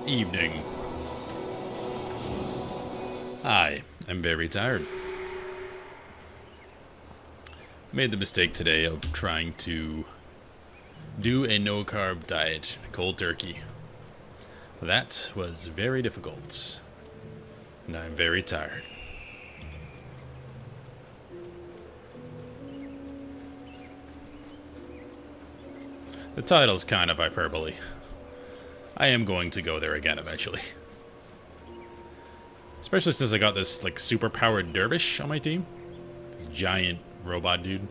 Evening. I am very tired. Made the mistake today of trying to do a no-carb diet, cold turkey. That was very difficult, and I'm very tired. The title's kind of hyperbole. I am going to go there again eventually. Especially since I got this, like, super-powered dervish on my team. This giant robot dude.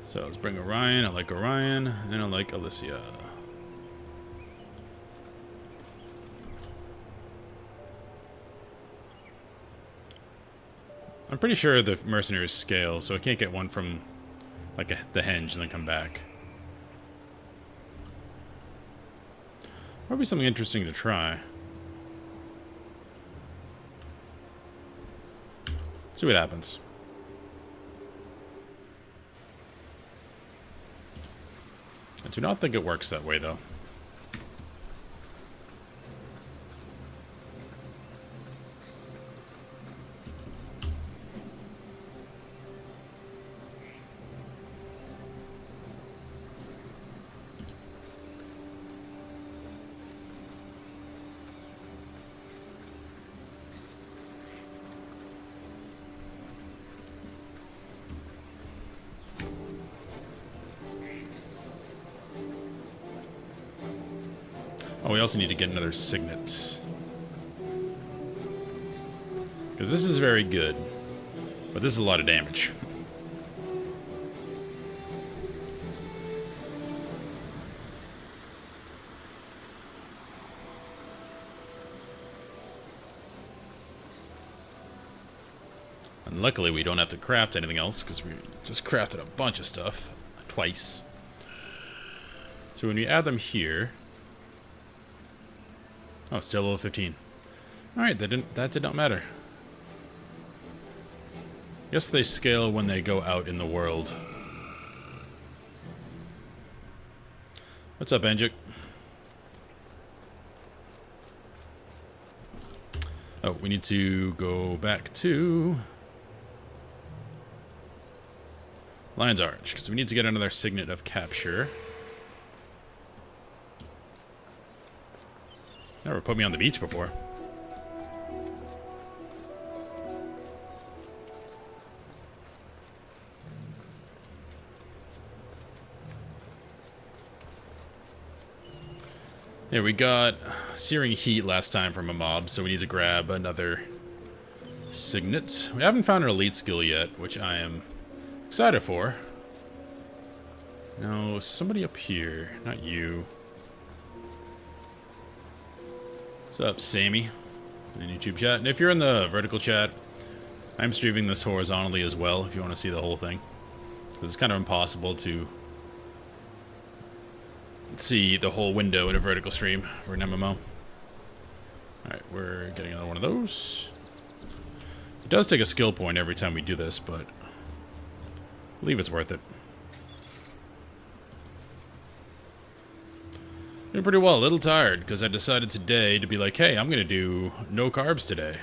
So let's bring Orion. I like Orion, and I like Alicia. I'm pretty sure the mercenaries scale, so I can't get one from, like, the henge and then come back. Probably something interesting to try. See what happens. I do not think it works that way, though. Oh, we also need to get another signet. Because this is very good, but this is a lot of damage. And luckily we don't have to craft anything else, because we just crafted a bunch of stuff. Twice. So when we add them here... Oh, still level 15. Alright, that did not matter. Guess they scale when they go out in the world. What's up, Anjuk? Oh, we need to go back to Lion's Arch, because we need to get another signet of capture. Never put me on the beach before. Yeah, we got Searing Heat last time from a mob, so we need to grab another signet. We haven't found our elite skill yet, which I am excited for. No, somebody up here. Not you. What's up, Sammy? In YouTube chat. And if you're in the vertical chat, I'm streaming this horizontally as well, if you want to see the whole thing. Because it's kind of impossible to see the whole window in a vertical stream for an MMO. Alright, we're getting another one of those. It does take a skill point every time we do this, but I believe it's worth it. Doing pretty well, a little tired, because I decided today to be like, hey, I'm going to do no carbs today.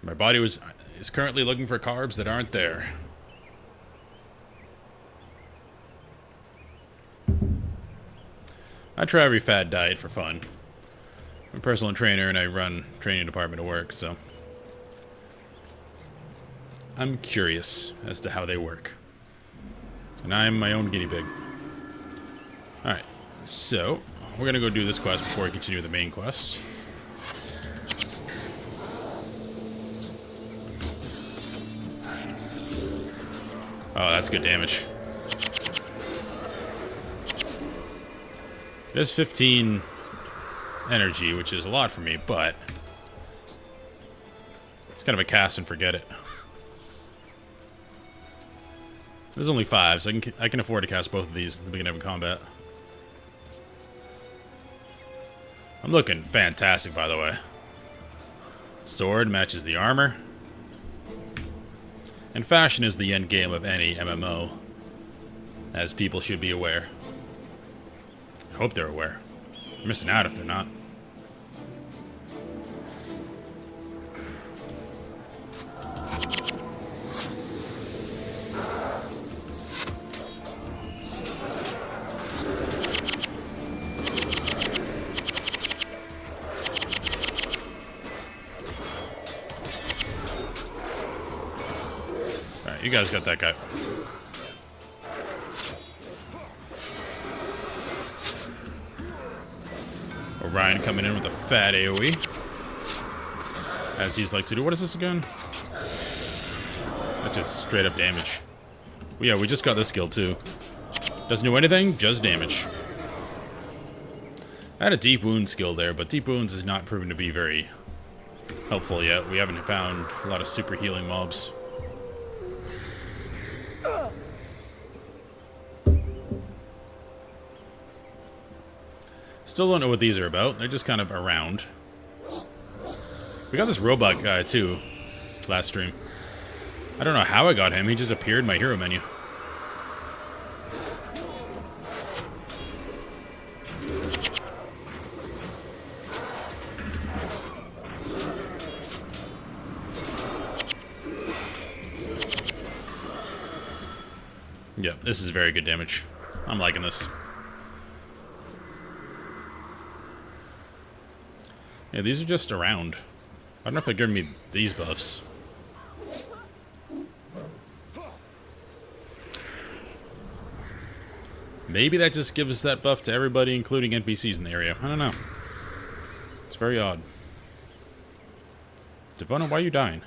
My body is currently looking for carbs that aren't there. I try every fad diet for fun. I'm a personal trainer and I run training department at work, so I'm curious as to how they work. And I'm my own guinea pig. Alright, so we're gonna go do this quest before we continue the main quest. Oh, that's good damage. It has 15 energy, which is a lot for me, but it's kind of a cast and forget it. There's only 5, so I can afford to cast both of these at the beginning of combat. I'm looking fantastic, by the way. Sword matches the armor. And fashion is the end game of any MMO, as people should be aware. I hope they're aware. They're missing out if they're not. Alright, you guys got that guy. Orion coming in with a fat AoE. As he's like to do. What is this again? That's just straight up damage. Well, yeah, we just got this skill too. Doesn't do anything, just damage. I had a deep wound skill there, but deep wounds is not proven to be very helpful yet. We haven't found a lot of super healing mobs. Still don't know what these are about. They're just kind of around. We got this robot guy, too, last stream. I don't know how I got him. He just appeared in my hero menu. Yeah, this is very good damage. I'm liking this. Yeah, these are just around. I don't know if they're giving me these buffs. Maybe that just gives that buff to everybody, including NPCs in the area. I don't know. It's very odd. Devona, why are you dying?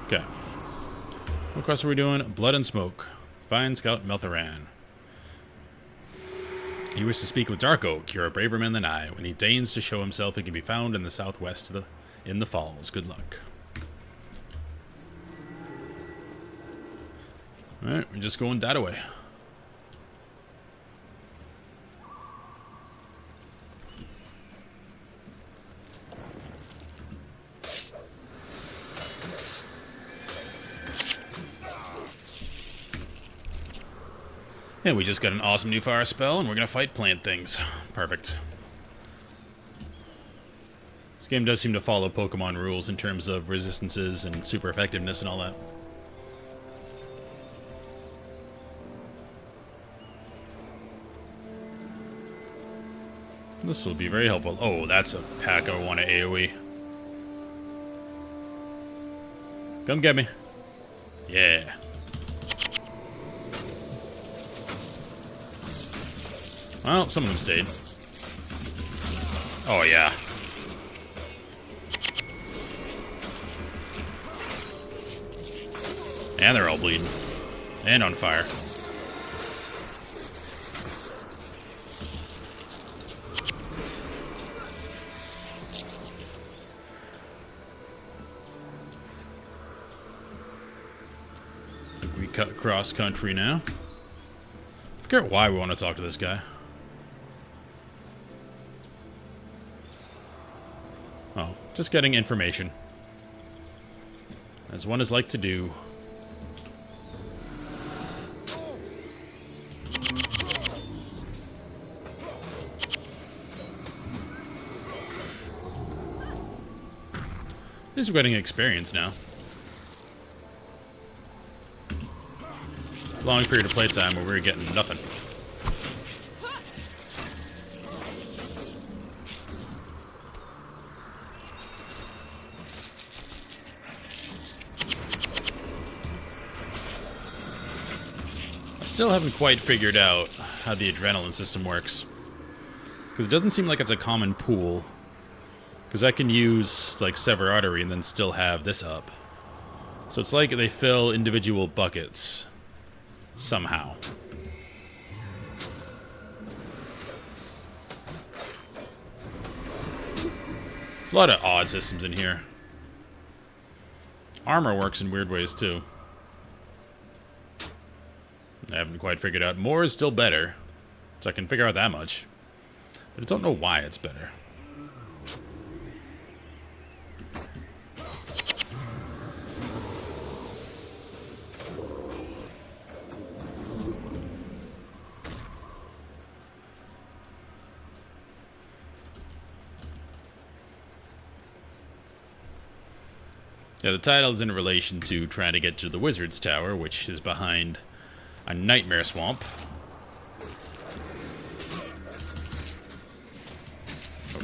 Okay. What quest are we doing? Blood and Smoke. Find Scout Melthoran. He wishes to speak with Dark Oak. You're a braver man than I. When he deigns to show himself, he can be found in the southwest in the falls. Good luck. Alright, we're just going that away. And we just got an awesome new fire spell, and we're gonna fight plant things. Perfect. This game does seem to follow Pokemon rules in terms of resistances and super effectiveness and all that. This will be very helpful. Oh, that's a pack I want to AoE. Come get me. Yeah. Well, some of them stayed. Oh, yeah. And they're all bleeding. And on fire. We cut cross country now. I forget why we want to talk to this guy. Oh, just getting information. As one is like to do. At least we're getting experience now. Long period of playtime where we were getting nothing. Still haven't quite figured out how the adrenaline system works. Because it doesn't seem like it's a common pool. Because I can use, like, Sever Artery and then still have this up. So it's like they fill individual buckets. Somehow. There's a lot of odd systems in here. Armor works in weird ways, too. I haven't quite figured out. More is still better. So I can figure out that much. But I don't know why it's better. Yeah, the title is in relation to trying to get to the Wizard's Tower, which is behind a nightmare swamp. Oh,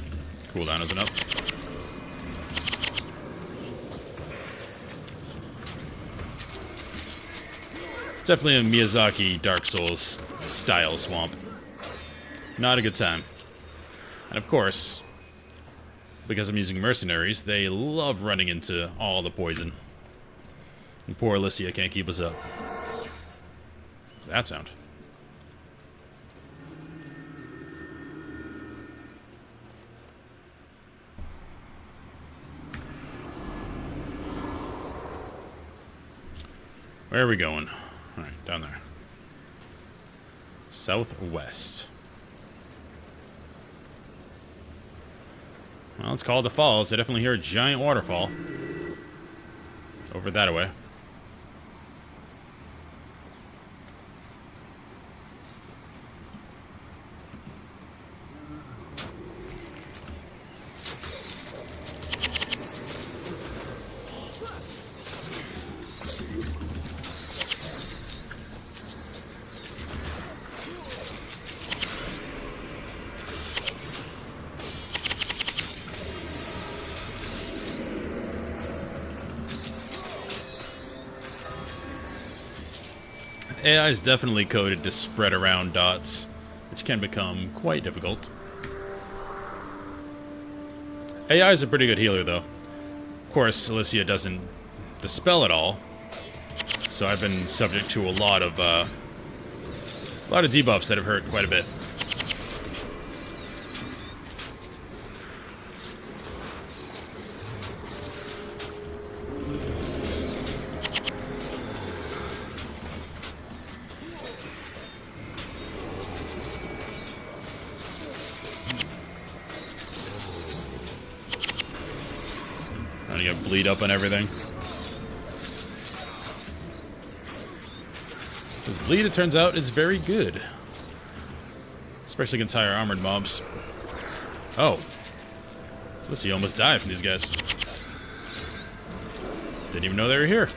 cooldown isn't up. It's definitely a Miyazaki Dark Souls style swamp. Not a good time. And of course, because I'm using mercenaries, they love running into all the poison. And poor Alicia can't keep us up. What's that sound? Where are we going? Alright, down there. Southwest. Well, it's called the falls. I definitely hear a giant waterfall. Over that way. AI is definitely coded to spread around dots, which can become quite difficult. AI is a pretty good healer, though. Of course, Alicia doesn't dispel it all, so I've been subject to a lot of debuffs that have hurt quite a bit. Trying to get bleed up on everything. Because bleed, it turns out, is very good. Especially against higher armored mobs. Oh. Listen, you almost died from these guys. Didn't even know they were here.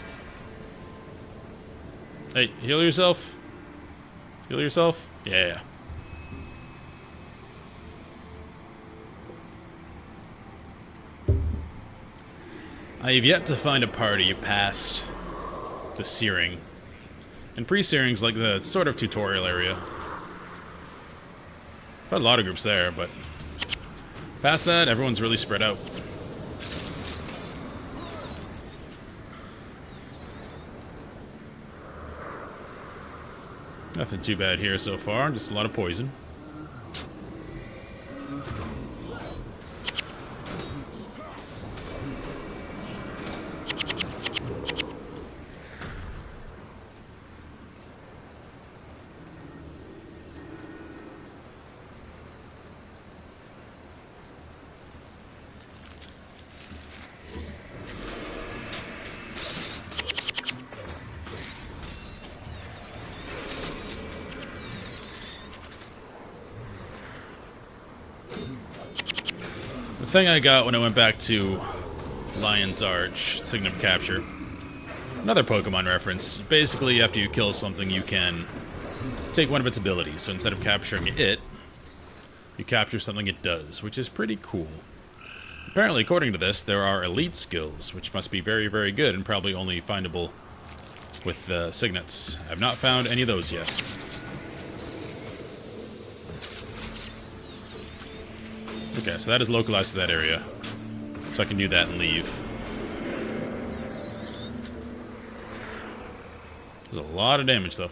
Hey, heal yourself. Heal yourself. Yeah. I have yet to find a party past the searing. And pre-searing's like the sort of tutorial area. I've had a lot of groups there, but past that, everyone's really spread out. Nothing too bad here so far, just a lot of poison. The thing I got when I went back to Lion's Arch, Sign of Capture, another Pokemon reference. Basically, after you kill something, you can take one of its abilities. So instead of capturing it, you capture something it does, which is pretty cool. Apparently, according to this, there are elite skills, which must be very, very good and probably only findable with signets. I've not found any of those yet. Okay, so that is localized to that area. So I can do that and leave. There's a lot of damage, though.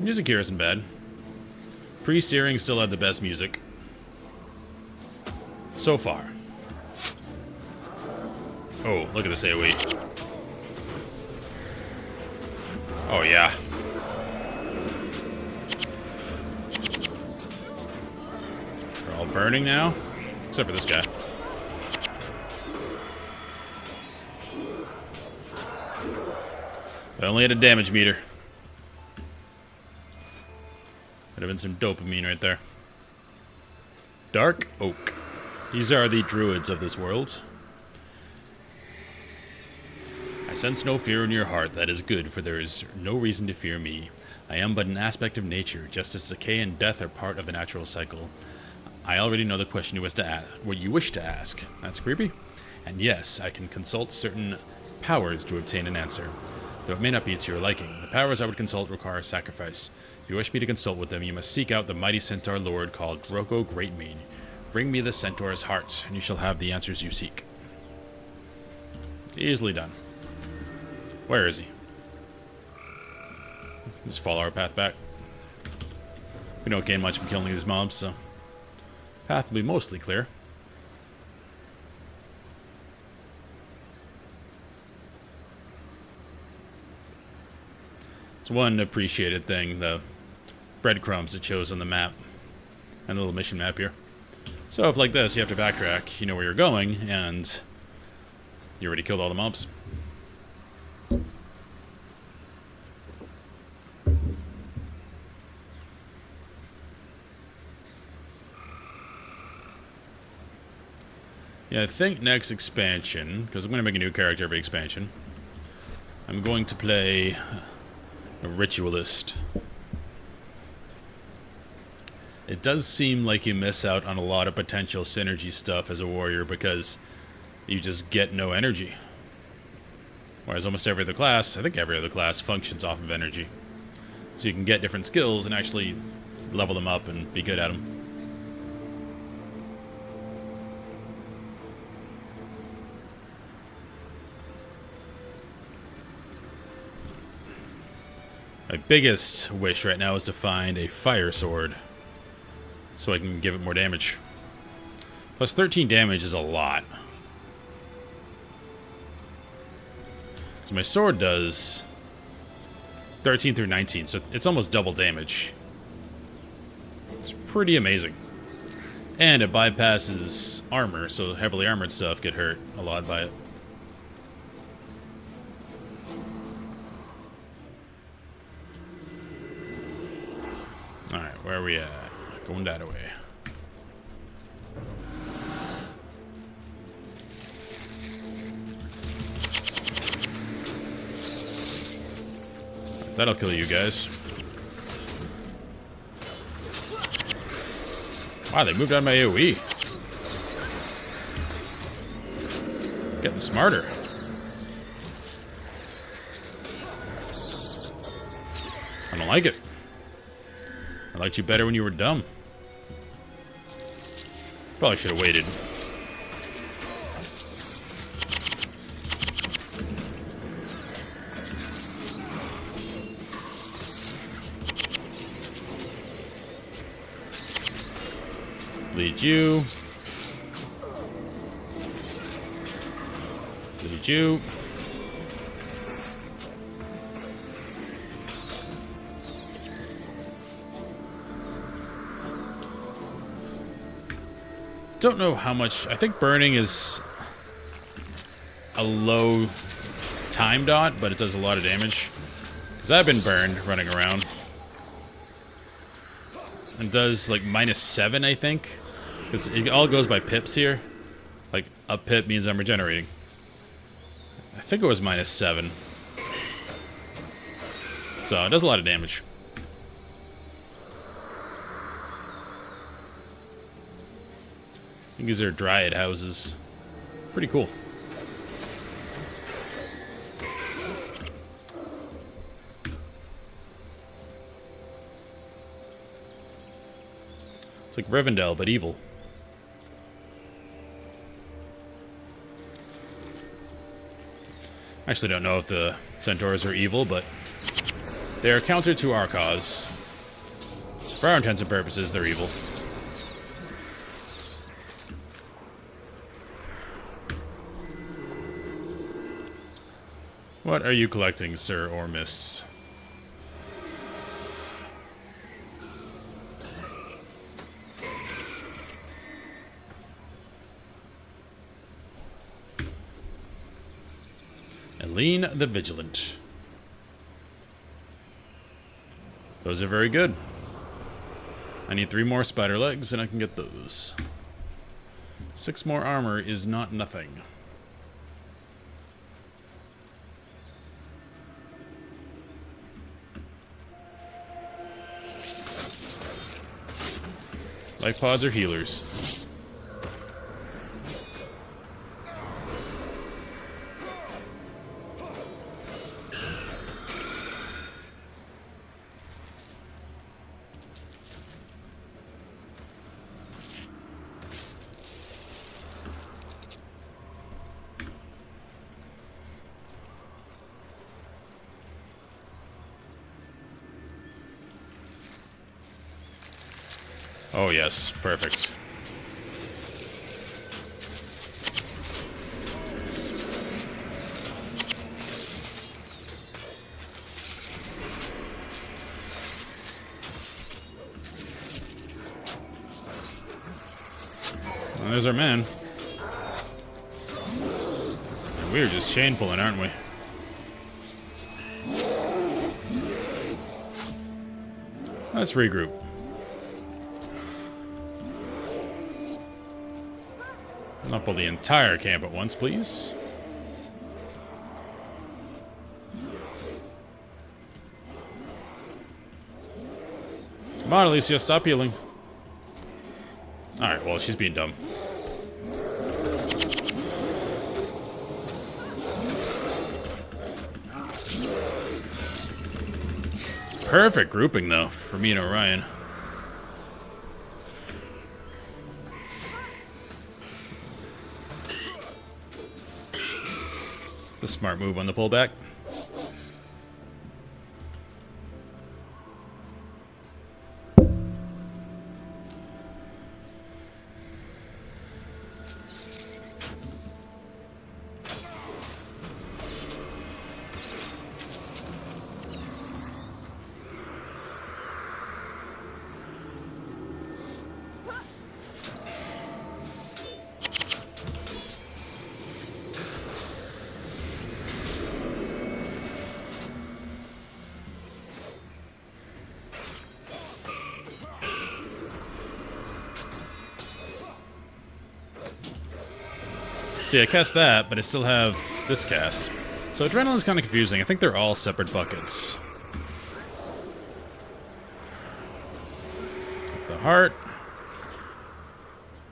Music here isn't bad. Pre-searing still had the best music. So far. Oh, look at this AoE. Oh, yeah. all burning now. Except for this guy. I only had a damage meter. Could have been some dopamine right there. Dark Oak. These are the druids of this world. I sense no fear in your heart. That is good, for there is no reason to fear me. I am but an aspect of nature, just as decay and death are part of the natural cycle. I already know the question you wish to ask. What you wish to ask. That's creepy. And yes, I can consult certain powers to obtain an answer, though it may not be to your liking. The powers I would consult require sacrifice. If you wish me to consult with them, you must seek out the mighty centaur lord called Droko Greatmean. Bring me the centaur's heart, and you shall have the answers you seek. Easily done. Where is he? Just follow our path back. We don't gain much from killing these mobs, so path will be mostly clear. It's one appreciated thing, the breadcrumbs it shows on the map. And the little mission map here. So if like this, you have to backtrack, you know where you're going, and you already killed all the mobs. Yeah, I think next expansion, because I'm going to make a new character every expansion, I'm going to play a ritualist. It does seem like you miss out on a lot of potential synergy stuff as a warrior because you just get no energy. Whereas almost every other class, I think every other class, functions off of energy. So you can get different skills and actually level them up and be good at them. My biggest wish right now is to find a fire sword so I can give it more damage. Plus 13 damage is a lot. So my sword does 13 through 19, so it's almost double damage. It's pretty amazing. And it bypasses armor, so heavily armored stuff get hurt a lot by it. Alright, where are we at? Going that way. That'll kill you guys. Wow, they moved on my AoE. Getting smarter. I don't like it. I liked you better when you were dumb. Probably should have waited. Lead you. Lead you. Don't know how much. I think burning is a low time dot, but it does a lot of damage. Because I've been burned running around. And does like -7, I think. Because it all goes by pips here. Like a pip means I'm regenerating. I think it was -7. So it does a lot of damage. I think these are dryad houses. Pretty cool. It's like Rivendell, but evil. I actually don't know if the centaurs are evil, but they are counter to our cause. So for our intents and purposes, they're evil. What are you collecting, sir or miss? Lean the Vigilant. Those are very good. I need 3 more spider legs and I can get those. 6 more armor is not nothing. Life pods are healers. Oh yes, perfect. Well, there's our man. And we're just chain pulling, aren't we? Let's regroup. Not pull the entire camp at once, please. Come on, Alicia, stop healing. Alright, well, she's being dumb. It's perfect grouping, though, for me and Orion. It's a smart move on the pullback. See, I cast that, but I still have this cast. So Adrenaline's kind of confusing. I think they're all separate buckets. The heart.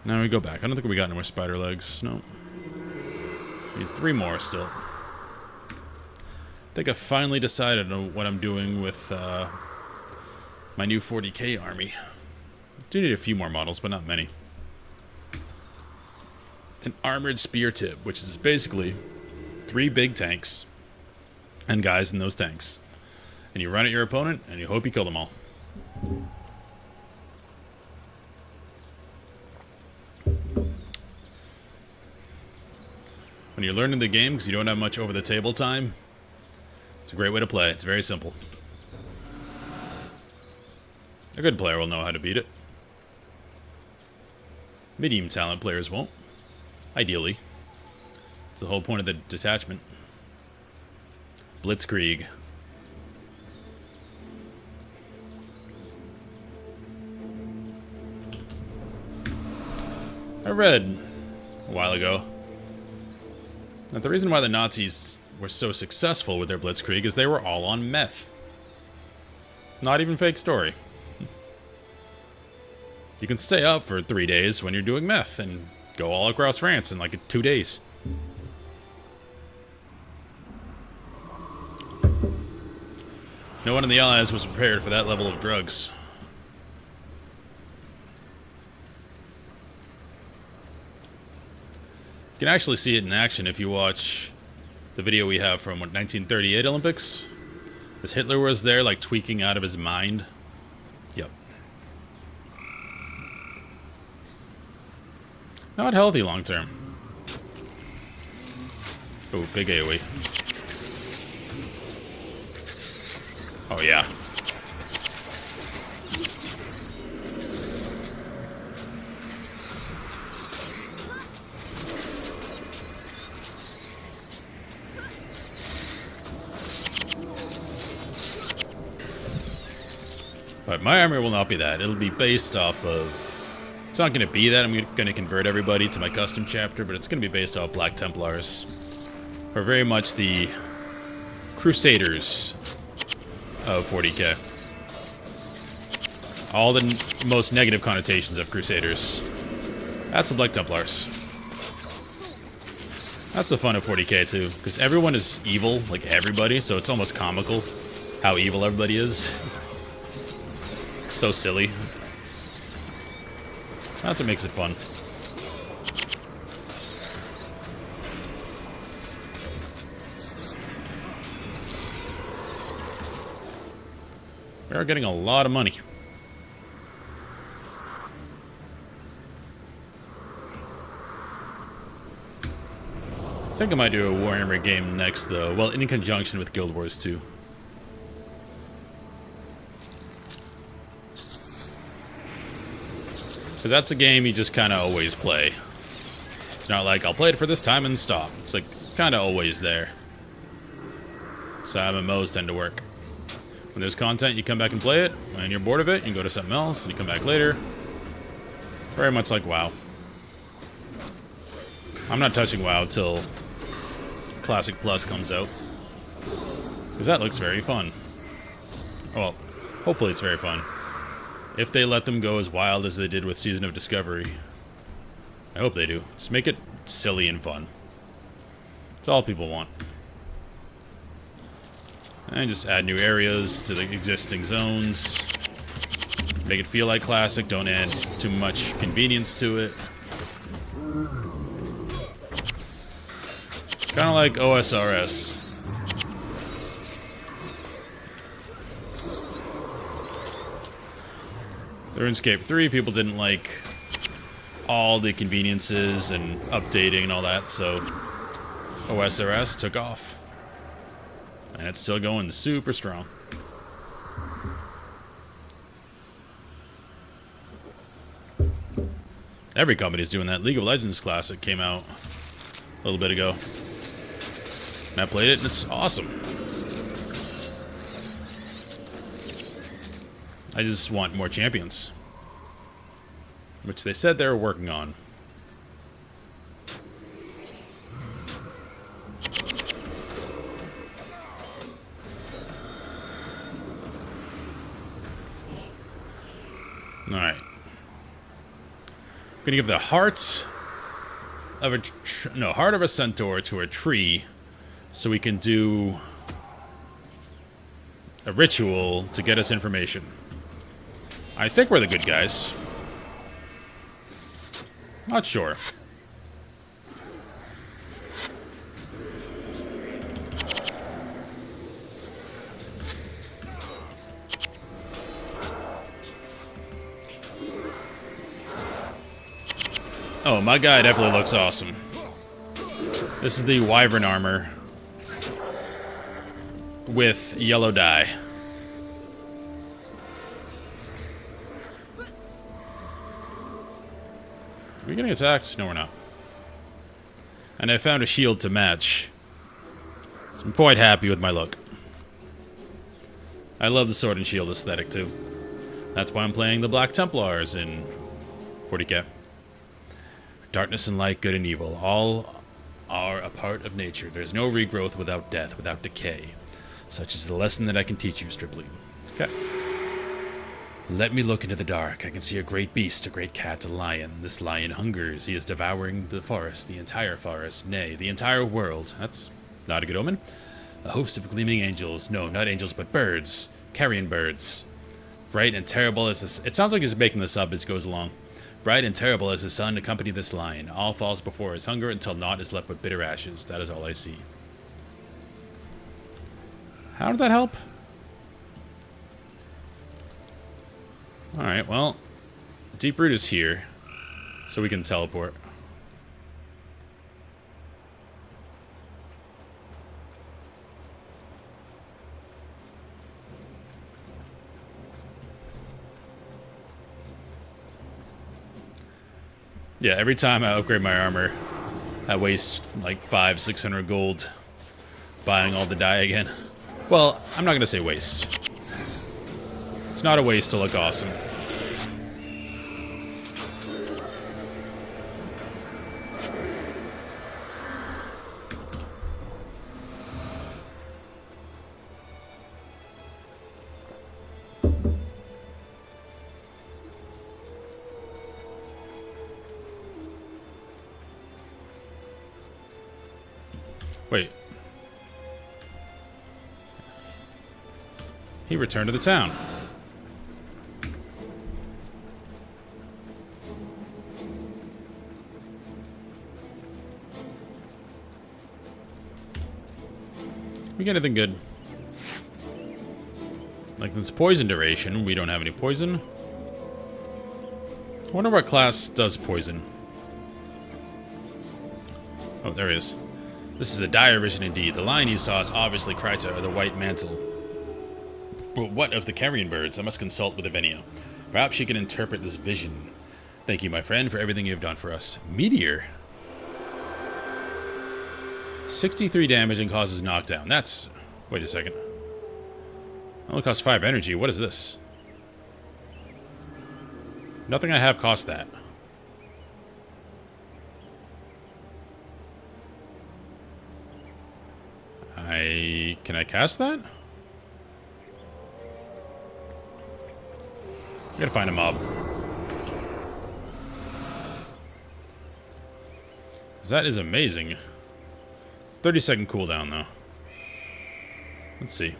Now we go back. I don't think we got any more spider legs. No. Need 3 more still. I think I finally decided on what I'm doing with my new 40k army. I do need a few more models, but not many. It's an armored spear tip, which is basically 3 big tanks and guys in those tanks. And you run at your opponent, and you hope you kill them all. When you're learning the game, because you don't have much over-the-table time, it's a great way to play. It's very simple. A good player will know how to beat it. Medium talent players won't. Ideally. It's the whole point of the detachment. Blitzkrieg. I read a while ago that the reason why the Nazis were so successful with their Blitzkrieg is they were all on meth. Not even fake story. You can stay up for 3 days when you're doing meth and go all across France in like 2 days. No one in the Allies was prepared for that level of drugs. You can actually see it in action if you watch the video we have from 1938 Olympics. As Hitler was there, like tweaking out of his mind. Yep. Not healthy long term. Oh, big AoE. Oh, yeah. But my armor will not be that. It'll be based off of... It's not going to be that I'm going to convert everybody to my custom chapter, but it's going to be based off Black Templars. Or very much the Crusaders of 40k. All the most negative connotations of Crusaders. That's the Black Templars. That's the fun of 40k too, because everyone is evil, like everybody, so it's almost comical how evil everybody is. So silly. That's what makes it fun. We are getting a lot of money. I think I might do a Warhammer game next, though. Well, in conjunction with Guild Wars 2. Because that's a game you just kind of always play. It's not like, I'll play it for this time and stop. It's like, kind of always there. So MMOs tend to work. When there's content, you come back and play it. When you're bored of it, you can go to something else, and you come back later. Very much like WoW. I'm not touching WoW till Classic Plus comes out. Because that looks very fun. Well, hopefully it's very fun. If they let them go as wild as they did with Season of Discovery. I hope they do. Just make it silly and fun. That's all people want. And just add new areas to the existing zones. Make it feel like Classic. Don't add too much convenience to it. Kind of like OSRS. The RuneScape 3, people didn't like all the conveniences and updating and all that, so OSRS took off. And it's still going super strong. Every company's doing that. League of Legends Classic came out a little bit ago. And I played it, and it's awesome. I just want more champions. Which they said they were working on. Alright. I'm gonna give the heart of a heart of a centaur to a tree so we can do a ritual to get us information. I think we're the good guys. Not sure. Oh, my guy definitely looks awesome. This is the Wyvern armor with yellow dye. Are we getting attacked? No, we're not. And I found a shield to match. So I'm quite happy with my look. I love the sword and shield aesthetic too. That's why I'm playing the Black Templars in 40k. Darkness and light, good and evil, all are a part of nature. There's no regrowth without death, without decay. Such is the lesson that I can teach you, Stripling. Okay. Let me look into the dark. I can see a great beast, a great cat, a lion. This lion hungers. He is devouring the forest, the entire forest, nay, the entire world. That's not a good omen. A host of gleaming angels. No, not angels, but birds. Carrion birds. Bright and terrible as this... It sounds like he's making this up as he goes along. Bright and terrible as the sun accompany this lion. All falls before his hunger until naught is left but bitter ashes. That is all I see. How did that help? Alright, well, Deeproot is here, so we can teleport. Yeah, every time I upgrade my armor, I waste like 500-600 gold buying all the dye again. Well, I'm not going to say waste. It's not a waste to look awesome. Wait. He returned to the town. We get anything good? Like this poison duration. We don't have any poison. I wonder what class does poison. Oh, there he is. This is a dire vision indeed. The lion you saw is obviously Cantha, or the White Mantle. But what of the carrion birds? I must consult with Evenia. Perhaps she can interpret this vision. Thank you, my friend, for everything you have done for us. Meteor. 63 damage and causes knockdown. That's... Wait a second. Only costs 5 energy. What is this? Nothing I have costs that. Can I cast that? I gotta find a mob. That is amazing. It's 30-second cooldown, though. Let's see.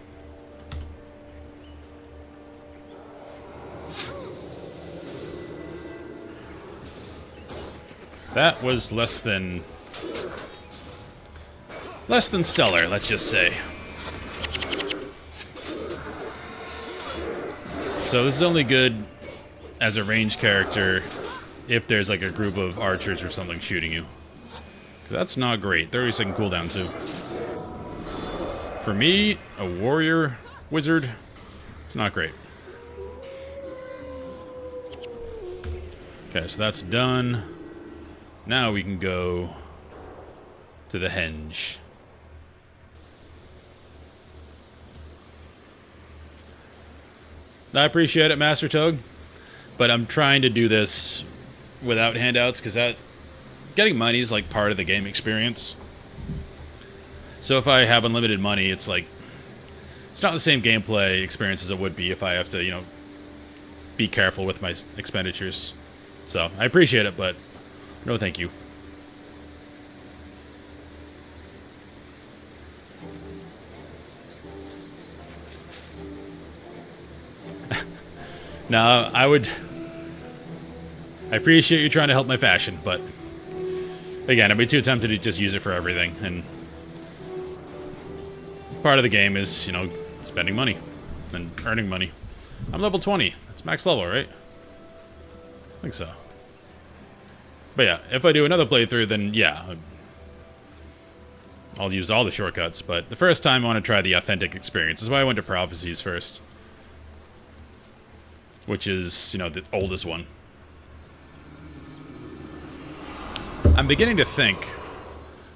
That was less than stellar, let's just say. So this is only good as a ranged character if there's like a group of archers or something shooting you. That's not great. 30-second cooldown too. For me, a warrior wizard, it's not great. Okay, so that's done. Now we can go to the henge. I appreciate it, Master Toad, but I'm trying to do this without handouts because that getting money is like part of the game experience. So if I have unlimited money, it's like it's not the same gameplay experience as it would be if I have to, you know, be careful with my expenditures. So I appreciate it, but no thank you. No, I appreciate you trying to help my fashion, but again, I'd be too tempted to just use it for everything, and part of the game is, you know, spending money and earning money. I'm level 20. That's max level, right? I think so. But yeah, if I do another playthrough, then yeah, I'll use all the shortcuts, but the first time I want to try the authentic experience. That's why I went to Prophecies first. Which is, you know, the oldest one. I'm beginning to think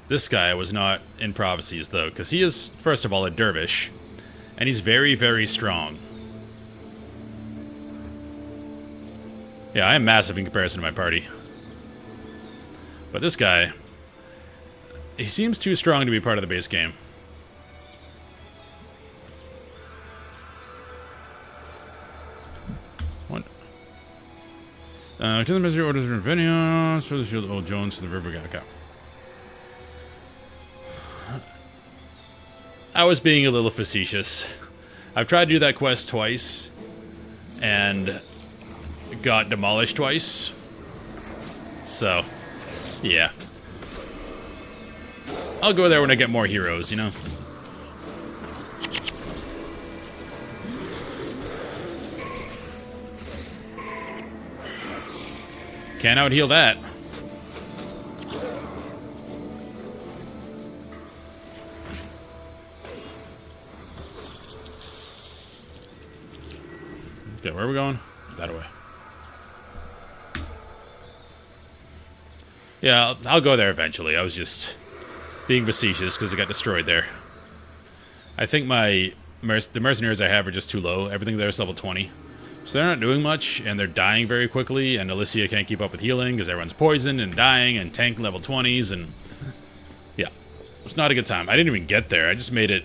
this guy was not in Prophecies, though, because he is, first of all, a dervish, and he's very, very strong. Yeah, I am massive in comparison to my party. But this guy, he seems too strong to be part of the base game. To the misery orders from Venia, for the shield of Old Jones to the river Gaka. I was being a little facetious. I've tried to do that quest twice, and got demolished twice. So, yeah. I'll go there when I get more heroes, you know? Can't out-heal that. Okay, where are we going? That way. Yeah, I'll go there eventually. I was just being facetious because it got destroyed there. I think the mercenaries I have are just too low. Everything there is level 20. So they're not doing much, and they're dying very quickly, and Alicia can't keep up with healing because everyone's poisoned and dying, and tank level 20s, and... yeah. It's not a good time. I didn't even get there. I just made it...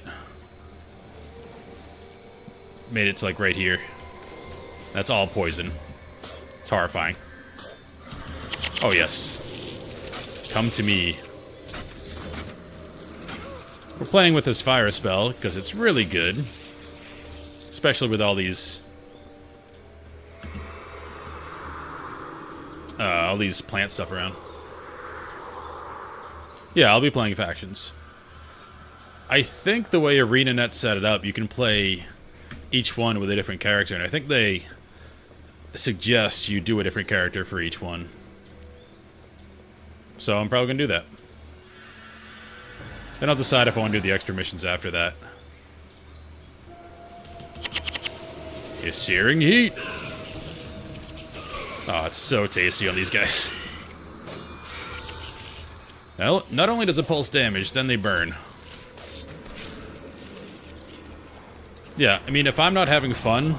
to, like, right here. That's all poison. It's horrifying. Oh, yes. Come to me. We're playing with this fire spell, because it's really good. Especially with all these plant stuff around. Yeah, I'll be playing factions. I think the way ArenaNet set it up, you can play each one with a different character, and I think they suggest you do a different character for each one. So I'm probably gonna do that. Then I'll decide if I want to do the extra missions after that. It's searing heat. Oh, it's so tasty on these guys. Well, not only does it pulse damage, then they burn. Yeah, I mean, if I'm not having fun...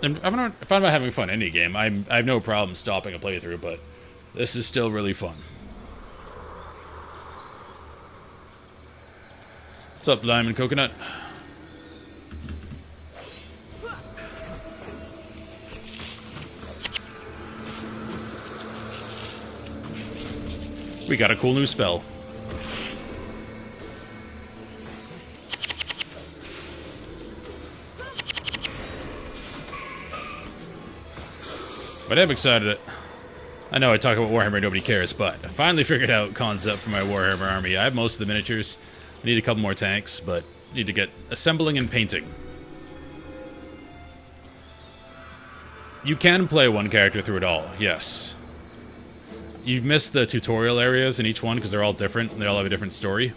if I'm not having fun in any game, I have no problem stopping a playthrough, but this is still really fun. What's up, Lime and Coconut? We got a cool new spell. But I'm excited. I know I talk about Warhammer, nobody cares, but I finally figured out concept for my Warhammer army. I have most of the miniatures. I need a couple more tanks, but need to get assembling and painting. You can play one character through it all, yes. You've missed the tutorial areas in each one because they're all different. They all have a different story.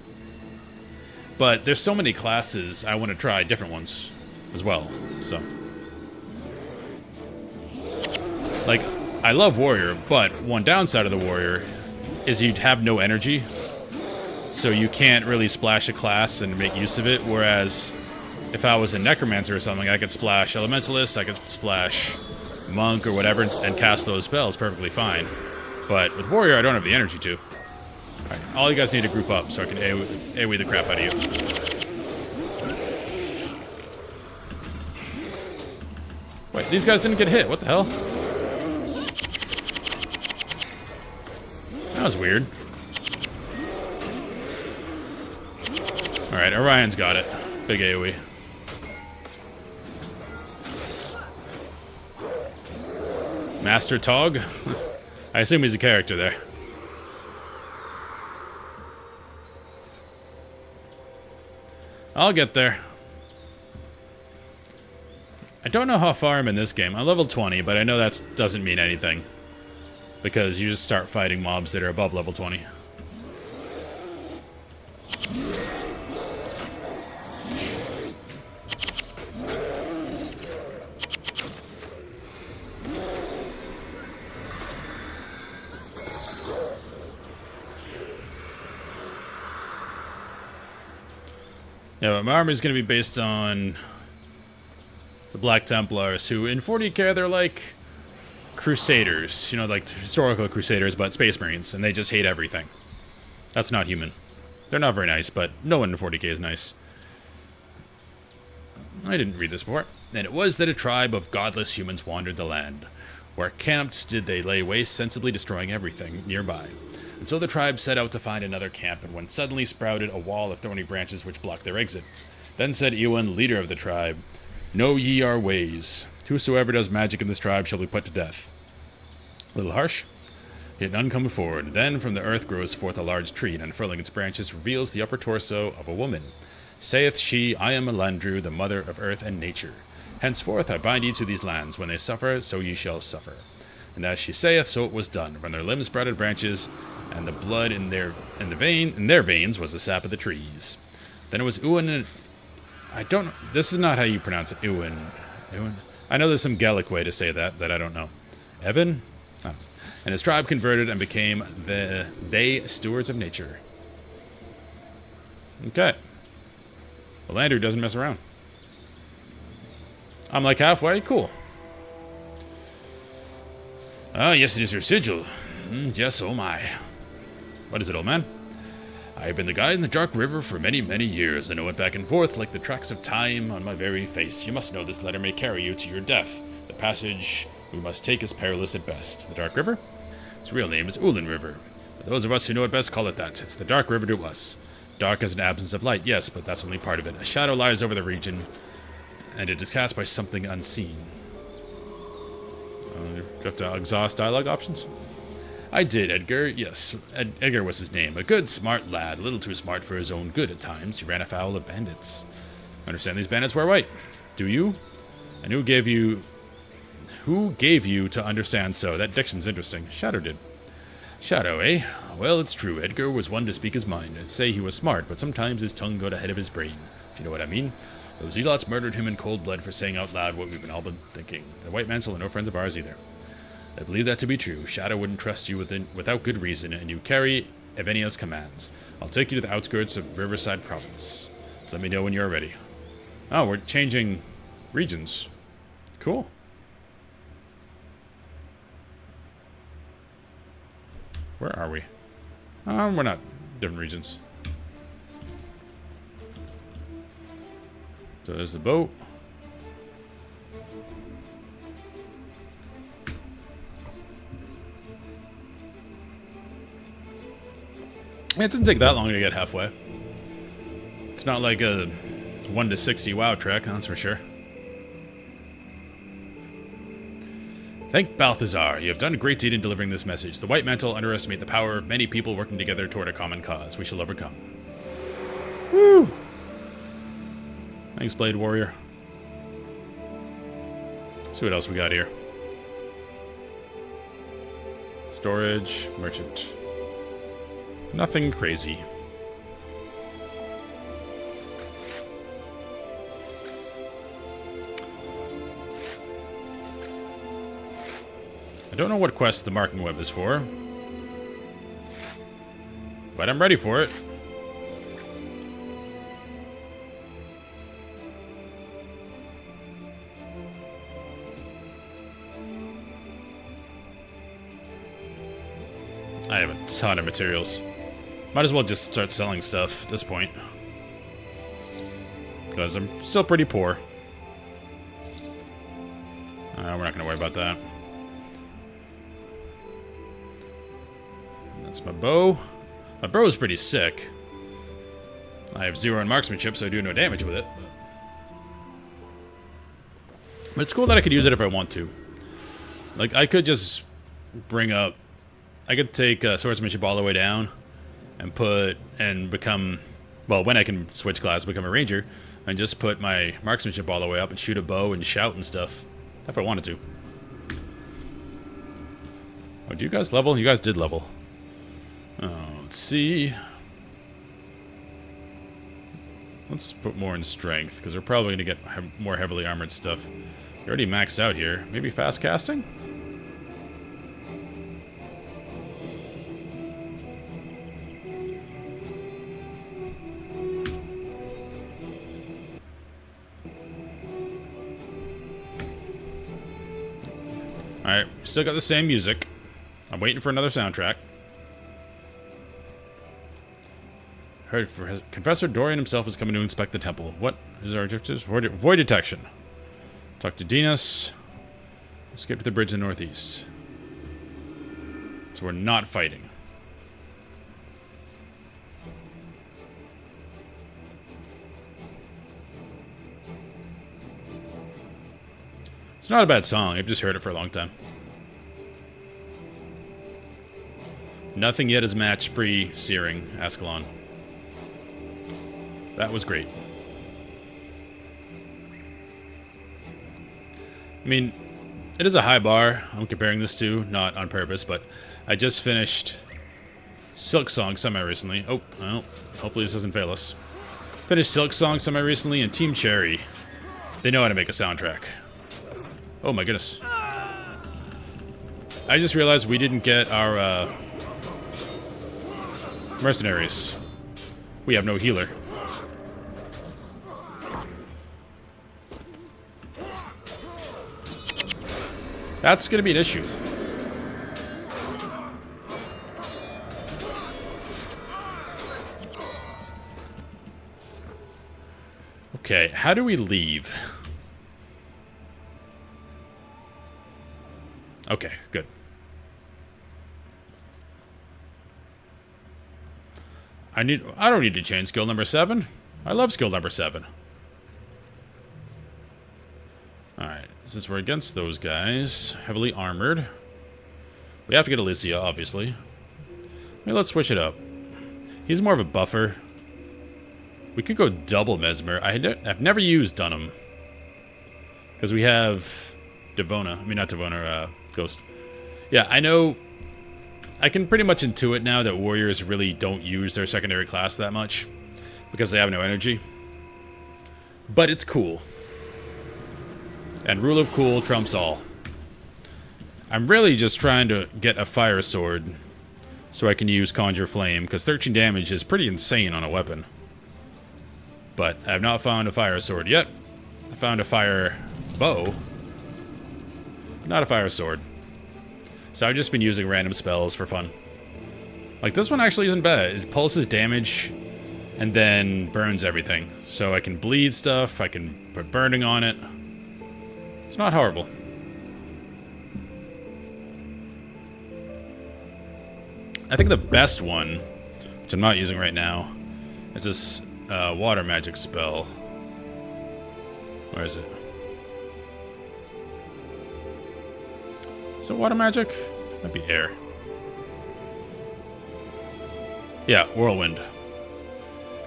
But there's so many classes, I want to try different ones as well, so... like, I love Warrior, but one downside of the Warrior is you'd have no energy, so you can't really splash a class and make use of it, whereas if I was a Necromancer or something, I could splash Elementalist, I could splash Monk or whatever and cast those spells perfectly fine. But with Warrior, I don't have the energy to. Alright, all you guys need to group up so I can AoE the crap out of you. Wait, these guys didn't get hit, what the hell? That was weird. Alright, Orion's got it. Big AoE. Master Tog? I assume he's a character there. I'll get there. I don't know how far I'm in this game. I'm level 20, but I know that doesn't mean anything. Because you just start fighting mobs that are above level 20. Yeah, but my army is going to be based on the Black Templars, who in 40k they're like Crusaders, you know, like historical Crusaders, but Space Marines, and they just hate everything. That's not human. They're not very nice, but no one in 40k is nice. I didn't read this before. And it was that a tribe of godless humans wandered the land. Where camped did they lay waste, sensibly destroying everything nearby. And so the tribe set out to find another camp, and when suddenly sprouted a wall of thorny branches which blocked their exit. Then said Ewan, leader of the tribe, know ye our ways. Whosoever does magic in this tribe shall be put to death. A little harsh, yet none come forward. Then from the earth grows forth a large tree, and unfurling its branches reveals the upper torso of a woman. Saith she, I am Elandru, the mother of earth and nature. Henceforth I bind ye to these lands. When they suffer, so ye shall suffer. And as she saith, so it was done. From their limbs sprouted branches, and the blood in their veins was the sap of the trees. Then it was Ewan and... I don't... This is not how you pronounce it. Ewan. I know there's some Gaelic way to say that I don't know. Evan? Oh. And his tribe converted and became they stewards of nature. Okay. Well, Andrew doesn't mess around. I'm like halfway? Cool. Ah, yes, it is your sigil. Yes, oh my. What is it, old man? I have been the guide in the Dark River for many, many years. I know it back and forth like the tracks of time on my very face. You must know this letter may carry you to your death. The passage we must take is perilous at best. The Dark River? Its real name is Ulin River. But those of us who know it best call it that. It's the Dark River to us. Dark as an absence of light, yes, but that's only part of it. A shadow lies over the region, and it is cast by something unseen. You have to exhaust dialogue options? I did, Edgar. Yes, Edgar was his name. A good, smart lad. A little too smart for his own good at times. He ran afoul of bandits. I understand these bandits wear white. Do you? And who gave you to understand so? That diction's interesting. Shadow did. Shadow, eh? Well, it's true. Edgar was one to speak his mind. I'd say he was smart, but sometimes his tongue got ahead of his brain, if you know what I mean. Those zealots murdered him in cold blood for saying out loud what we've all been thinking. The White Mantle are no friends of ours either. I believe that to be true. Shadow wouldn't trust you without good reason, and you carry Evenia's commands. I'll take you to the outskirts of Riverside Province. Let me know when you're ready. Oh, we're changing regions. Cool. Where are we? We're not different regions. So there's the boat. It didn't take that long to get halfway. It's not like a 1 to 60 WoW trek, that's for sure. Thank Balthazar. You have done a great deed in delivering this message. The White Mantle underestimate the power of many people working together toward a common cause. We shall overcome. Woo! Thanks, Blade Warrior. Let's see what else we got here. Storage, merchant. Nothing crazy. I don't know what quest the marking web is for, but I'm ready for it. I have a ton of materials. Might as well just start selling stuff at this point, because I'm still pretty poor. We're not going to worry about that. That's my bow. My bow is pretty sick. I have 0 in marksmanship, so I do no damage with it. But it's cool that I could use it if I want to. Like, I could just bring up... I could take swordsmanship all the way down and become... Well, when I can switch class, become a ranger, and just put my marksmanship all the way up and shoot a bow and shout and stuff. If I wanted to. Oh, do you guys level? You guys did level. Oh, let's see. Let's put more in strength, because we're probably going to get more heavily armored stuff. You're already maxed out here. Maybe fast casting? Alright, still got the same music. I'm waiting for another soundtrack. Heard Confessor Dorian himself is coming to inspect the temple. What is our objective? Void detection. Talk to Dinas. Escape to the bridge in the northeast. So we're not fighting. It's not a bad song. I've just heard it for a long time. Nothing yet has matched pre-Searing Ascalon. That was great. I mean, it is a high bar I'm comparing this to, not on purpose, but I just finished Silk Song semi-recently. Oh, well, hopefully this doesn't fail us. Finished Silk Song semi-recently, and Team Cherry, they know how to make a soundtrack. Oh my goodness. I just realized we didn't get our mercenaries. We have no healer. That's going to be an issue. Okay, how do we leave? Okay, good. I don't need to change skill number 7. I love skill number 7. Alright, since we're against those guys, heavily armored, we have to get Alicia, obviously. Maybe let's switch it up. He's more of a buffer. We could go double Mesmer. I've never used Dunham. Because we have Devona. I mean, not Devona, Ghost. Yeah, I know. I can pretty much intuit now that warriors really don't use their secondary class that much. Because they have no energy. But it's cool. And rule of cool trumps all. I'm really just trying to get a fire sword so I can use Conjure Flame, because 13 damage is pretty insane on a weapon. But I have not found a fire sword yet. I found a fire bow. Not a fire sword. So I've just been using random spells for fun. Like, this one actually isn't bad. It pulses damage and then burns everything. So I can bleed stuff, I can put burning on it. It's not horrible. I think the best one, which I'm not using right now, is this water magic spell. Where is it? Is it water magic? Might be air. Yeah, whirlwind.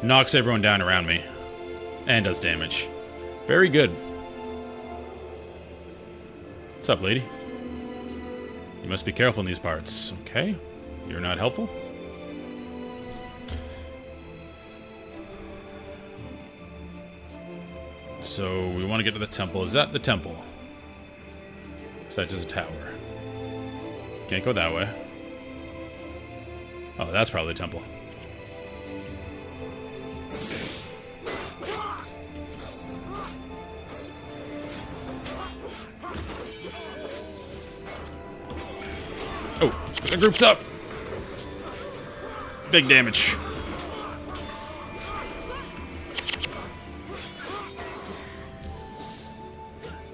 Knocks everyone down around me. And does damage. Very good. What's up, lady? You must be careful in these parts. Okay. You're not helpful? So, we want to get to the temple. Is that the temple? Is that just a tower? Can't go that way. Oh, that's probably the temple. Oh, they're grouped up. Big damage.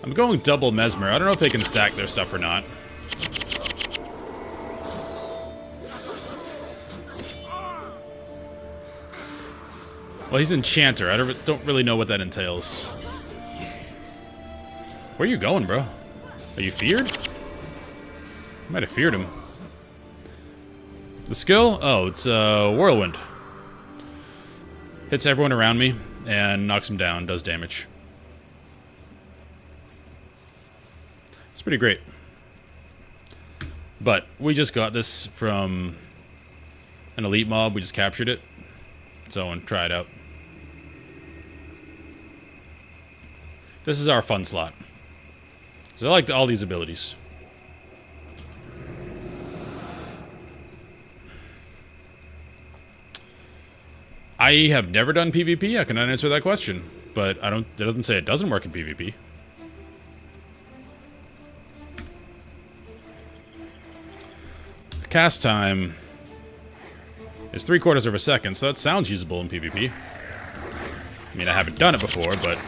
I'm going double Mesmer. I don't know if they can stack their stuff or not. Well, he's Enchanter. I don't really know what that entails. Where are you going, bro? Are you feared? I might have feared him. The skill? Oh, it's Whirlwind. Hits everyone around me and knocks them down, does damage. It's pretty great. But we just got this from an elite mob. We just captured it. So I want to try it out. This is our fun slot. So I like all these abilities. I have never done PvP. I cannot answer that question. But it doesn't say it doesn't work in PvP. The cast time is 3/4 of a second, so that sounds usable in PvP. I mean, I haven't done it before, but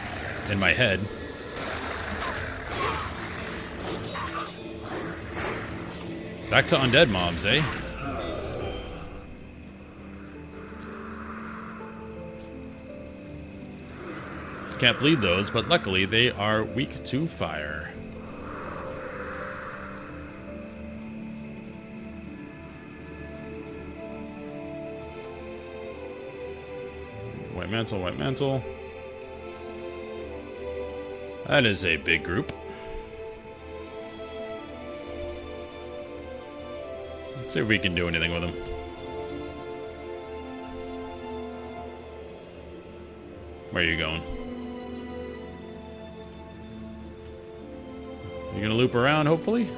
in my head. Back to undead mobs, eh? Can't bleed those, but luckily they are weak to fire. White mantle, white mantle. That is a big group. Let's see if we can do anything with them. Where are you going? You gonna loop around, hopefully?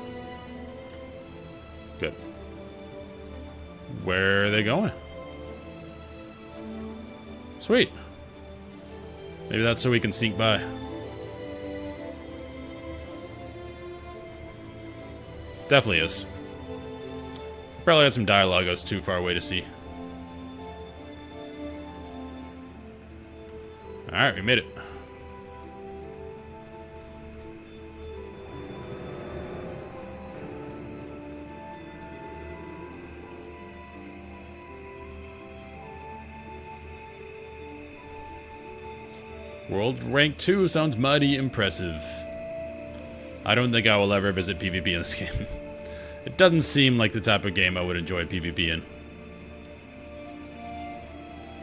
Good. Where are they going? Sweet. Maybe that's so we can sneak by. Definitely is. Probably had some dialogue I was too far away to see. Alright, we made it. World Rank 2 sounds mighty impressive. I don't think I will ever visit PvP in this game. It doesn't seem like the type of game I would enjoy PvP in.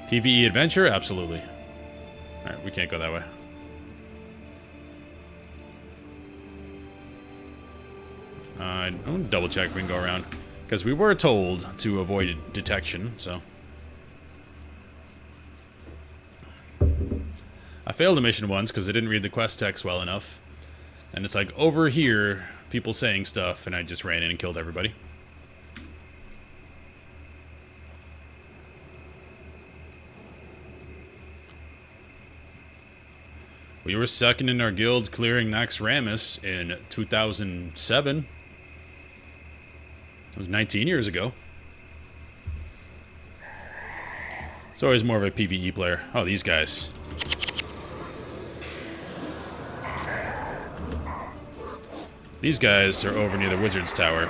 PvE adventure? Absolutely. Alright, we can't go that way. I'm gonna double check if we can go around. Because we were told to avoid detection, so. I failed a mission once because I didn't read the quest text well enough. And it's like, over here, people saying stuff, and I just ran in and killed everybody. We were second in our guild clearing Nax Ramus in 2007. It was 19 years ago. So always more of a PvE player. Oh, these guys. These guys are over near the Wizard's Tower.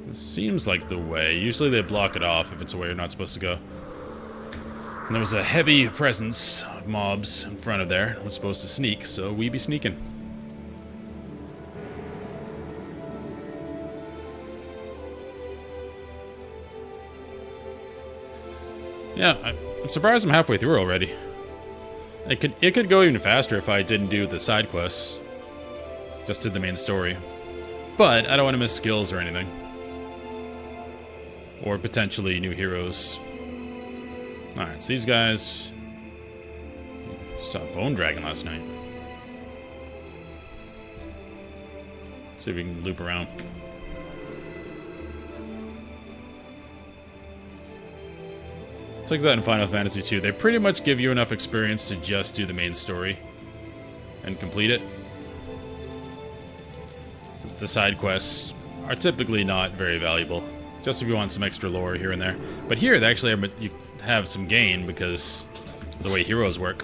This seems like the way. Usually they block it off if it's a way you're not supposed to go. And there was a heavy presence of mobs in front of there. We're supposed to sneak, so we be sneaking. Yeah, I'm surprised I'm halfway through already. It could go even faster if I didn't do the side quests. Just did the main story. But I don't want to miss skills or anything. Or potentially new heroes. Alright, so these guys... saw a Bone Dragon last night. Let's see if we can loop around. It's like that in Final Fantasy II. They pretty much give you enough experience to just do the main story and complete it. The side quests are typically not very valuable, just if you want some extra lore here and there. But here, they actually you have some gain because of the way heroes work.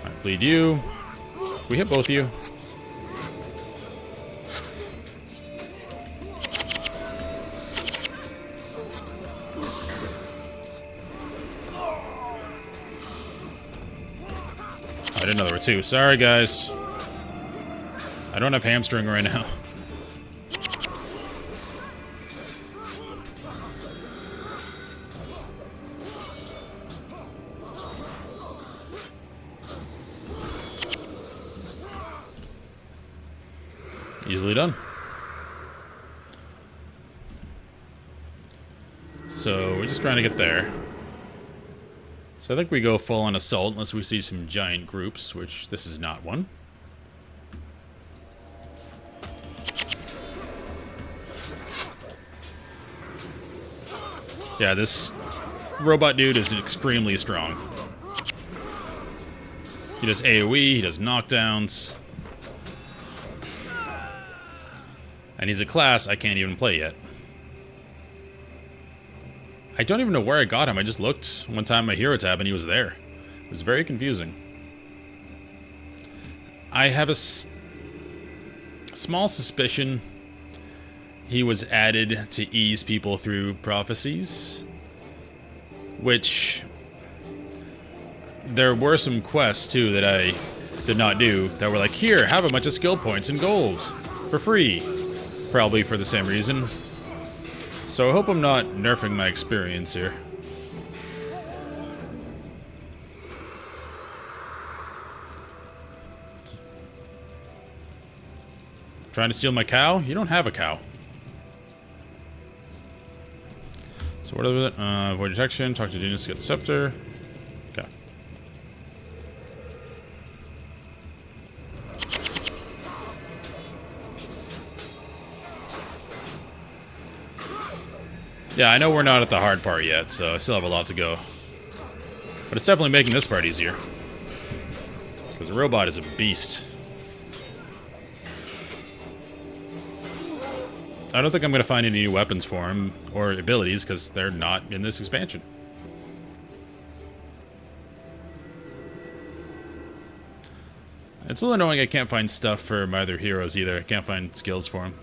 Alright, bleed you. We hit both of you. I didn't know there were two. Sorry, guys. I don't have hamstring right now. Easily done. So, we're just trying to get there. So I think we go full on assault unless we see some giant groups, which this is not one. Yeah, this robot dude is extremely strong. He does AoE, he does knockdowns. And he's a class I can't even play yet. I don't even know where I got him. I just looked one time my hero tab and he was there. It was very confusing. I have a small suspicion he was added to ease people through prophecies. Which... there were some quests, too, that I did not do that were like, here, have a bunch of skill points and gold for free. Probably for the same reason. So I hope I'm not nerfing my experience here. Trying to steal my cow? You don't have a cow. So what is it? Avoid detection, talk to Genius to get the scepter. Okay. Yeah, I know we're not at the hard part yet, so I still have a lot to go. But it's definitely making this part easier. Because the robot is a beast. I don't think I'm going to find any new weapons for him, or abilities, because they're not in this expansion. It's a little annoying I can't find stuff for my other heroes either. I can't find skills for them.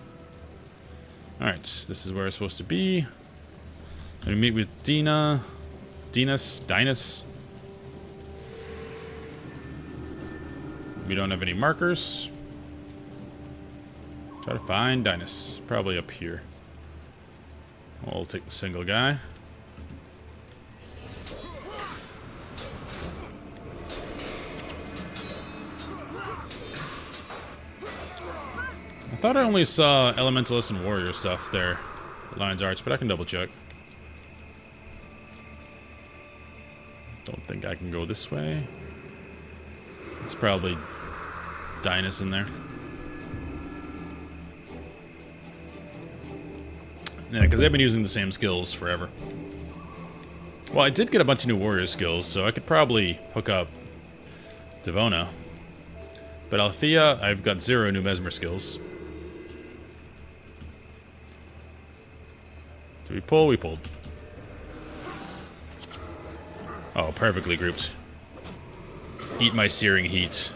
Alright, this is where we're supposed to be. I'm going to meet with Dinus. We don't have any markers. Try to find Dinus. Probably up here. We'll take the single guy. I thought I only saw Elementalist and Warrior stuff there. Lion's Arch, but I can double check. Don't think I can go this way. It's probably Dinus in there. Yeah, because they've been using the same skills forever. Well, I did get a bunch of new warrior skills, so I could probably hook up Devona. But Althea, I've got 0 new Mesmer skills. Did we pull? We pulled. Oh, perfectly grouped. Eat my searing heat.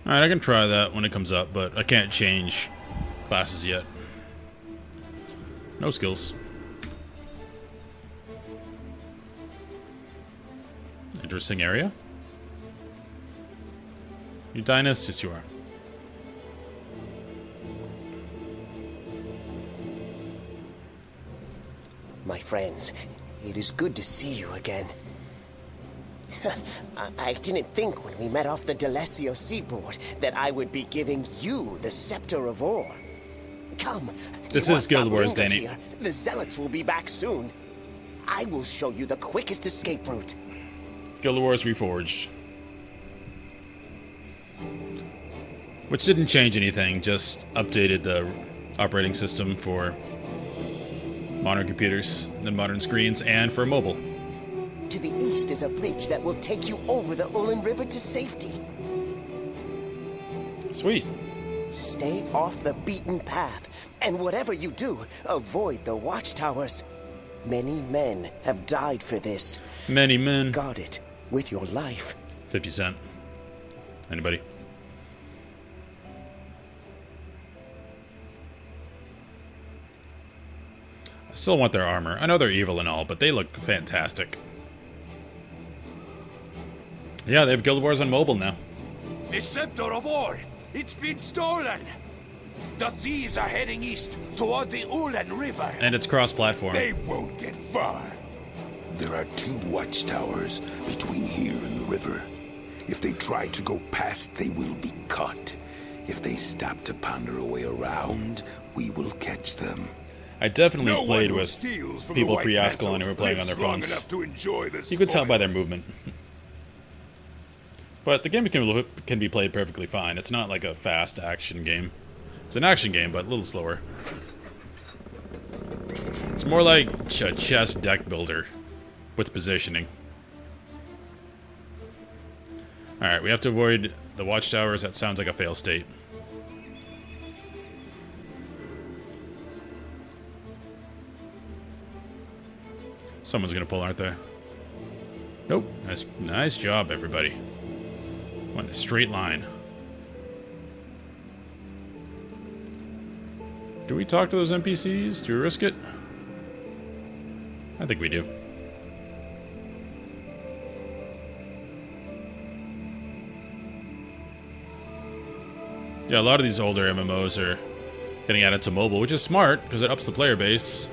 Alright, I can try that when it comes up, but I can't change classes yet. No skills. Interesting area. You Dinus? Yes, you are. My friends, it is good to see you again. I didn't think when we met off the Delesio seaboard that I would be giving you the Scepter of Ore. Come. This is Guild Wars, Danny. Here. The Zealots will be back soon. I will show you the quickest escape route. Guild Wars Reforged. Which didn't change anything, just updated the operating system for modern computers and modern screens, and for mobile. To the east is a bridge that will take you over the Ullin River to safety. Sweet. Stay off the beaten path, and whatever you do, avoid the watchtowers. Many men have died for this. Many men. Guard it with your life. 50 cent. Anybody? I still want their armor. I know they're evil and all, but they look fantastic. Yeah, they have Guild Wars on mobile now. The Scepter of Ore! It's been stolen! The thieves are heading east toward the Ullin River. And it's cross-platform. They won't get far. There are 2 watchtowers between here and the river. If they try to go past, they will be caught. If they stop to ponder a way around, we will catch them. I definitely No played one who with steals from people the White pre-Ascalon Mantle who were playing on lives their long phones. enough to enjoy the You could tell by spoil. their movement. But the game can be played perfectly fine. It's not like a fast action game. It's an action game, but a little slower. It's more like a chess deck builder with positioning. Alright, we have to avoid the watchtowers. That sounds like a fail state. Someone's gonna pull, aren't they? Nope. Nice job, everybody. Went in a straight line. Do we talk to those NPCs? Do we risk it? I think we do. Yeah, a lot of these older MMOs are getting added to mobile, which is smart because it ups the player base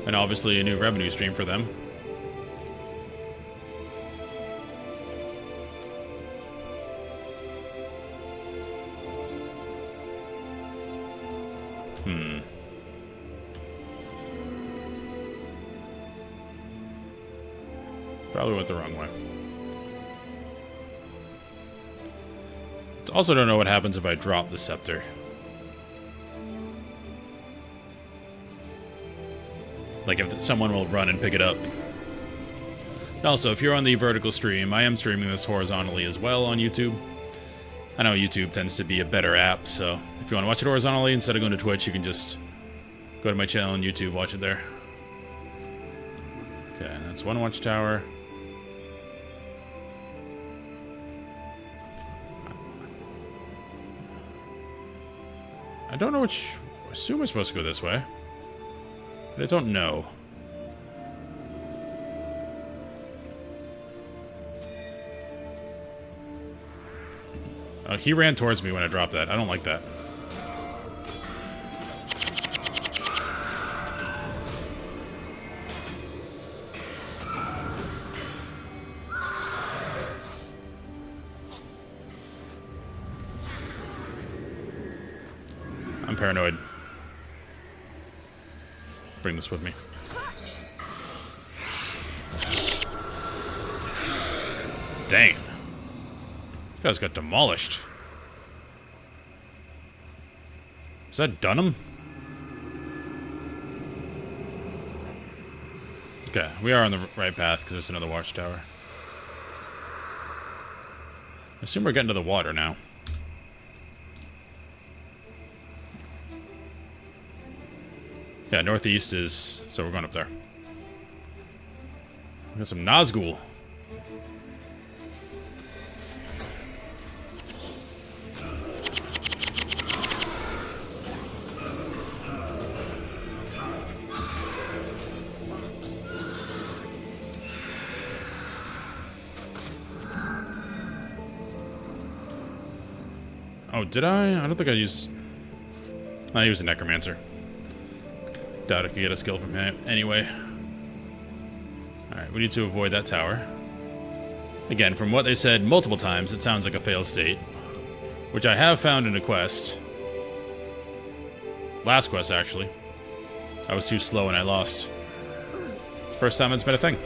and obviously a new revenue stream for them. Probably went the wrong way. Also don't know what happens if I drop the scepter. Like if someone will run and pick it up. Also, if you're on the vertical stream, I am streaming this horizontally as well on YouTube. I know YouTube tends to be a better app, so if you want to watch it horizontally instead of going to Twitch, you can just go to my channel on YouTube, watch it there. Okay, that's one watchtower. I don't know which... I assume we're supposed to go this way. But I don't know. Oh, he ran towards me when I dropped that. I don't like that. I'm paranoid. Bring this with me. Dang. You guys got demolished. Is that Dunham? Okay, we are on the right path because there's another watchtower. I assume we're getting to the water now. Yeah, northeast is... So we're going up there. We got some Nazgul. Oh, did I? I don't think I used... I used a Necromancer. Doubt I could get a skill from him. Anyway. Alright, we need to avoid that tower. Again, from what they said multiple times, it sounds like a failed state. Which I have found in a quest. Last quest, actually. I was too slow and I lost. It's the first time it's been a thing.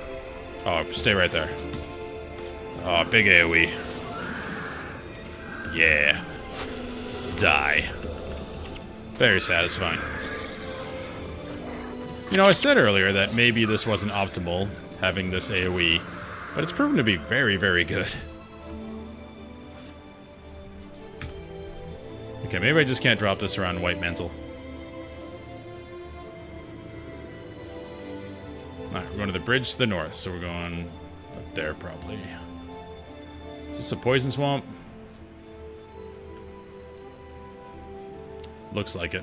Oh, stay right there. Oh, big AoE. Yeah. Die. Very satisfying. You know, I said earlier that maybe this wasn't optimal, having this AoE, but it's proven to be very, very good. Okay, maybe I just can't drop this around White Mantle. Alright, we're going to the bridge to the north, so we're going up there, probably. Is this a poison swamp? Looks like it.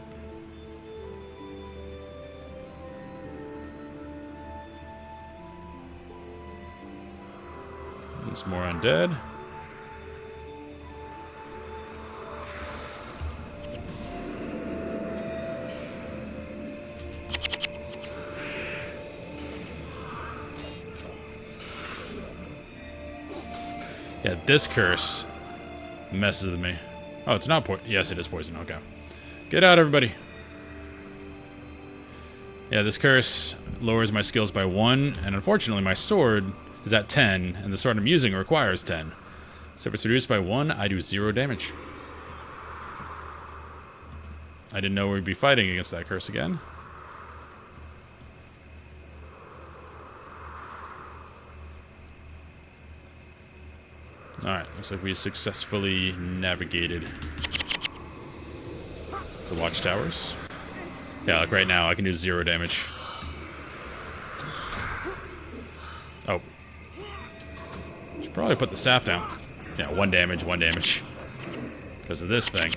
There's more undead. Yeah, this curse messes with me. Oh, it's not poison. Yes, it is poison. Okay. Get out, everybody. Yeah, this curse lowers my skills by 1, and unfortunately my sword is at 10, and the sword I'm using requires 10. So if it's reduced by 1, I do 0 damage. I didn't know we'd be fighting against that curse again. Alright, looks like we successfully navigated the watchtowers. Yeah, like right now, I can do 0 damage. Oh. Should probably put the staff down. Yeah, 1 damage, 1 damage. Because of this thing.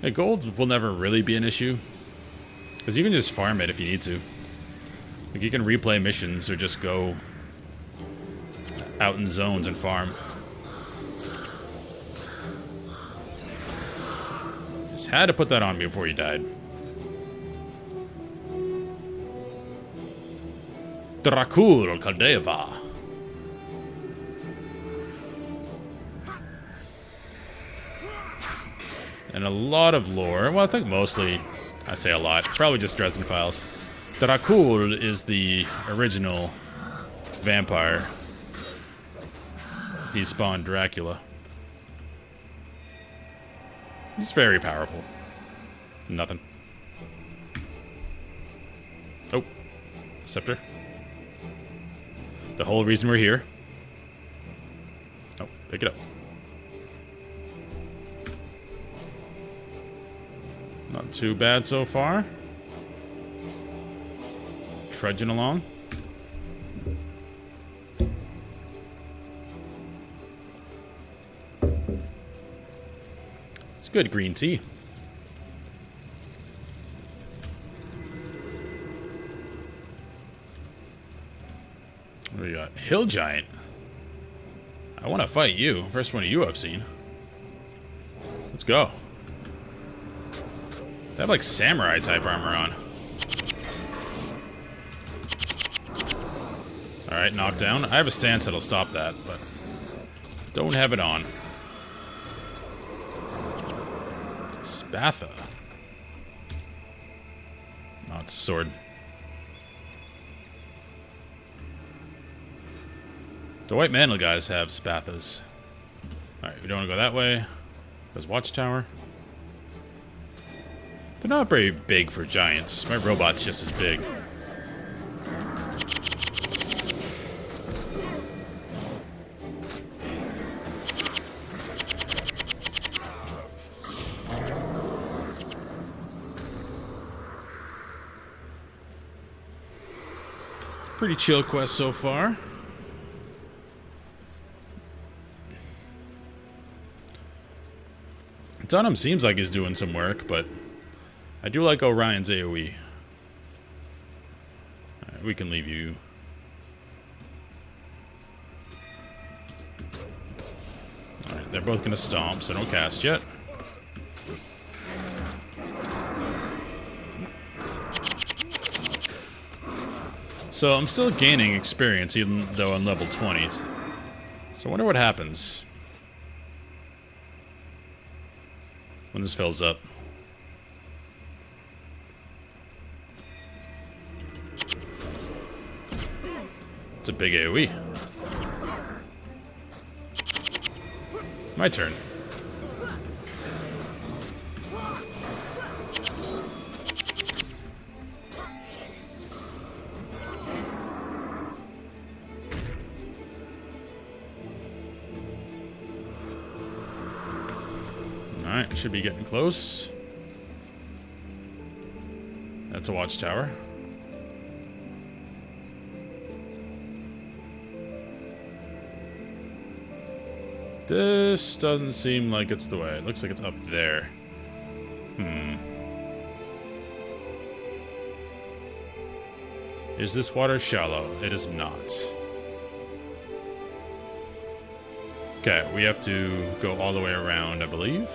Yeah, gold will never really be an issue. Because you can just farm it if you need to. Like, you can replay missions or just go out in zones and farm. Just had to put that on me before you died. Dracul Caldeva. And a lot of lore. Well, I think mostly, I say a lot, probably just Dresden Files. Dracul is the original vampire. He spawned Dracula. He's very powerful. Nothing. Oh. Scepter. The whole reason we're here. Oh, pick it up. Not too bad so far. Trudging along. It's good green tea. What do we got? Hill Giant. I want to fight you. First one of you I've seen. Let's go. They have like samurai type armor on. Alright, knockdown. I have a stance that'll stop that, but don't have it on. Spatha. Oh, it's a sword. The white mantle guys have spathas. Alright, we don't want to go that way. There's Watchtower. They're not very big for giants. My robot's just as big. Pretty chill quest so far. Dunham seems like he's doing some work, but I do like Orion's AoE. Alright, we can leave you. Alright, they're both gonna stomp, so don't cast yet. So I'm still gaining experience, even though I'm level 20. So I wonder what happens when this fills up. It's a big AoE. My turn. Alright, should be getting close. That's a watchtower. This doesn't seem like it's the way. It looks like it's up there. Is this water shallow? It is not. Okay, we have to go all the way around, I believe.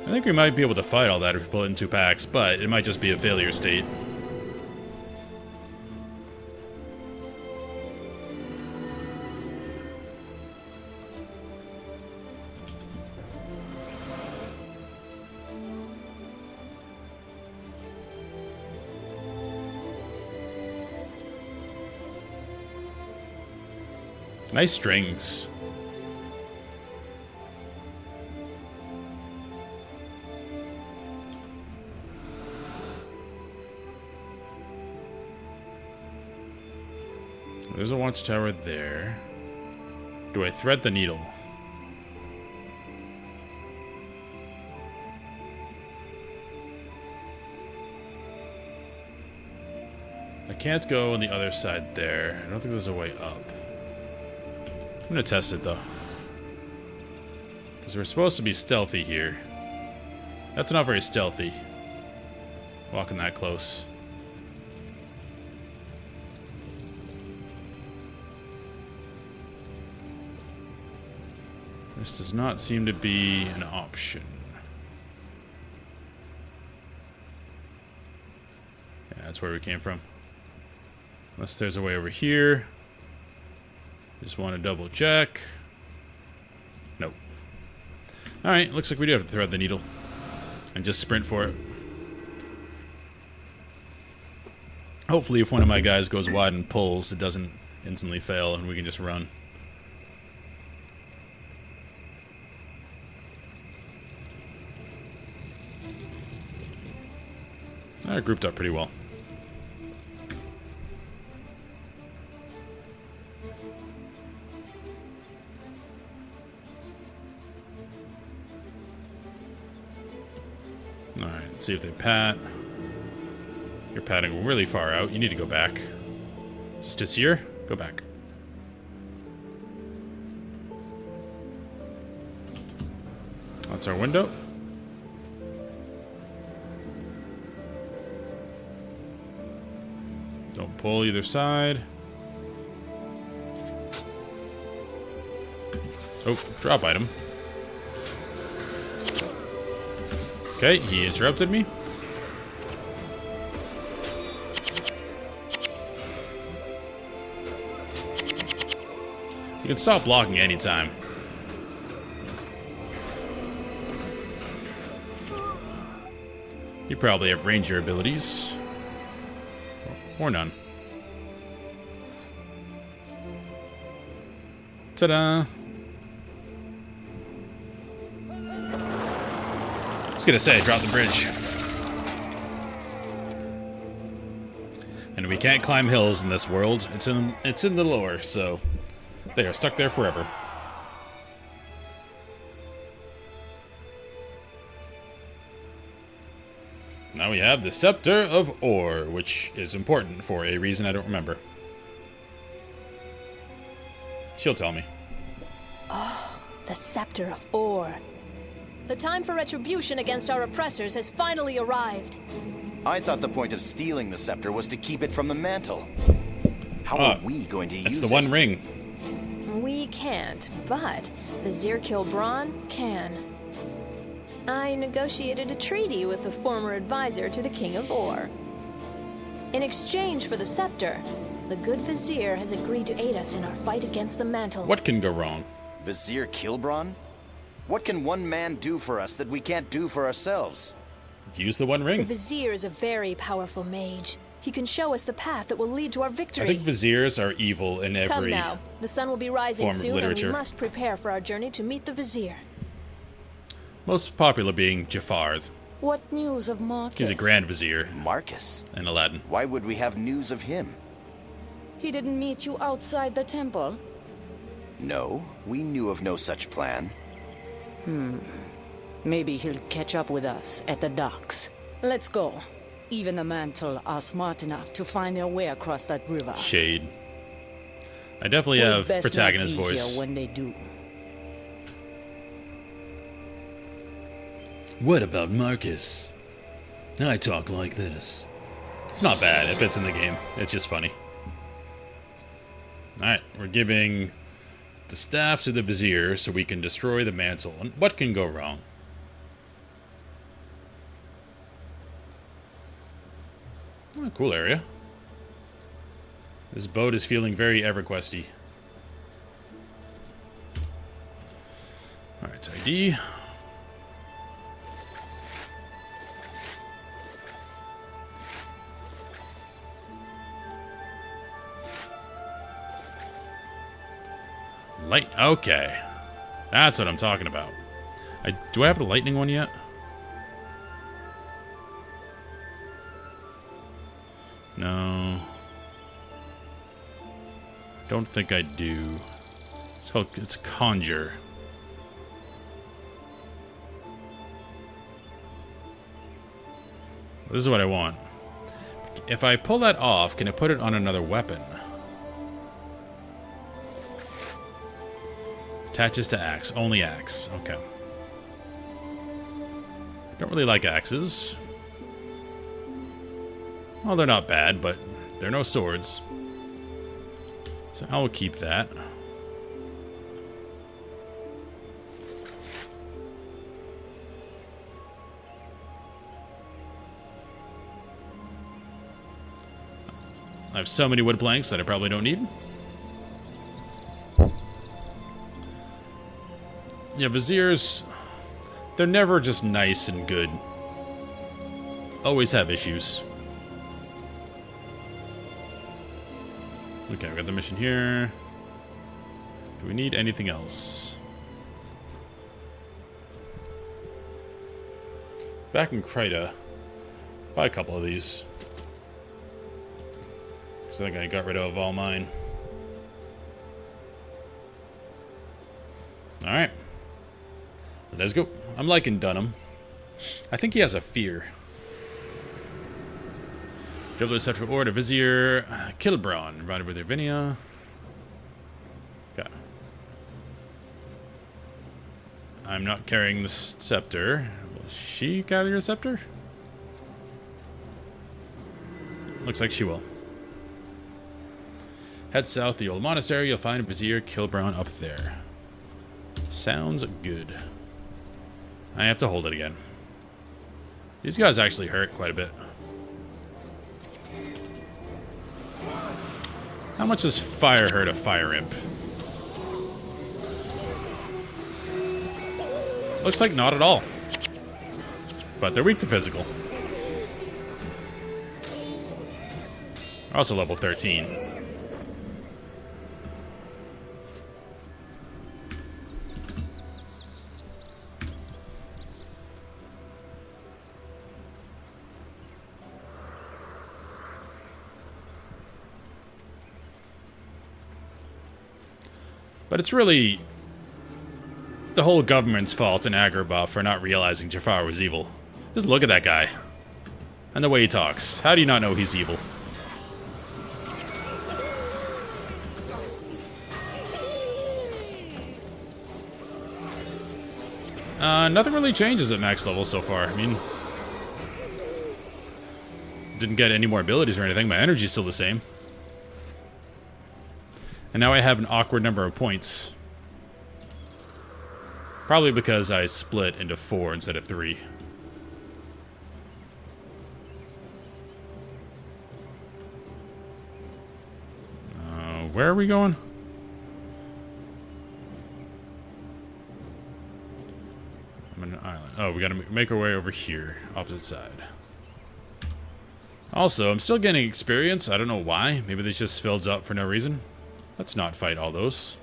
I think we might be able to fight all that if we pull it in 2 packs, but it might just be a failure state. Nice strings. There's a watchtower there. Do I thread the needle? I can't go on the other side there. I don't think there's a way up. I'm gonna test it though, because we're supposed to be stealthy here. That's not very stealthy. Walking that close. This does not seem to be an option. Yeah, that's where we came from. Unless there's a way over here. Just want to double check. Nope. Alright, looks like we do have to thread the needle. And just sprint for it. Hopefully if one of my guys goes wide and pulls, it doesn't instantly fail and we can just run. Alright, grouped up pretty well. Alright, let's see if they pat. You're patting really far out. You need to go back. Just here? Go back. That's our window. Don't pull either side. Oh, drop item. Okay, he interrupted me. You can stop blocking anytime. You probably have ranger abilities. Or none. Ta-da! I was gonna say, drop the bridge. And we can't climb hills in this world. It's in the lore, so they are stuck there forever. Now we have the Scepter of Ore, which is important for a reason I don't remember. She'll tell me. Oh, the Scepter of Ore. The time for retribution against our oppressors has finally arrived. I thought the point of stealing the scepter was to keep it from the mantle. How are we going to use it? It's the One Ring. We can't, but Vizier Kilbron can. I negotiated a treaty with the former advisor to the King of Ore. In exchange for the scepter, the good Vizier has agreed to aid us in our fight against the mantle. What can go wrong? Vizier Kilbron? What can one man do for us that we can't do for ourselves? Use the One The Ring. Vizier is a very powerful mage. He can show us the path that will lead to our victory. I think Viziers are evil in Come every now. The sun will be rising form of soon, and we literature. must prepare for our journey to meet the Vizier. Most popular being Jafar. What news of Marcus? He's a Grand Vizier Marcus? in Aladdin. Why would we have news of him? He didn't meet you outside the temple? No, we knew of no such plan. Maybe he'll catch up with us at the docks. Let's go. Even the mantle are smart enough to find their way across that river. Shade. I definitely We'd have best not protagonist be voice. here when they do. What about Marcus? I talk like this. It's not bad if it's in the game. It's just funny. Alright, we're giving the staff to the Vizier so we can destroy the mantle. And what can go wrong? Oh, cool area. This boat is feeling very EverQuesty. Alright, ID. Light. Okay. That's what I'm talking about. Do I have the lightning one yet? No. Don't think I do. It's Conjure. This is what I want. If I pull that off, can I put it on another weapon? Attaches to axe. Only axe. Okay. Don't really like axes. Well, they're not bad, but they're no swords. So I will keep that. I have so many wood planks that I probably don't need. Yeah, viziers, they're never just nice and good. Always have issues. Okay, we got the mission here. Do we need anything else? Back in Cantha, buy a couple of these. Because I think I got rid of all mine. Alright. Let's go. I'm liking Dunham. I think he has a fear. Double Scepter Order, Vizier, Kilbron, invited with Irvinia. Okay. I'm not carrying the scepter. Will she carry her scepter? Looks like she will. Head south to the old monastery. You'll find Vizier Kilbron up there. Sounds good. I have to hold it again. These guys actually hurt quite a bit. How much does fire hurt a fire imp? Looks like not at all. But they're weak to physical. Also level 13. But it's really the whole government's fault in Agrabah for not realizing Jafar was evil. Just look at that guy. And the way he talks. How do you not know he's evil? Nothing really changes at max level so far. I mean, didn't get any more abilities or anything. My energy's still the same. And now I have an awkward number of points. Probably because I split into 4 instead of 3. Where are we going? I'm on an island. Oh, we gotta make our way over here. Opposite side. Also, I'm still getting experience. I don't know why. Maybe this just fills up for no reason. Let's not fight all those.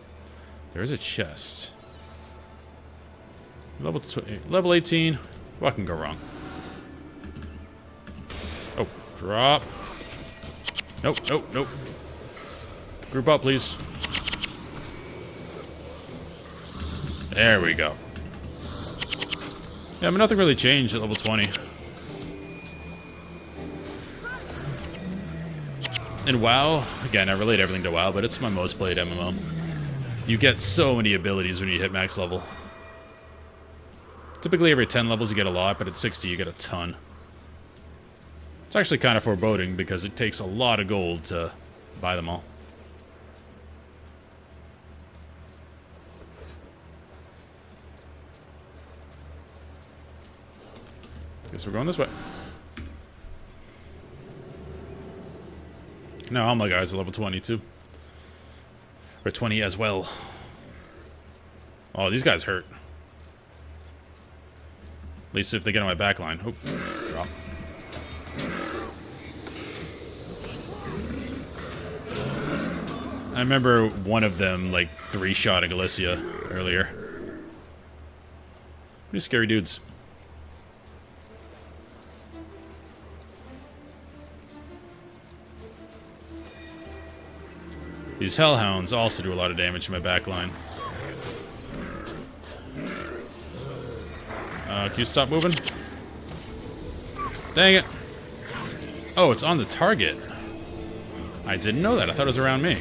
There is a chest. Level 18. What can go wrong? Oh, drop. Nope, nope, nope. Group up, please. There we go. Yeah, but nothing really changed at level 20. And WoW, again, I relate everything to WoW, but it's my most played MMO. You get so many abilities when you hit max level. Typically every 10 levels you get a lot, but at 60 you get a ton. It's actually kind of foreboding because it takes a lot of gold to buy them all. Guess we're going this way. No, all my guys are level 22. Or 20 as well. Oh, these guys hurt. At least if they get on my back line. Oh, drop. I remember one of them, like, 3-shotting Alicia earlier. Pretty scary dudes. These hellhounds also do a lot of damage to my backline. Can you stop moving? Dang it. Oh, it's on the target. I didn't know that. I thought it was around me.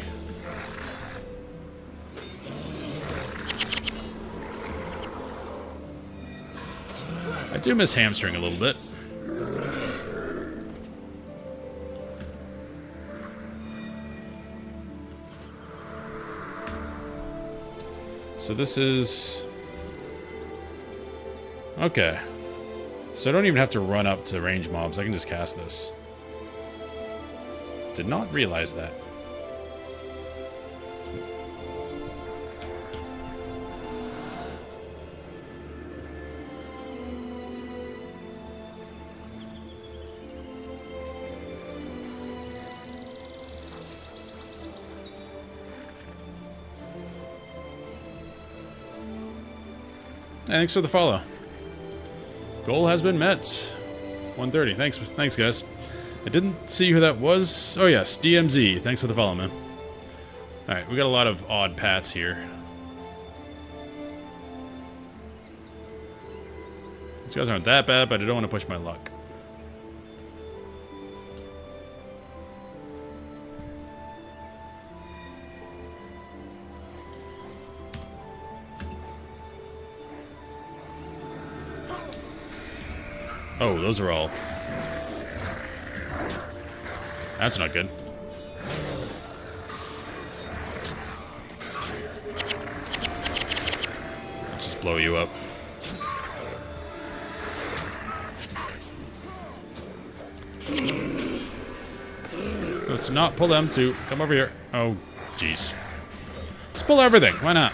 I do miss hamstring a little bit. So this is... Okay. So I don't even have to run up to range mobs. I can just cast this. Did not realize that. Thanks for the follow. Goal has been met. 130. Thanks, guys. I didn't see who that was. Oh, yes, DMZ. Thanks for the follow, man. Alright, we got a lot of odd paths here. These guys aren't that bad, but I don't want to push my luck. Oh, those are all... That's not good. I'll just blow you up. Let's not pull them too. Come over here. Oh, jeez. Let's pull everything. Why not?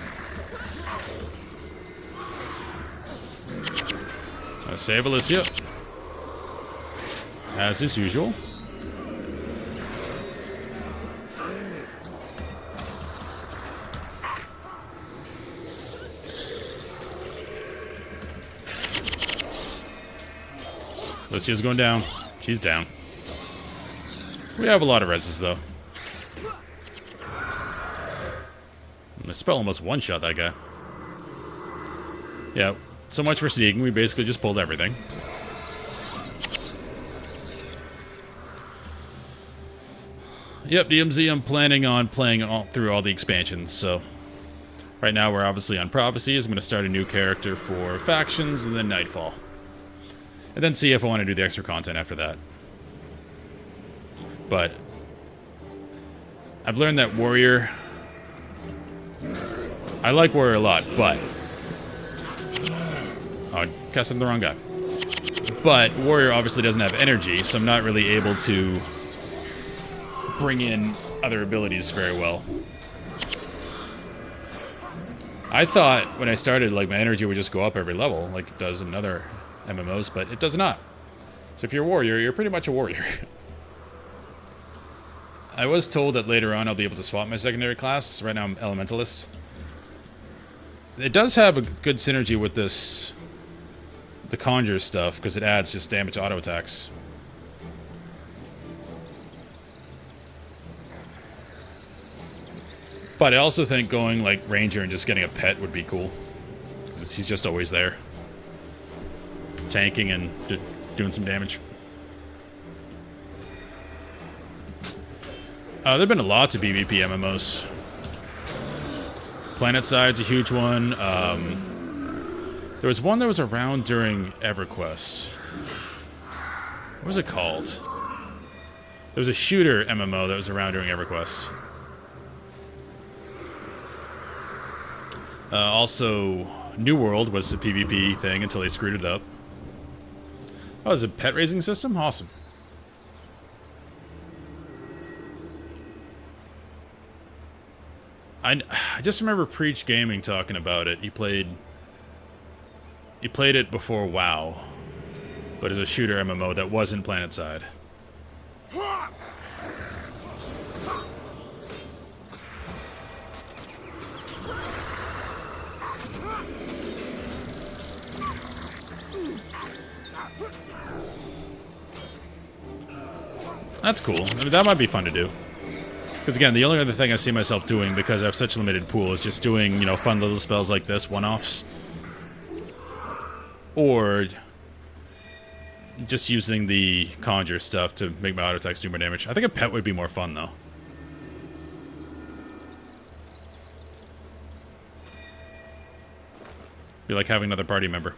Save Alicia. As is usual. Alicia's going down. She's down. We have a lot of reses, though. And the spell almost one-shot that guy. Yeah, so much for sneaking. We basically just pulled everything. Yep, DMZ, I'm planning on playing through all the expansions, so... Right now we're obviously on Prophecies. I'm going to start a new character for Factions, and then Nightfall. And then see if I want to do the extra content after that. But... I've learned that Warrior... I like Warrior a lot, but... Oh, I cast the wrong guy. But Warrior obviously doesn't have energy, so I'm not really able to... bring in other abilities very well. I thought when I started, like, my energy would just go up every level, like it does in other MMOs, but it does not. So if you're a warrior, you're pretty much a warrior. I was told that later on I'll be able to swap my secondary class. Right now I'm Elementalist. It does have a good synergy with this, the Conjure stuff, because it adds just damage auto attacks. But I also think going, like, Ranger and just getting a pet would be cool. Because he's just always there. Tanking and doing some damage. There have been lots of PvP MMOs. PlanetSide's a huge one. There was one that was around during EverQuest. What was it called? There was a shooter MMO that was around during EverQuest. Also, New World was a PvP thing until they screwed it up. Oh, it's a pet raising system? Awesome. I just remember Preach Gaming talking about it. He played it before WoW, but it's a shooter MMO that wasn't PlanetSide. That's cool. I mean, that might be fun to do. Because again, the only other thing I see myself doing, because I have such a limited pool, is just doing, you know, fun little spells like this, one-offs. Or just using the Conjure stuff to make my auto attacks do more damage. I think a pet would be more fun, though. Be like having another party member.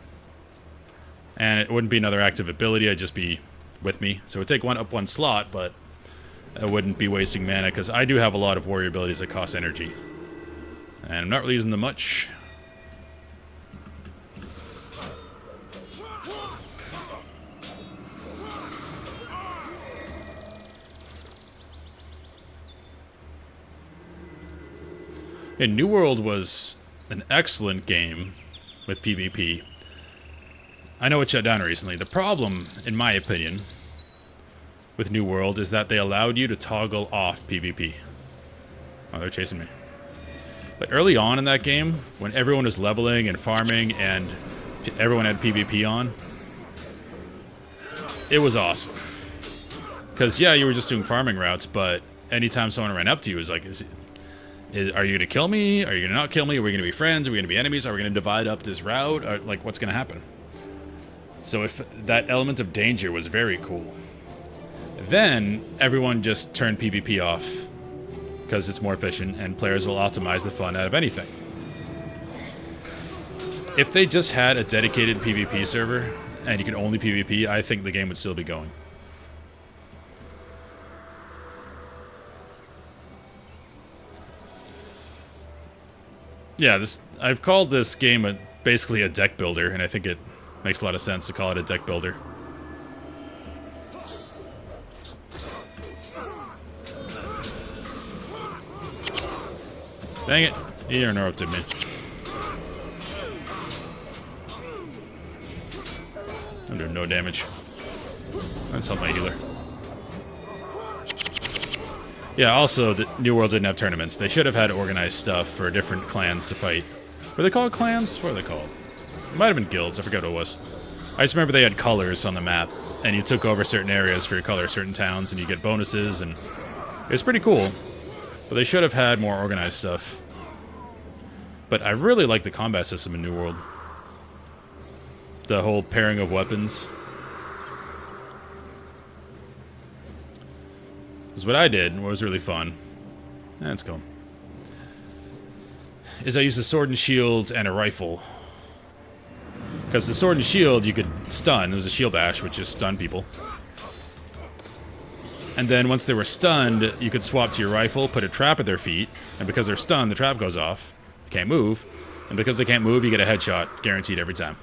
And it wouldn't be another active ability, it'd just be with me. So it would take one slot, but I wouldn't be wasting mana, because I do have a lot of warrior abilities that cost energy. And I'm not really using them much. And New World was an excellent game with PvP. I know it shut down recently. The problem, in my opinion, with New World is that they allowed you to toggle off PvP. Oh, they're chasing me. But early on in that game, when everyone was leveling and farming and everyone had PvP on, it was awesome. Because, yeah, you were just doing farming routes, but anytime someone ran up to you, it was like, are you going to kill me? Are you going to not kill me? Are we going to be friends? Are we going to be enemies? Are we going to divide up this route? Like, what's going to happen? So if that element of danger was very cool. Then everyone just turned PvP off because it's more efficient and players will optimize the fun out of anything. If they just had a dedicated PvP server and you could only PvP, I think the game would still be going. Yeah, I've called this game basically a deck builder, and I think it makes a lot of sense to call it a deck builder. Dang it, he interrupted me. I'm doing no damage. That's help my healer. Yeah, also, the New World didn't have tournaments. They should have had organized stuff for different clans to fight. Were they called clans? What are they called? It might have been guilds, I forget what it was. I just remember they had colors on the map, and you took over certain areas for your color, certain towns, and you get bonuses, and it was pretty cool. But they should have had more organized stuff. But I really like the combat system in New World. The whole pairing of weapons. Because what I did, what was really fun, let's go, is I used a sword and shield and a rifle. Because the sword and shield you could stun. It was a shield bash, which just stunned people. And then once they were stunned, you could swap to your rifle, put a trap at their feet, and because they're stunned, the trap goes off. They can't move. And because they can't move, you get a headshot, guaranteed every time.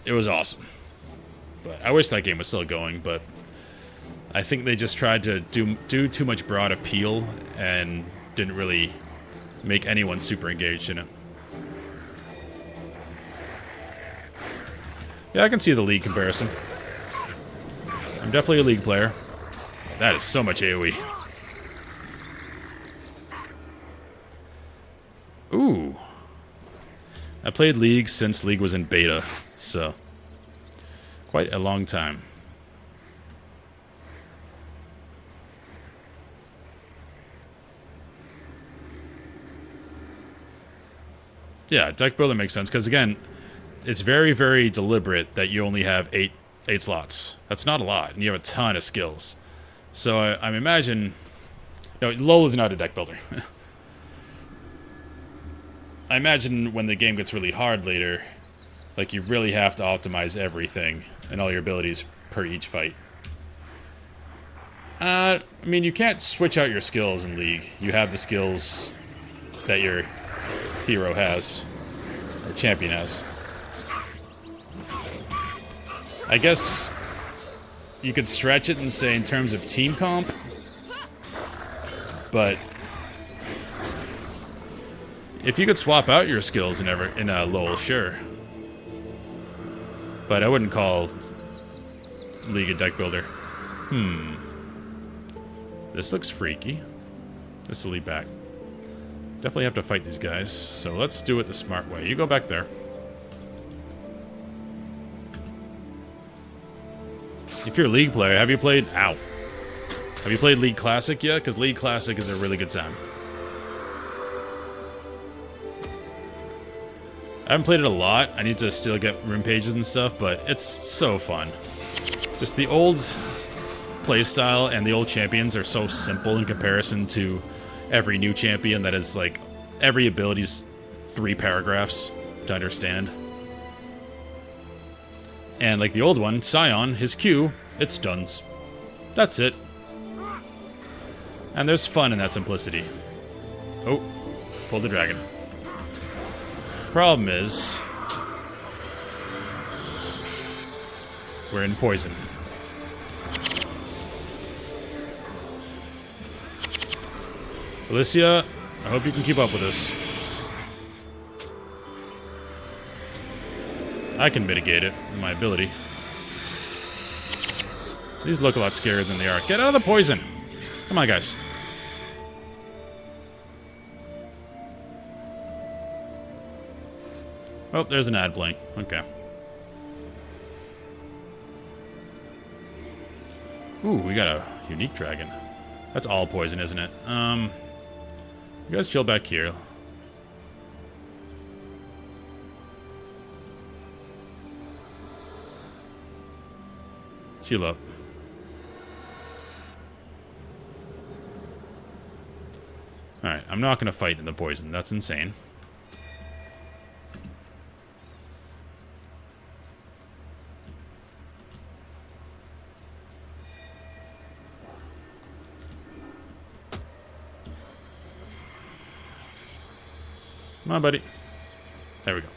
It was awesome. But I wish that game was still going, but I think they just tried to do too much broad appeal and didn't really make anyone super engaged in it. Yeah, I can see the League comparison. I'm definitely a League player. That is so much AoE. Ooh. I played League since League was in beta, so quite a long time. Yeah, deck builder makes sense, because again, it's very, very deliberate that you only have eight slots. That's not a lot, and you have a ton of skills. So I imagine... No, LoL is not a deck builder. I imagine when the game gets really hard later, like you really have to optimize everything and all your abilities per each fight. I mean, you can't switch out your skills in League. You have the skills that your hero has, or champion has. I guess you could stretch it and say in terms of team comp, but if you could swap out your skills in LoL, sure. But I wouldn't call League a deck builder. This looks freaky. This will lead back. Definitely have to fight these guys, so let's do it the smart way. You go back there. If you're a League player, have you played... Ow. Have you played League Classic yet? Because League Classic is a really good time. I haven't played it a lot. I need to still get room pages and stuff, but it's so fun. Just the old playstyle and the old champions are so simple in comparison to every new champion that is like every ability's 3 paragraphs. to understand. And like the old one, Scion, his Q, it stuns. That's it. And there's fun in that simplicity. Oh, pull the dragon. Problem is, we're in poison. Alicia, I hope you can keep up with this. I can mitigate it with my ability. These look a lot scarier than they are. Get out of the poison! Come on, guys. Oh, there's an ad playing. Okay. Ooh, we got a unique dragon. That's all poison, isn't it? You guys chill back here. Let's heal up. Alright, I'm not going to fight in the poison. That's insane. Come on, buddy. There we go.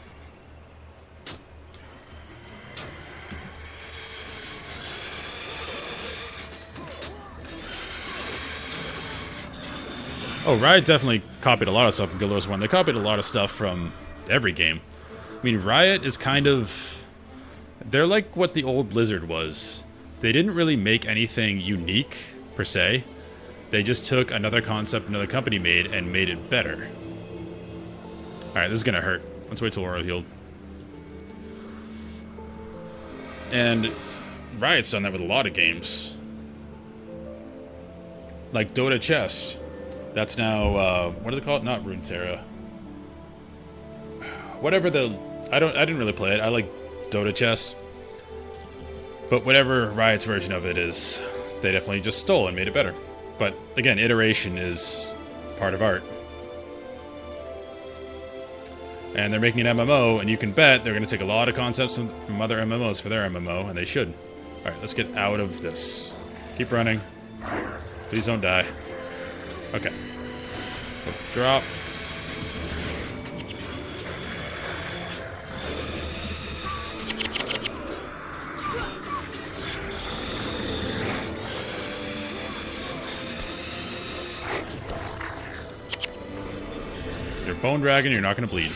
Oh, Riot definitely copied a lot of stuff from Guild Wars 1. They copied a lot of stuff from every game. I mean, Riot is kind of... They're like what the old Blizzard was. They didn't really make anything unique, per se. They just took another concept another company made and made it better. Alright, this is gonna hurt. Let's wait till we're healed. And Riot's done that with a lot of games. Like Dota Chess. That's now, what is it called? Not Runeterra. Whatever the... I didn't really play it. I like Dota Chess. But whatever Riot's version of it is, they definitely just stole and made it better. But, again, iteration is part of art. And they're making an MMO, and you can bet they're going to take a lot of concepts from other MMOs for their MMO, and they should. Alright, let's get out of this. Keep running. Please don't die. Okay. Drop. You're Bone Dragon, you're not going to bleed.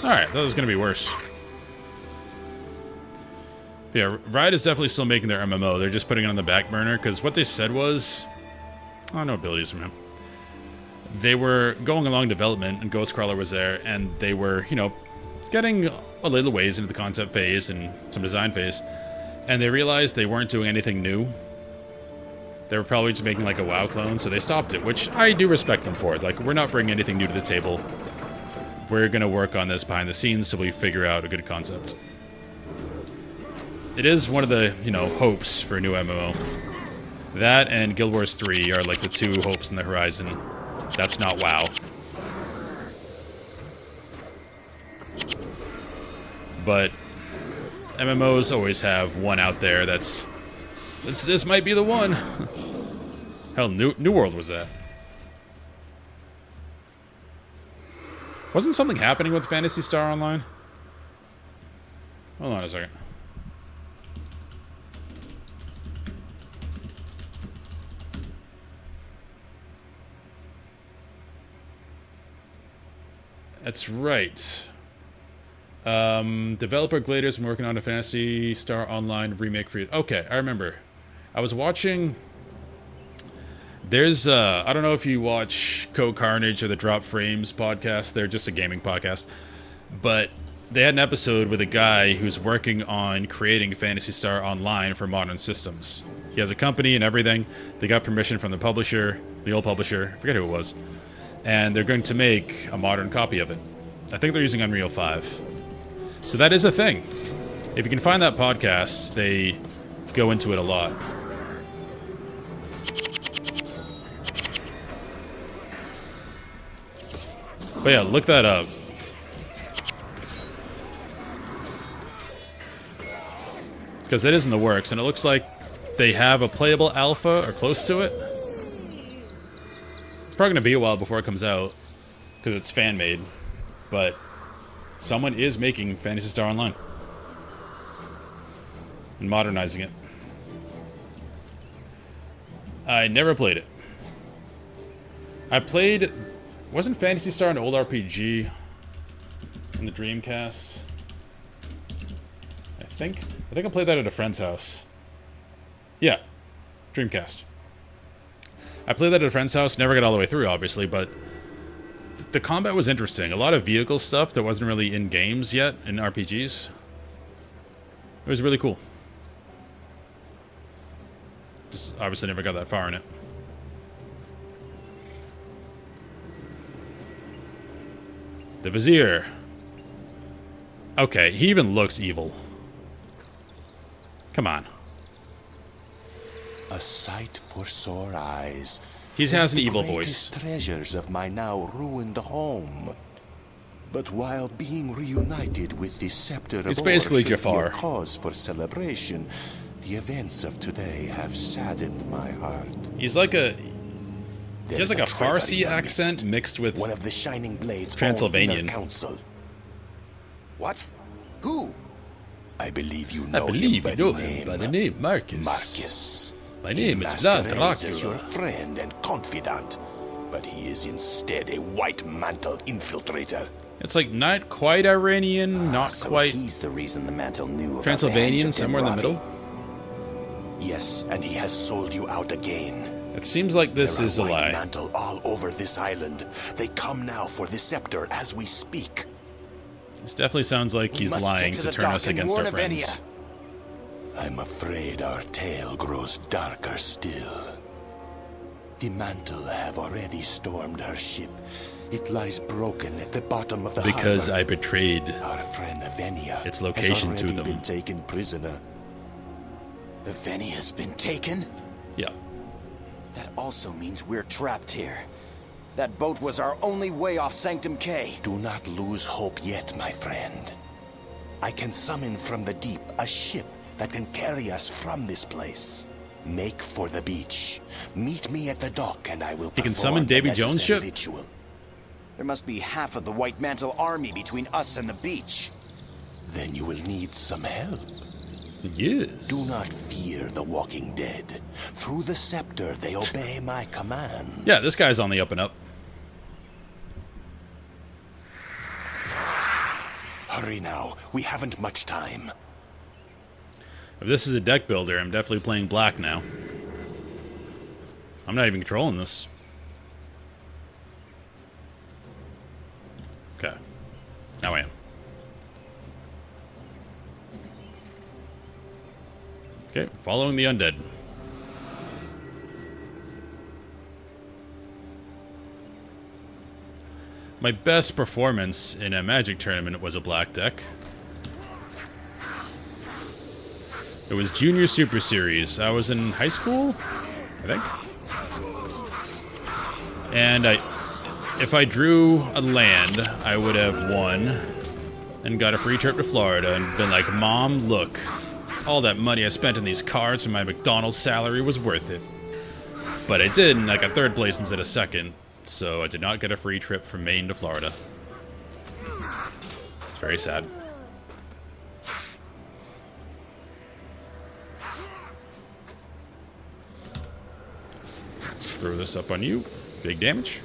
Alright, that was going to be worse. Yeah, Riot is definitely still making their MMO. They're just putting it on the back burner, because what they said was... Oh, no abilities from him. They were going along development, and Ghostcrawler was there, and they were, you know, getting a little ways into the concept phase and some design phase, and they realized they weren't doing anything new. They were probably just making, like, a WoW clone, so they stopped it, which I do respect them for. Like, we're not bringing anything new to the table. We're going to work on this behind the scenes till we figure out a good concept. It is one of the, you know, hopes for a new MMO. That and Guild Wars 3 are like the two hopes in the horizon. That's not WoW. But MMOs always have one out there that's... This might be the one. Hell, New World was that. Wasn't something happening with Phantasy Star Online? Hold on a second. That's right. Developer Glader's been working on a Phantasy Star Online remake for you. Okay, I remember. I was watching... There's, I don't know if you watch Code Carnage or the Drop Frames podcast. They're just a gaming podcast. But they had an episode with a guy who's working on creating Phantasy Star Online for modern systems. He has a company and everything. They got permission from the publisher, the old publisher. I forget who it was. And they're going to make a modern copy of it. I think they're using Unreal 5. So that is a thing. If you can find that podcast, they go into it a lot. But yeah, look that up. Because it is in the works, and it looks like they have a playable alpha or close to it. It's probably going to be a while before it comes out, because it's fan-made. But someone is making Phantasy Star Online. And modernizing it. I never played it. I played... Wasn't Phantasy Star an old RPG in the Dreamcast? I think I played that at a friend's house. Yeah, Dreamcast. I played that at a friend's house. Never got all the way through, obviously, but the combat was interesting. A lot of vehicle stuff that wasn't really in games yet, in RPGs. It was really cool. Just obviously never got that far in it. The Vizier. Okay, he even looks evil. Come on. A sight for sore eyes. He has an evil voice. Treasures of my now ruined home. But while being reunited with the scepter of It's basically Or should be a Jafar. cause for celebration, the events of today have saddened my heart. He's like a... He There has is like a traitor Farsi in your accent midst. mixed with One of the Shining Blade's Transylvanian. own inner council. What? Who? I believe you I know believe him you know by the him name by the name Marcus. Marcus. My name is He Vlad masquerades as your Dracula. friend and confidant, but he is instead a white mantle infiltrator. It's like not quite Iranian, not So quite he's the reason the mantle knew about Transylvanian, the somewhere in the middle. Yes, and he has sold you out again. It seems like this There are is a white lie. mantle all over this island. They come now for the scepter as we speak. This definitely sounds like he's must get lying to to the turn dock us and against warn our friends. Avenia. I'm afraid our tale grows darker still. The mantle have already stormed our ship. It lies broken at the bottom of the Because harbor. I betrayed Our friend Avenia its location has to already them. been taken prisoner. Avenia's been taken? Yeah. That also means we're trapped here. That boat was our only way off Sanctum K. Do not lose hope yet, my friend. I can summon from the deep a ship that can carry us from this place. Make for the beach. Meet me at the dock and I will He can perform summon the Davy Jones' necessary ship? ritual. There must be half of the White Mantle army between us and the beach. Then you will need some help. Yes. Do not fear the walking dead. Through the scepter they obey my commands. Yeah, this guy's on the up and up. Hurry now. We haven't much time. If this is a deck builder, I'm definitely playing black now. I'm not even controlling this. Okay. Now I am. Okay, following the undead. My best performance in a Magic tournament was a black deck. It was Junior Super Series. I was in high school, I think. And if I drew a land, I would have won and got a free trip to Florida and been like, Mom, look, all that money I spent on these cards from my McDonald's salary was worth it. But I didn't. I got third place instead of second, so I did not get a free trip from Maine to Florida. It's very sad. Let's throw this up on you. Big damage.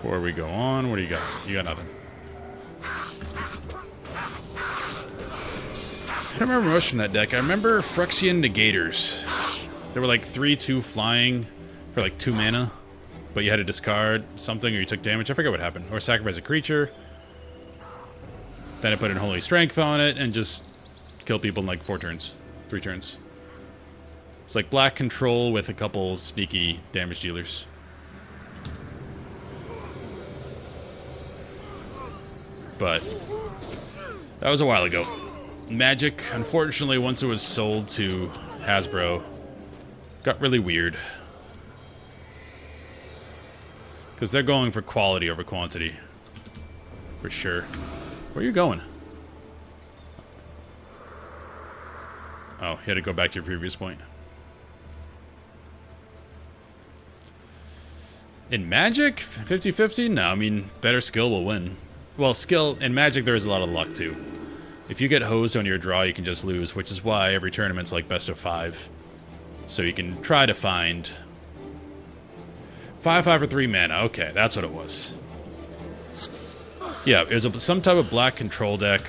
Before we go on, what do you got? You got nothing. I don't remember much from that deck. I remember Phyrexian Negators. There were like 3/2 flying for like 2 mana, but you had to discard something or you took damage. I forget what happened. Or sacrifice a creature. Then I put in Holy Strength on it and just kill people in like 4 turns. 3 turns. It's like black control with a couple sneaky damage dealers. But that was a while ago. Magic, unfortunately, once it was sold to Hasbro, got really weird. Because they're going for quality over quantity. For sure. Where are you going? Oh, you had to go back to your previous point. In Magic? 50-50? No, I mean, better skill will win. Well, skill, in Magic there is a lot of luck too. If you get hosed on your draw, you can just lose, which is why every tournament's like best of 5. So you can try to find 5/5 or 3 mana. Okay, that's what it was. Yeah, it was some type of black control deck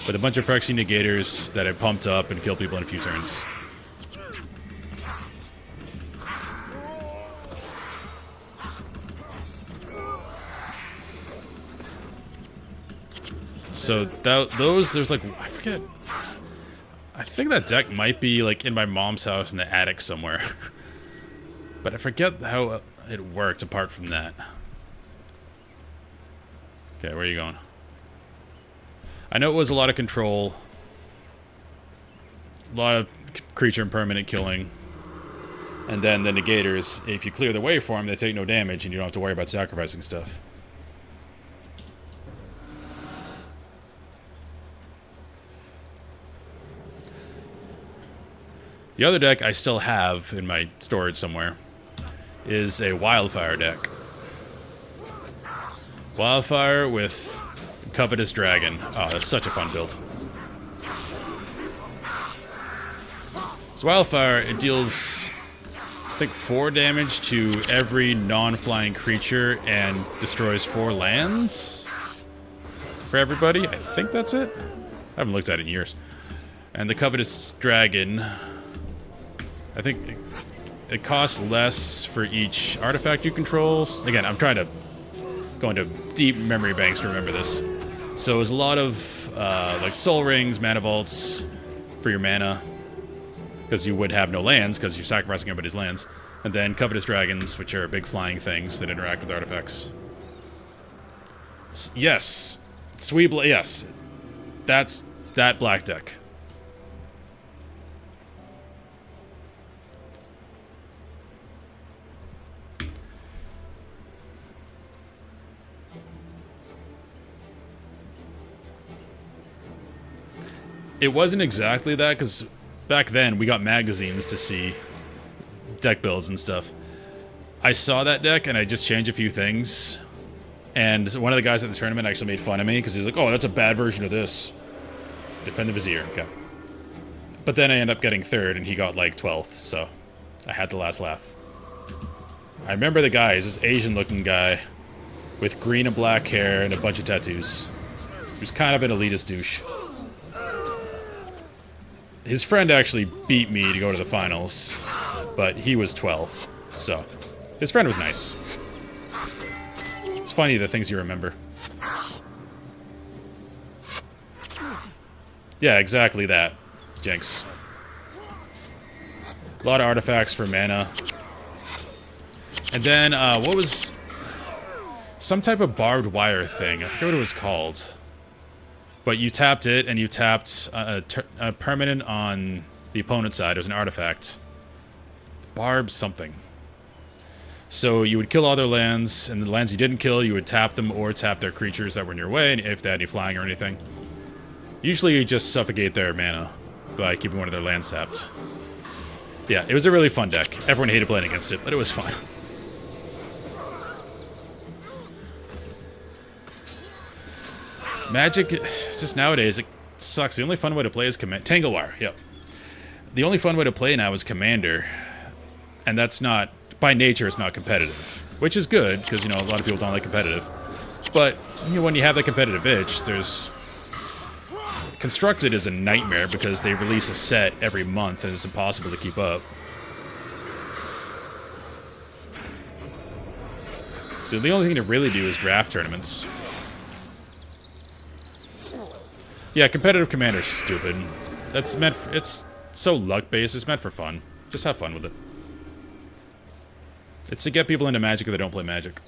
with a bunch of Phyrexia Negators that had pumped up and killed people in a few turns. So those, there's like, I forget. I think that deck might be like in my mom's house in the attic somewhere. But I forget how it worked apart from that. Okay, where are you going? I know it was a lot of control. A lot of creature and permanent killing. And then the negators, if you clear the way for them, they take no damage and you don't have to worry about sacrificing stuff. The other deck I still have in my storage somewhere is a Wildfire deck. Wildfire with Covetous Dragon. Oh, that's such a fun build. So Wildfire, it deals, I think, 4 damage to every non-flying creature and destroys 4 lands for everybody. I think that's it. I haven't looked at it in years. And the Covetous Dragon, I think it costs less for each artifact you control. Again, I'm trying to go into deep memory banks to remember this. So it was a lot of like Soul Rings, Mana Vaults for your mana, because you would have no lands because you're sacrificing everybody's lands. And then Covetous Dragons, which are big flying things that interact with artifacts. Yes. Yes. That's that black deck. It wasn't exactly that, because back then we got magazines to see deck builds and stuff. I saw that deck and I just changed a few things. And one of the guys at the tournament actually made fun of me because he's like, oh, that's a bad version of this. Defend the Vizier. Okay. But then I ended up getting 3rd and he got like 12th, so I had the last laugh. I remember the guy. He's this Asian looking guy with green and black hair and a bunch of tattoos. He was kind of an elitist douche. His friend actually beat me to go to the finals, but he was 12, so his friend was nice. It's funny the things you remember. Yeah, exactly that, Jinx. A lot of artifacts for mana. And then, what was some type of barbed wire thing? I forget what it was called. But you tapped it, and you tapped a permanent on the opponent's side. It was an artifact. Barb something. So you would kill all their lands, and the lands you didn't kill, you would tap them or tap their creatures that were in your way, if they had any flying or anything. Usually you just suffocate their mana by keeping one of their lands tapped. Yeah, it was a really fun deck. Everyone hated playing against it, but it was fun. Magic, just nowadays, it sucks. The only fun way to play is Tanglewire, yep. The only fun way to play now is Commander. And that's not, by nature, it's not competitive. Which is good, because, you know, a lot of people don't like competitive. But, you know, when you have that competitive itch, there's... Constructed is a nightmare, because they release a set every month, and it's impossible to keep up. So the only thing to really do is draft tournaments. Yeah, competitive Commander's stupid. That's meant for, it's so luck-based, it's meant for fun. Just have fun with it. It's to get people into Magic if they don't play Magic.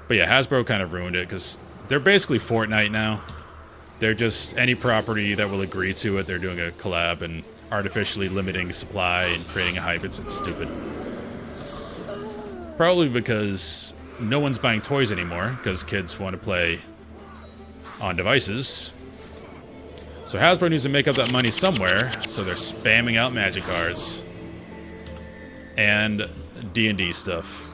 But yeah, Hasbro kind of ruined it, because they're basically Fortnite now. They're just any property that will agree to it. They're doing a collab and artificially limiting supply and creating a hype. It's stupid. Probably because no one's buying toys anymore because kids want to play on devices. So Hasbro needs to make up that money somewhere, so they're spamming out Magic cards and D&D stuff.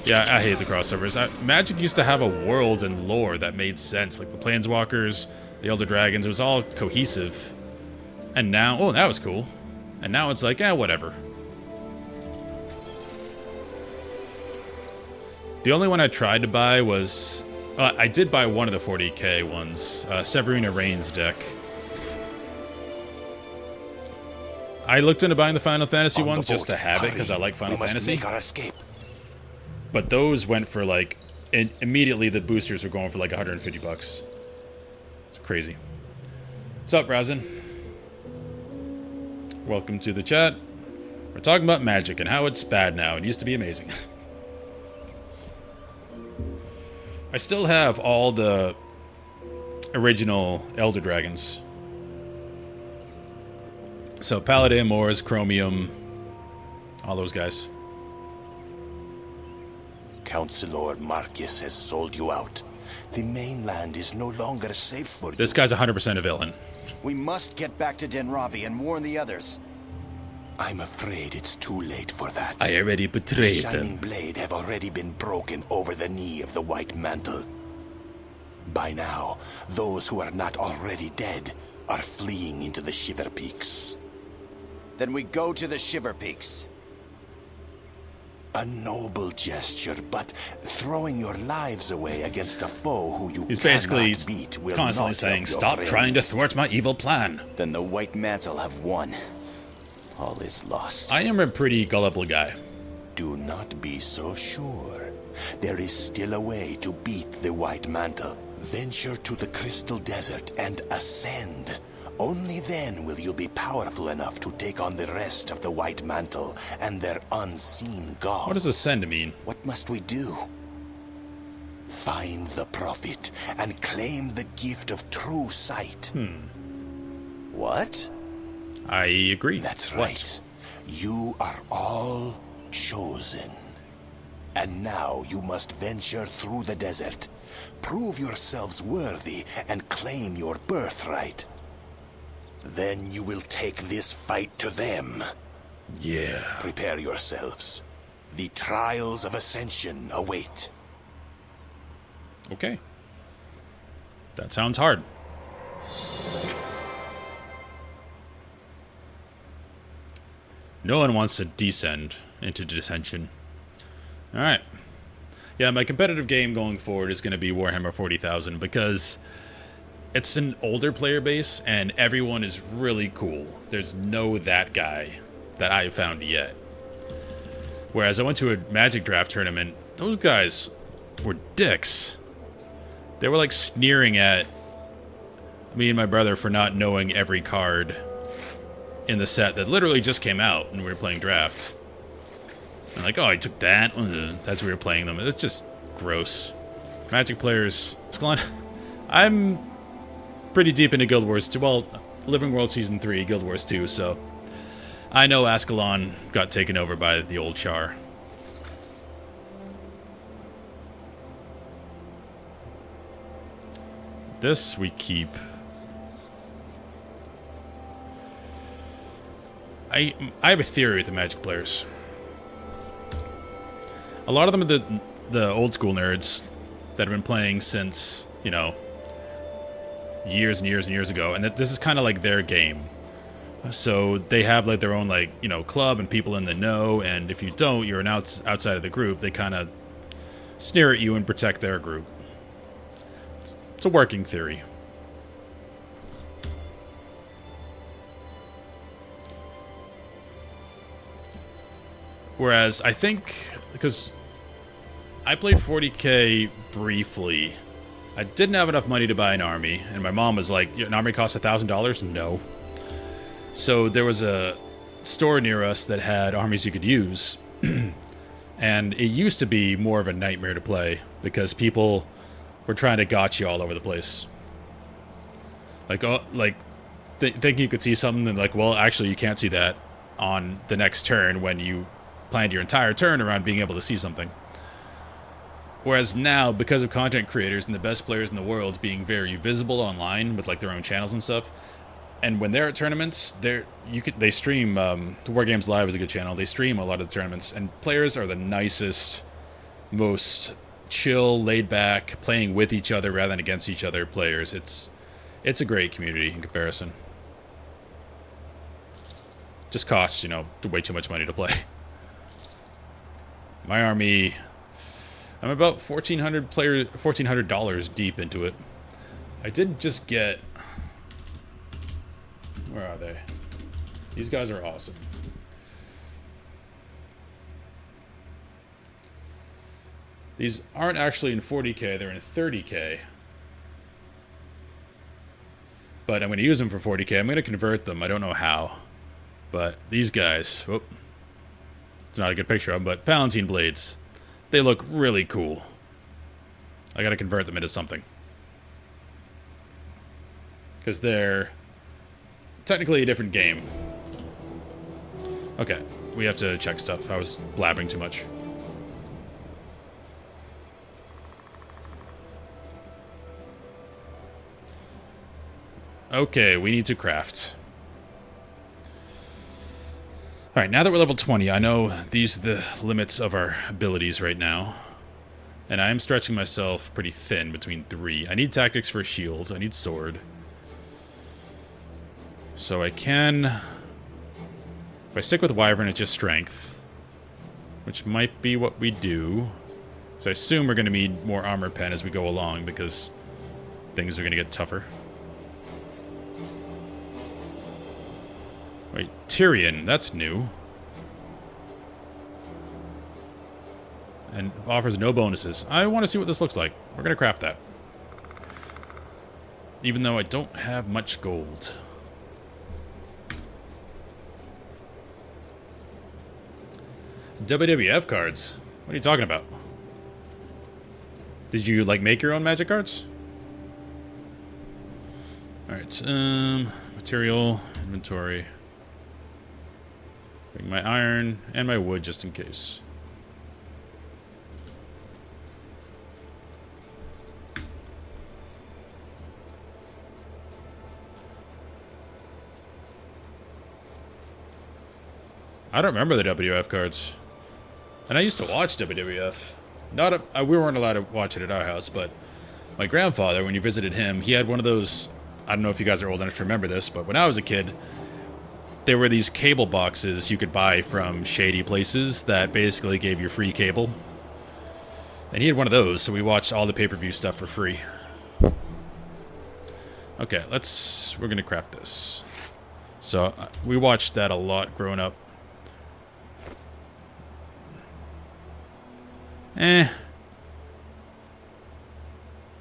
Yeah, I hate the crossovers. Magic used to have a world and lore that made sense, like the Planeswalkers, the Elder Dragons. It was all cohesive. And now, oh, that was cool. And now it's like, whatever. The only one I tried to buy was... I did buy one of the 40k ones. Severina Reigns deck. I looked into buying the Final Fantasy ones just to have it, because I like Final Fantasy. Make our escape. But those went for, like... immediately the boosters were going for, like, 150 bucks. It's crazy. What's up, Razin? Welcome to the chat. We're talking about Magic and how it's bad now. It used to be amazing. I still have all the original Elder Dragons. So Paladin, Moors, Chromium, all those guys. Councilor Marcus has sold you out. The mainland is no longer safe for you. This guy's 100% a villain. We must get back to Denravi and warn the others. I'm afraid it's too late for that. I already The betrayed Shining them. Blade have already been broken over the knee of the White Mantle. By now, those who are not already dead are fleeing into the Shiver Peaks. Then we go to the Shiver Peaks. A noble gesture, but throwing your lives away against a foe who you He's basically cannot beat will constantly not saying, help your stop friends. trying to thwart my evil plan. Then the White Mantle have won. All is lost. I am a pretty gullible guy. Do not be so sure. There is still a way to beat the White Mantle. Venture to the Crystal Desert and ascend. Only then will you be powerful enough to take on the rest of the White Mantle and their unseen gods. What does ascend mean? What must we do? Find the Prophet and claim the gift of true sight. What? I agree. That's What? right. You are all chosen. And now you must venture through the desert. Prove yourselves worthy and claim your birthright. Then you will take this fight to them. Yeah. Prepare yourselves. The trials of ascension await. Okay. That sounds hard. No one wants to descend into dissension. Alright. Yeah, my competitive game going forward is going to be Warhammer 40,000 because it's an older player base and everyone is really cool. There's no that guy that I've found yet. Whereas I went to a Magic Draft tournament, those guys were dicks. They were like sneering at me and my brother for not knowing every card in the set that literally just came out when we were playing draft. And like, oh, I took that. That's why we were playing them. It's just gross. Magic players. It's gone. I'm pretty deep into Guild Wars 2. Well, Living World Season 3, Guild Wars 2, so I know Ascalon got taken over by the old Char. This we keep. I have a theory with the Magic players. A lot of them are the old school nerds that have been playing since, you know, years and years and years ago, and that this is kind of like their game. So they have like their own, like, you know, club and people in the know, and if you don't, you're an outside of the group. They kind of sneer at you and protect their group. It's a working theory. Whereas I think, because I played 40k briefly, I didn't have enough money to buy an army, and my mom was like, an army costs $1,000? No. So there was a store near us that had armies you could use, and it used to be more of a nightmare to play, because people were trying to gotcha all over the place. Like, oh, like thinking you could see something, and like, well, actually, you can't see that on the next turn when you planned your entire turn around being able to see something. Whereas now, because of content creators and the best players in the world being very visible online with like their own channels and stuff, and when they're at tournaments, they stream. War Games Live is a good channel. They stream a lot of the tournaments, and players are the nicest, most chill, laid back, playing with each other rather than against each other players. It's a great community in comparison. Just costs, you know, way too much money to play. My army, I'm about $1,400 deep into it. I did just get... Where are they? These guys are awesome. These aren't actually in 40k, they're in 30k. But I'm going to use them for 40k. I'm going to convert them. I don't know how. But these guys... Whoop. It's not a good picture of them, but Palatine Blades. They look really cool. I got to convert them into something. Because they're... technically a different game. Okay, we have to check stuff. I was blabbing too much. Okay, we need to craft. Alright, now that we're level 20, I know these are the limits of our abilities right now. And I am stretching myself pretty thin between 3. I need tactics for a shield. I need sword. So I can... If I stick with Wyvern, it's just strength. Which might be what we do. So I assume we're going to need more armor pen as we go along, because things are going to get tougher. Wait, Tyrian, that's new. And offers no bonuses. I want to see what this looks like. We're going to craft that. Even though I don't have much gold. WWF cards? What are you talking about? Did you, like, make your own magic cards? Alright, material, inventory. Bring my iron and my wood just in case. I don't remember the WWF cards. And I used to watch WWF. We weren't allowed to watch it at our house, but my grandfather, when you visited him, he had one of those... I don't know if you guys are old enough to remember this, but when I was a kid... there were these cable boxes you could buy from shady places that basically gave you free cable. And he had one of those, so we watched all the pay-per-view stuff for free. Okay, we're gonna craft this. So, we watched that a lot growing up.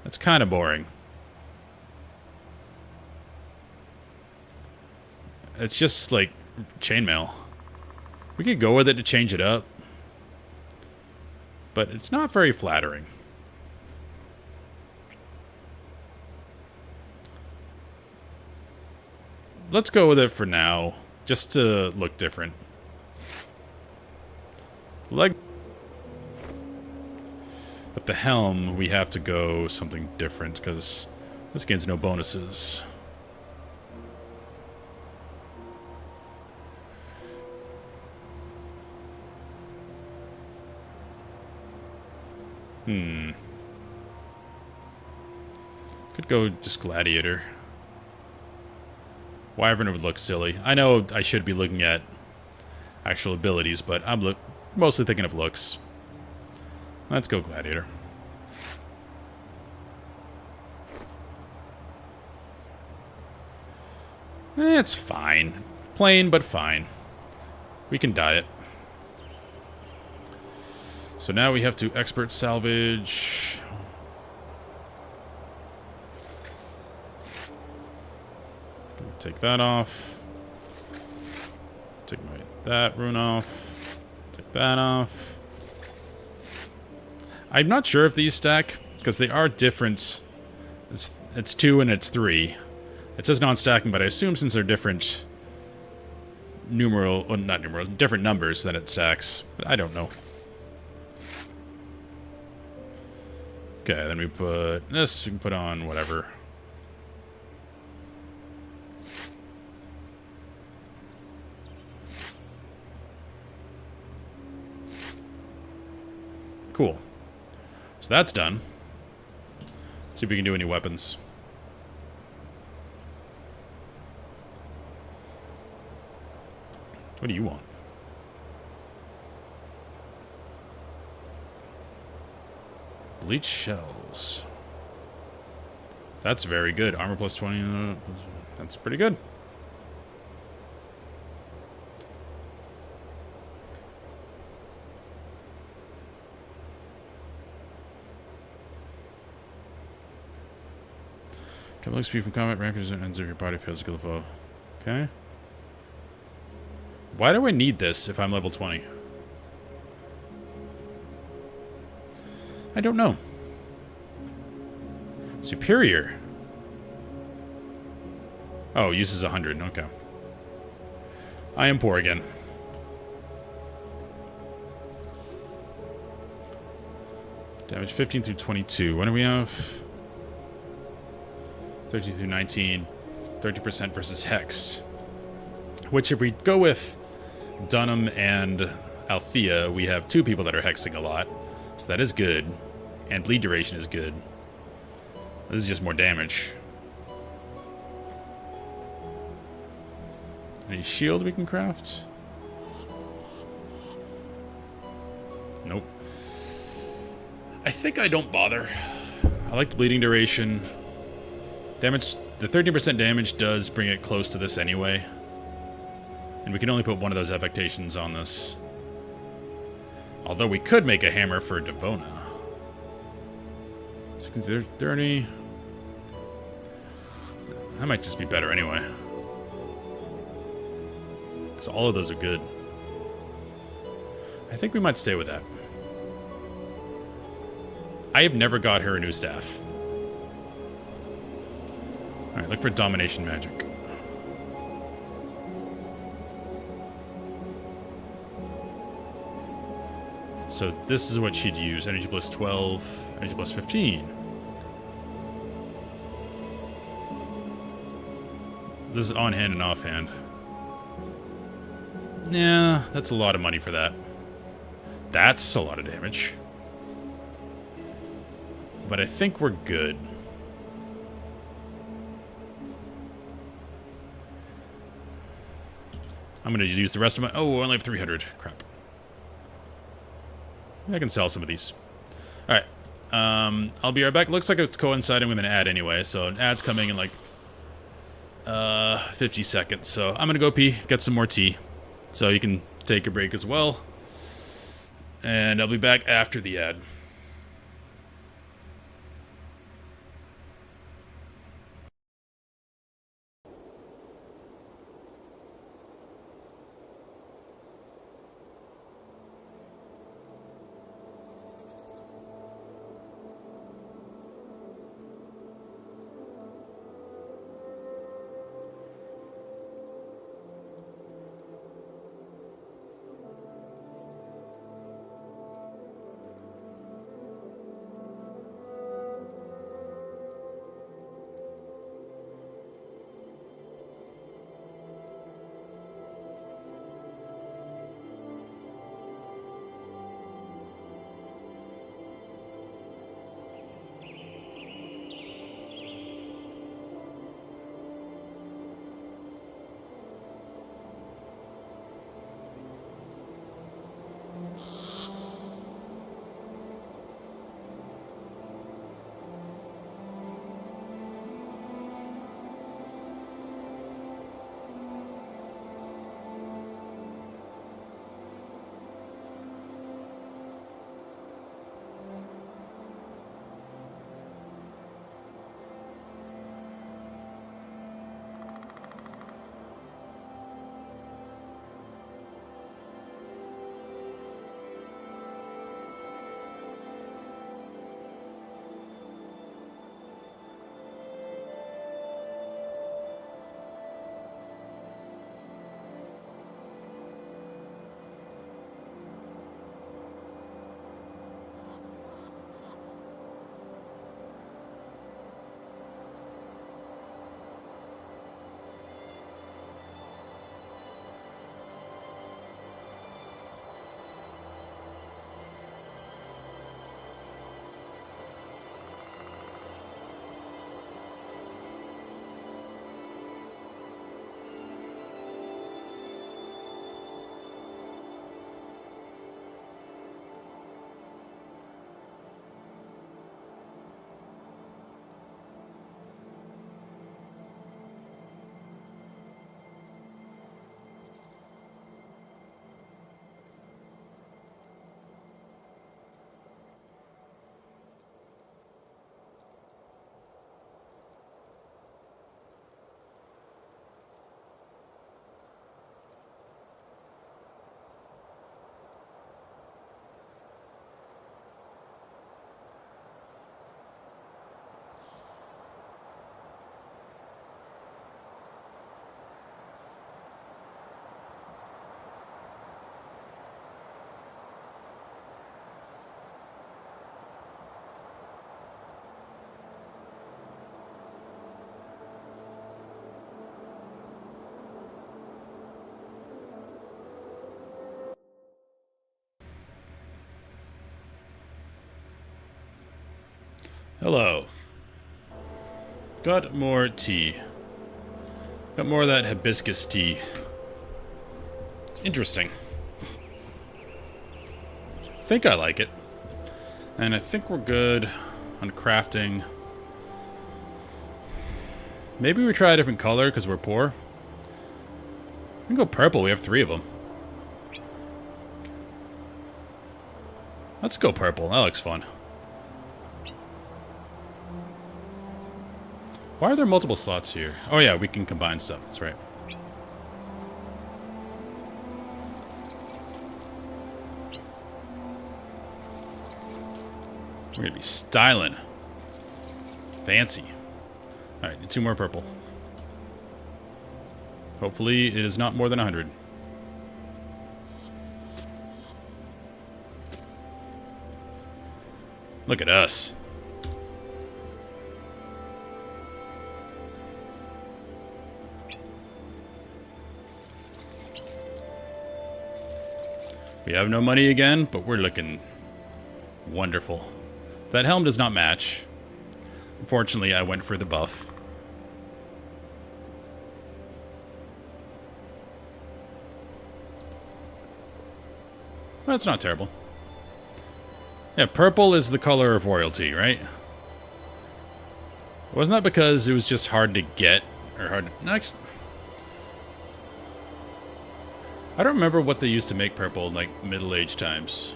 That's kind of boring. It's just like chainmail. We could go with it to change it up, but it's not very flattering. Let's go with it for now, just to look different. But the helm, we have to go something different, because this gains no bonuses. Could go just Gladiator. Wyvern would look silly. I know I should be looking at actual abilities, but I'm mostly thinking of looks. Let's go Gladiator. It's fine. Plain, but fine. We can dye it. So now we have to expert salvage. Take that off. Take that rune off. Take that off. I'm not sure if these stack, because they are different. It's 2 and it's 3. It says non-stacking, but I assume since they're different different numbers, then it stacks. But I don't know. Okay, then we put this, we can put on whatever. Cool. So that's done. Let's see if we can do any weapons. What do you want? Bleach shells. That's very good. Armor plus 20. That's pretty good. Double XP from combat ranks and ends of your body physical foe. Okay. Why do I need this if I'm level 20? I don't know. Superior. Oh, uses 100. Okay. I am poor again. Damage 15 through 22. What do we have? 13 through 19. 30% versus Hexed. Which, if we go with Dunham and Althea, we have two people that are hexing a lot. So that is good. And bleed duration is good. This is just more damage. Any shield we can craft? Nope. I think I don't bother. I like the bleeding duration. Damage, the 13% damage does bring it close to this anyway. And we can only put one of those affectations on this. Although we could make a hammer for Devona. So is there any... That might just be better anyway. Because all of those are good. I think we might stay with that. I have never got her a new staff. Alright, look for domination magic. So this is what she'd use. Energy plus 12, energy plus 15. This is on hand and off hand. Yeah, that's a lot of money for that. That's a lot of damage. But I think we're good. I'm going to use the rest of my... Oh, I only have 300. Crap. I can sell some of these. Alright. I'll be right back. Looks like it's coinciding with an ad anyway, so an ad's coming in like 50 seconds. So I'm going to go pee, get some more tea. So you can take a break as well. And I'll be back after the ad. Hello. Got more tea. Got more of that hibiscus tea. It's interesting. I think I like it. And I think we're good on crafting. Maybe we try a different color because we're poor. We can go purple. We have 3 of them. Let's go purple. That looks fun. Why are there multiple slots here? Oh yeah, we can combine stuff. That's right. We're gonna be styling. Fancy. Alright, need 2 more purple. Hopefully it is not more than 100. Look at us. We have no money again, but we're looking wonderful. That helm does not match. Unfortunately, I went for the buff. That's not terrible. Yeah, purple is the color of royalty, right? Wasn't that because it was just hard to get? Or hard to... Next. I don't remember what they used to make purple in, like, Middle Age times.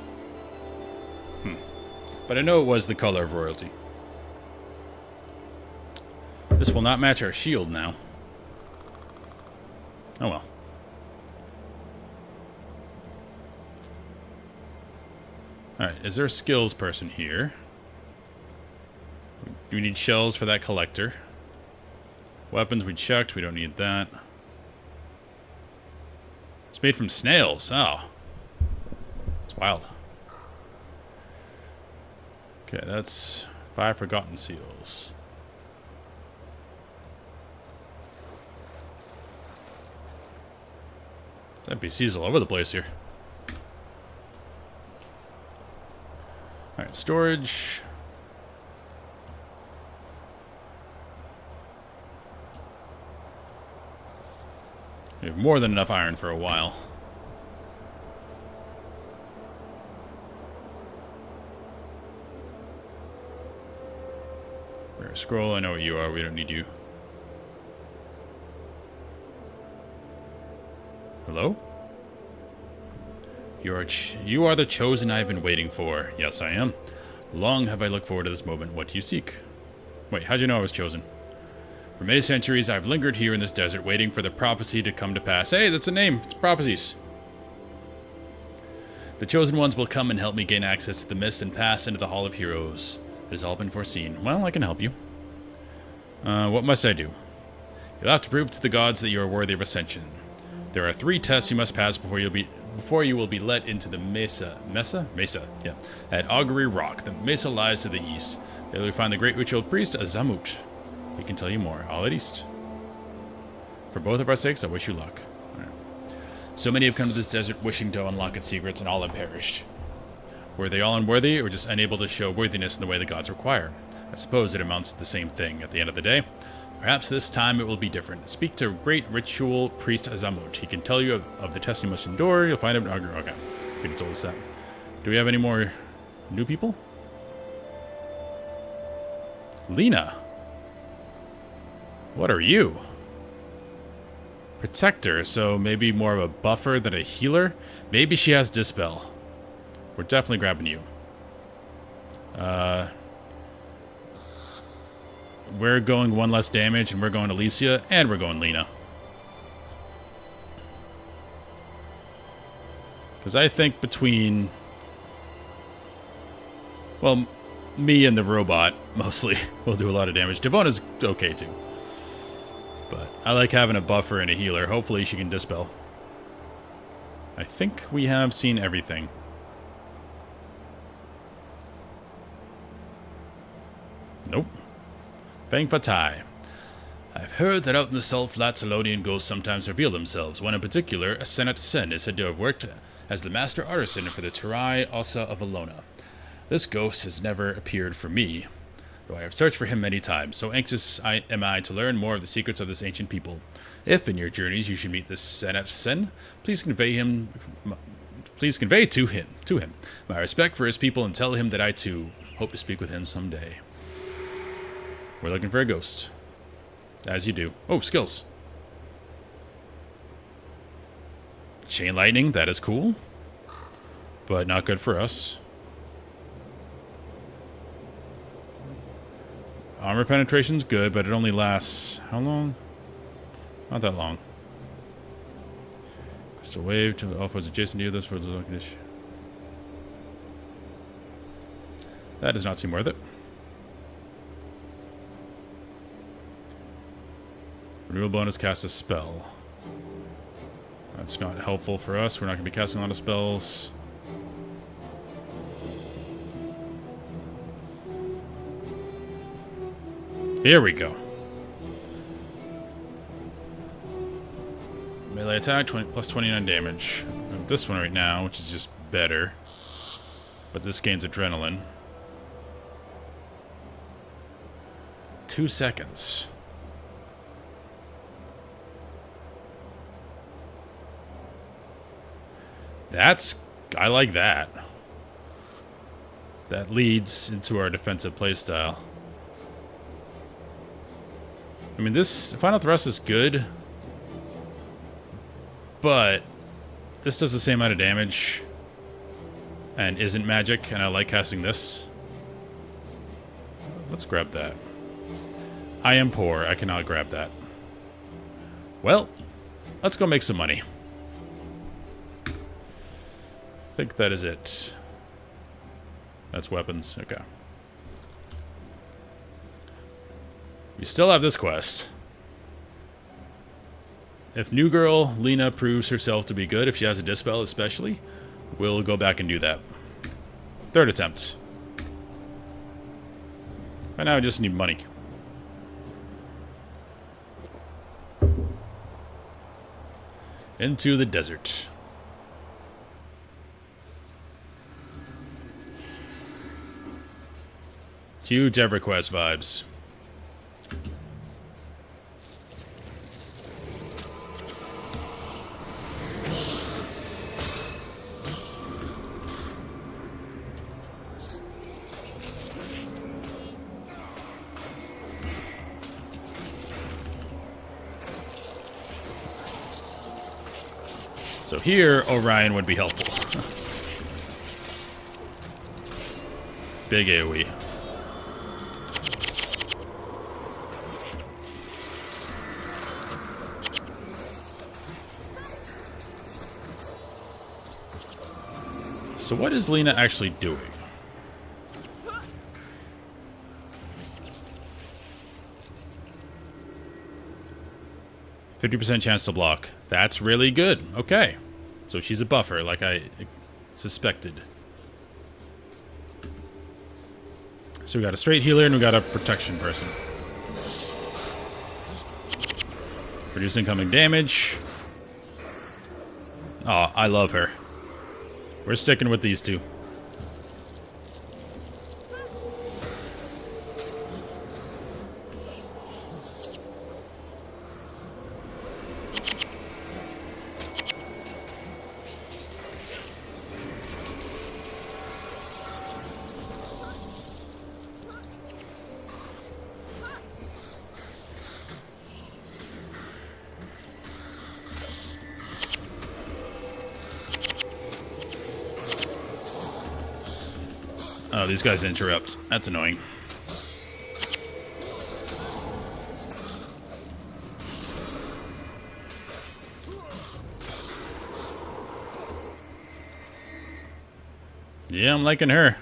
But I know it was the color of royalty. This will not match our shield now. Oh well. Alright, is there a skills person here? Do we need shells for that collector? Weapons we checked, we don't need that. It's made from snails. Oh. It's wild. Okay, that's 5 forgotten seals. NPCs all over the place here. Alright, storage. We have more than enough iron for a while. Rare scroll, I know what you are, we don't need you. Hello? You are the chosen I have been waiting for. Yes, I am. Long have I looked forward to this moment. What do you seek? Wait, how'd you know I was chosen? For many centuries, I've lingered here in this desert, waiting for the prophecy to come to pass. Hey, that's a name. It's prophecies. The chosen ones will come and help me gain access to the mist and pass into the Hall of Heroes. It has all been foreseen. Well, I can help you. What must I do? You'll have to prove to the gods that you are worthy of ascension. There are 3 tests you must pass before you will be let into the Mesa, yeah, at Augury Rock. The Mesa lies to the east. There you'll find the great ritual priest, Azamut. He can tell you more. All at east. For both of our sakes, I wish you luck. Right. So many have come to this desert wishing to unlock its secrets, and all have perished. Were they all unworthy, or just unable to show worthiness in the way the gods require? I suppose it amounts to the same thing at the end of the day. Perhaps this time it will be different. Speak to great ritual priest Azamut. He can tell you of the test you must endure. You'll find him in Augur. Okay. He told us that. Do we have any more new people? Lena. What are you? Protector, so maybe more of a buffer than a healer? Maybe she has Dispel. We're definitely grabbing you. We're going 1 less damage, and we're going Alicia, and we're going Lena. Because I think between... Well, me and the robot, mostly, will do a lot of damage. Devona's okay, too. But I like having a buffer and a healer. Hopefully she can Dispel. I think we have seen everything. Nope. Bang Fatai. I've heard that out in the Salt Flats, Elonian ghosts sometimes reveal themselves. One in particular, a Senat Sen, is said to have worked as the master artisan for the Tyria Ossa of Elona. This ghost has never appeared for me, though I have searched for him many times. So anxious am I to learn more of the secrets of this ancient people. If in your journeys you should meet this Sen, please convey to him my respect for his people and tell him that I too hope to speak with him someday. We're looking for a ghost. As you do. Oh, skills. Chain lightning, that is cool. But not good for us. Armor penetration's good, but it only lasts... how long? Not that long. Crystal wave to offers adjacent to you. This for the condition. That does not seem worth it. Renewal bonus cast a spell. That's not helpful for us. We're not going to be casting a lot of spells. Here we go. Melee attack, plus 29 damage. I have this one right now, which is just better. But this gains adrenaline. 2 seconds. I like that. That leads into our defensive playstyle. I mean, this Final Thrust is good, but this does the same amount of damage and isn't magic, and I like casting this. Let's grab that. I am poor. I cannot grab that. Well, let's go make some money. I think that is it. That's weapons. Okay. We still have this quest. If new girl Lena proves herself to be good, if she has a dispel especially, we'll go back and do that. 3rd attempt. Right now I just need money. Into the desert. Huge EverQuest vibes. So here, Orion would be helpful. Big AoE. So what is Lena actually doing? %50 chance to block. That's really good. Okay. So she's a buffer, like I suspected. So we got a straight healer and we got a protection person. Reduce incoming damage. Oh, I love her. We're sticking with these two. Oh, these guys interrupt. That's annoying. Yeah, I'm liking her.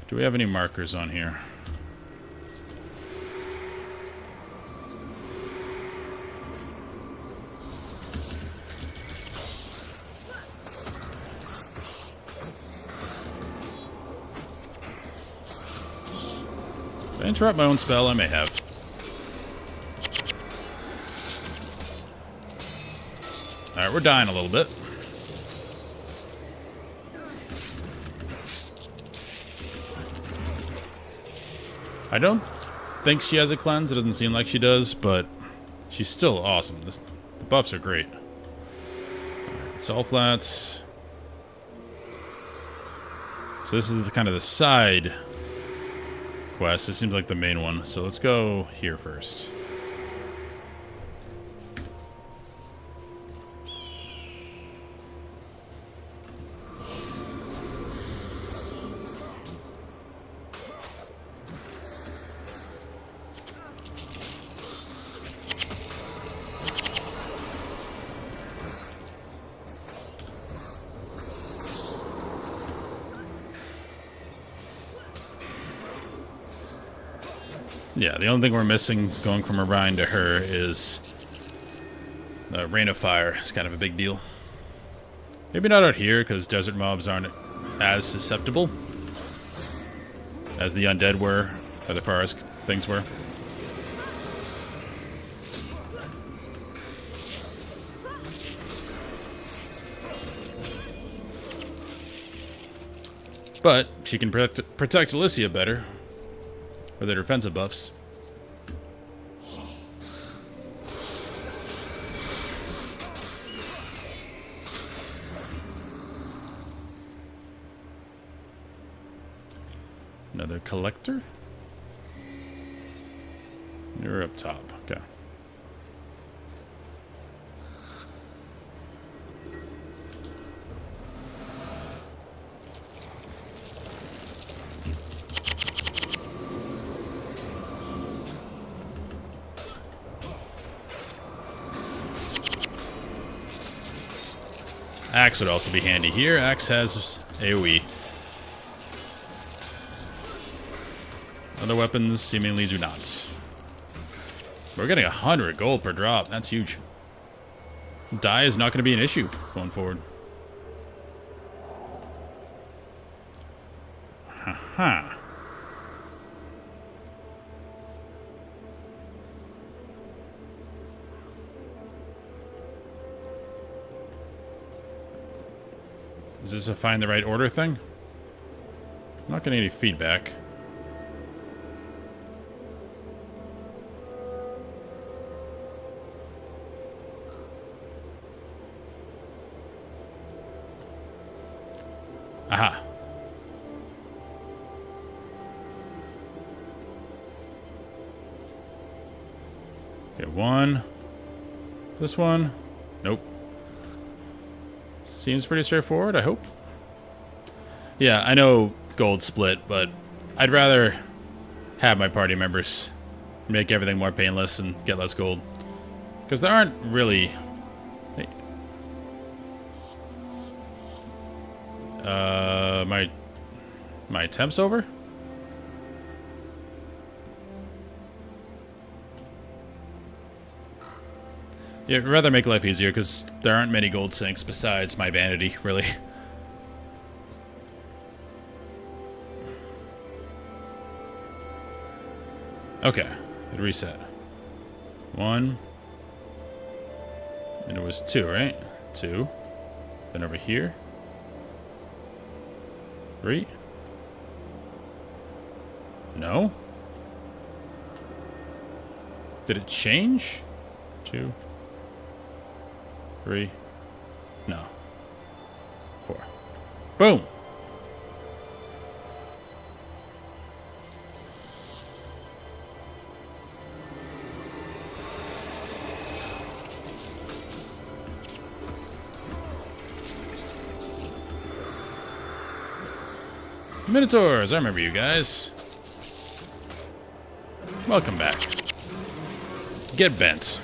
Do we have any markers on here? Did I interrupt my own spell? I may have. Alright, we're dying a little bit. I don't think she has a cleanse. It doesn't seem like she does, but she's still awesome. The buffs are great. Salt flats. So this is kind of the side quest. It seems like the main one. So let's go here first. Yeah, the only thing we're missing going from Orion to her is the Rain of Fire. It's kind of a big deal. Maybe not out here, because desert mobs aren't as susceptible as the undead were, or the forest things were. But she can protect Alicia better. Or their defensive buffs. Another collector? You're up top. Okay. Axe would also be handy here. Axe has AoE. Other weapons seemingly do not. We're getting 100 gold per drop. That's huge. Dye is not going to be an issue going forward. Haha. Is this a find the right order thing? I'm not getting any feedback. Aha. Okay, one. This one. Nope. Seems pretty straightforward, I hope. Yeah, I know gold split, but I'd rather have my party members make everything more painless and get less gold. Because there aren't really... My attempt's over? Yeah, I'd rather make life easier because there aren't many gold sinks besides my vanity, really. Okay, it reset. One. And it was two, right? Two. Then over here. Three. No? Did it change? Two. Three. No. Four. Boom! Minotaurs, I remember you guys. Welcome back. Get bent.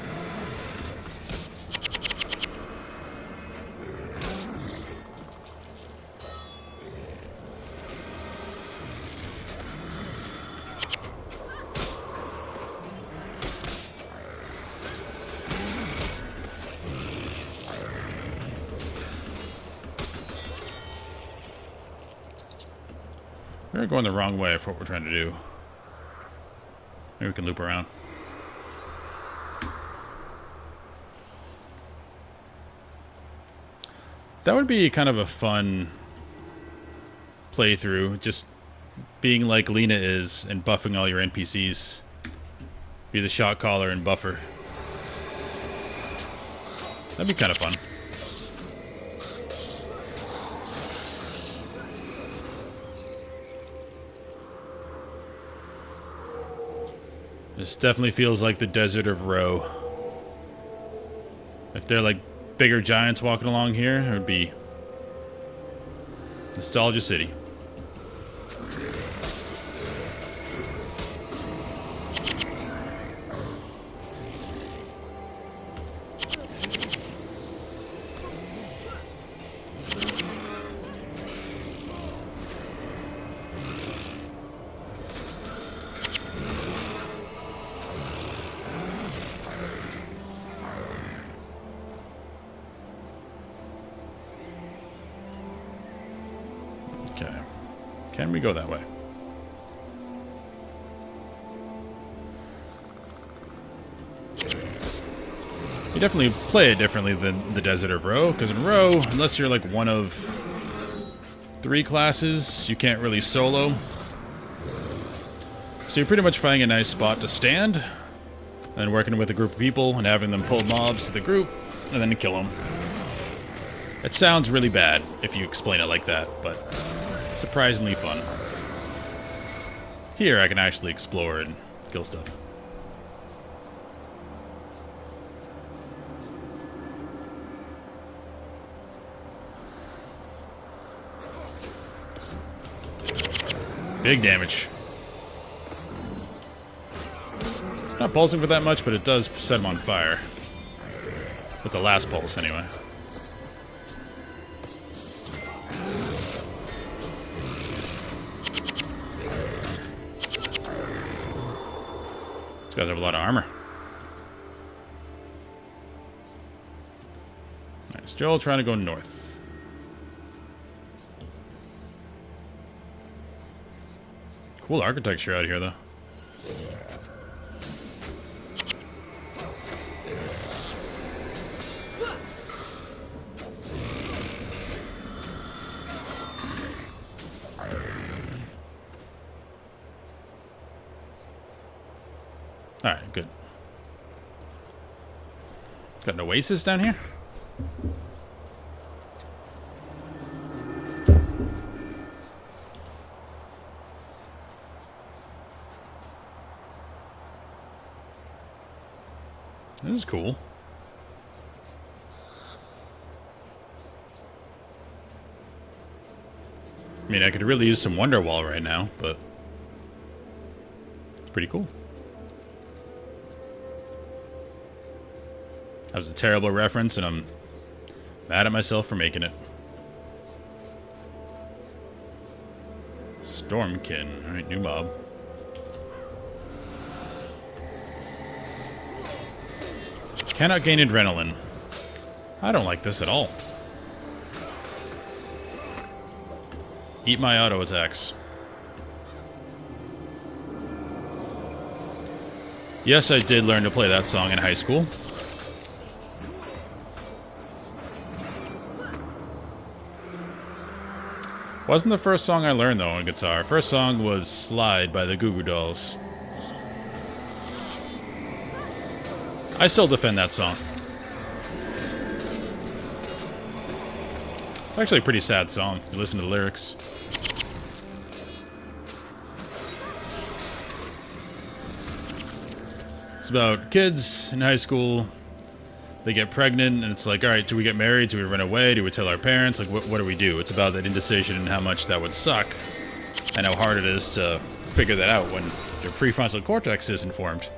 We're going the wrong way for what we're trying to do. Maybe we can loop around. That would be kind of a fun playthrough. Just being like Lena is and buffing all your NPCs. Be the shot caller and buffer. That'd be kind of fun. This definitely feels like the desert of Ro. If they're like bigger giants walking along here, it would be Nostalgia City. Okay. Can we go that way? You definitely play it differently than the Desert of Ro, because in Ro, unless you're like one of 3 classes, you can't really solo. So you're pretty much finding a nice spot to stand, and working with a group of people and having them pull mobs to the group, and then kill them. It sounds really bad if you explain it like that, but surprisingly fun. Here I can actually explore and kill stuff. Big damage. It's not pulsing for that much, but it does set him on fire. With the last pulse, anyway. These guys have a lot of armor. Nice. Joel trying to go north. Cool architecture out here, though. Alright, good. Got an oasis down here? This is cool. I mean, I could really use some Wonderwall right now, but it's pretty cool. That was a terrible reference, and I'm mad at myself for making it. Stormkin. Alright, new mob. Cannot gain adrenaline. I don't like this at all. Eat my auto attacks. Yes, I did learn to play that song in high school. Wasn't the first song I learned, though, on guitar. First song was Slide by the Goo Goo Dolls. I still defend that song. It's actually a pretty sad song. You listen to the lyrics. It's about kids in high school. They get pregnant, and it's like, all right, do we get married? Do we run away? Do we tell our parents? Like, what do we do? It's about that indecision and how much that would suck, and how hard it is to figure that out when your prefrontal cortex isn't formed.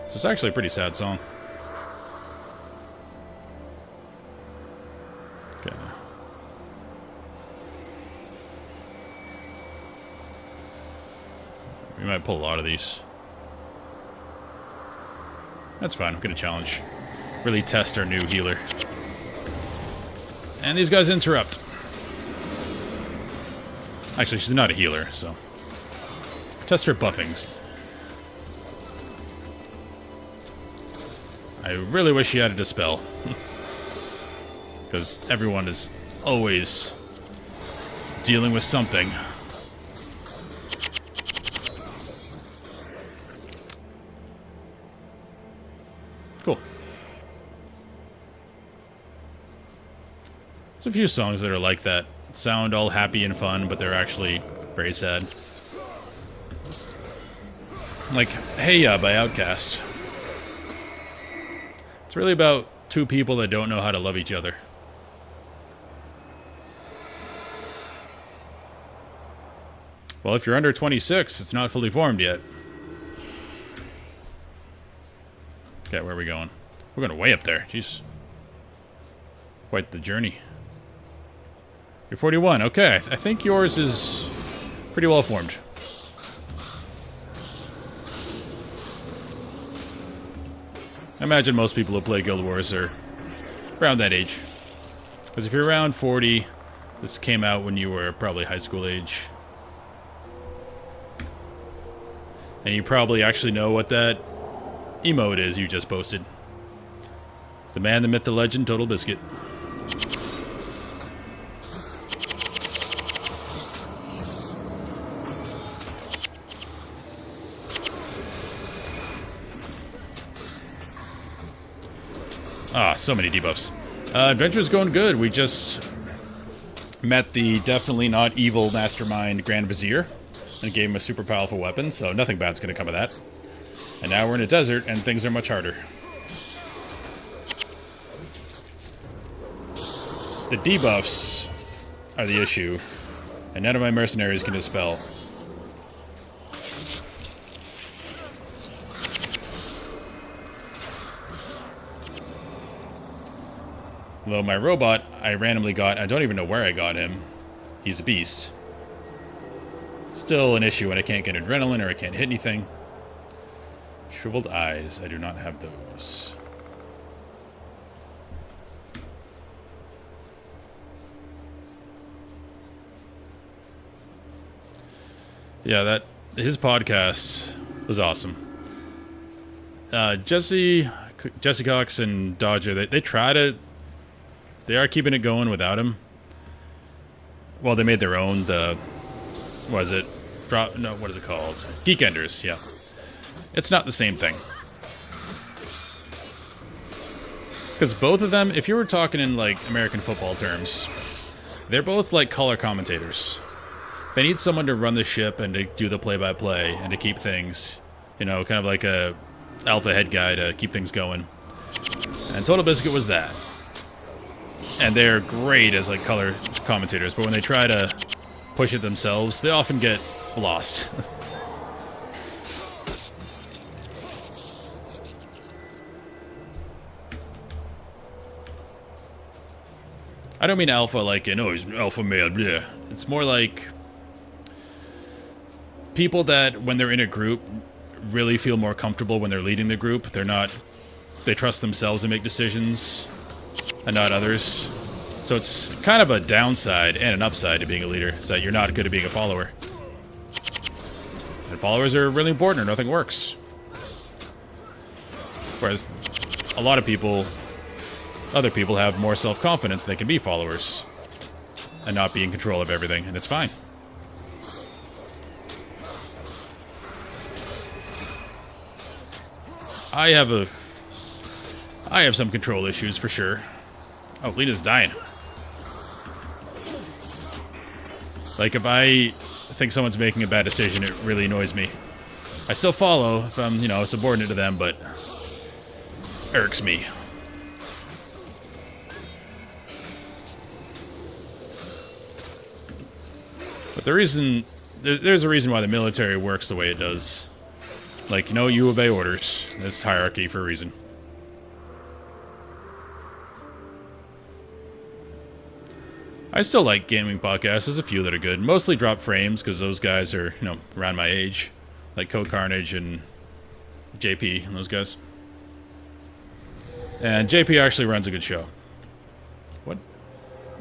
So it's actually a pretty sad song. Okay. We might pull a lot of these. That's fine. I'm gonna challenge. Really test our new healer. And these guys interrupt. Actually, she's not a healer, so... Test her buffings. I really wish she had a dispel. Because everyone is always dealing with something. Cool. There's a few songs that are like that. Sound all happy and fun, but they're actually very sad. Like Hey Ya by Outkast. It's really about two people that don't know how to love each other. Well, if you're under 26, it's not fully formed yet. Okay, where are we going? We're going way up there. Jeez. Quite the journey. You're 41. Okay, I think yours is pretty well formed. I imagine most people who play Guild Wars are around that age. Because if you're around 40, this came out when you were probably high school age. And you probably actually know what that emote is you just posted. The man, the myth, the legend, Total Biscuit. Ah, so many debuffs. Adventure's going good. We just met the definitely not evil mastermind Grand Vizier and gave him a super powerful weapon, so nothing bad's going to come of that. And now we're in a desert, and things are much harder. The debuffs are the issue, and none of my mercenaries can dispel. Although my robot, I randomly got, I don't even know where I got him. He's a beast. Still an issue when I can't get adrenaline or I can't hit anything. Shriveled eyes, I do not have those. Yeah, his podcast was awesome. Jesse Cox and Dodger, they are keeping it going without him. Well, they made their own, what is it called? Geekenders, yeah. It's not the same thing. Because both of them, if you were talking in, like, American football terms, they're both, like, color commentators. They need someone to run the ship and to do the play-by-play and to keep things, you know, kind of like a alpha head guy to keep things going. And Total Biscuit was that. And they're great as, like, color commentators, but when they try to push it themselves, they often get lost. I don't mean alpha like, he's an alpha male, bleh. It's more like people that, when they're in a group, really feel more comfortable when they're leading the group. They trust themselves to make decisions and not others. So it's kind of a downside and an upside to being a leader, is that you're not good at being a follower. And followers are really important or nothing works. Whereas a lot of people, other people have more self-confidence, they can be followers and not be in control of everything, and it's fine. I have some control issues for sure. Oh, Lena's dying. Like, if I think someone's making a bad decision, it really annoys me. I still follow if I'm, subordinate to them, but irks me. But there's a reason why the military works the way it does. Like, you obey orders. This hierarchy for a reason. I still like gaming podcasts. There's a few that are good. Mostly Drop Frames, because those guys are, around my age. Like Code Carnage and JP and those guys. And JP actually runs a good show. What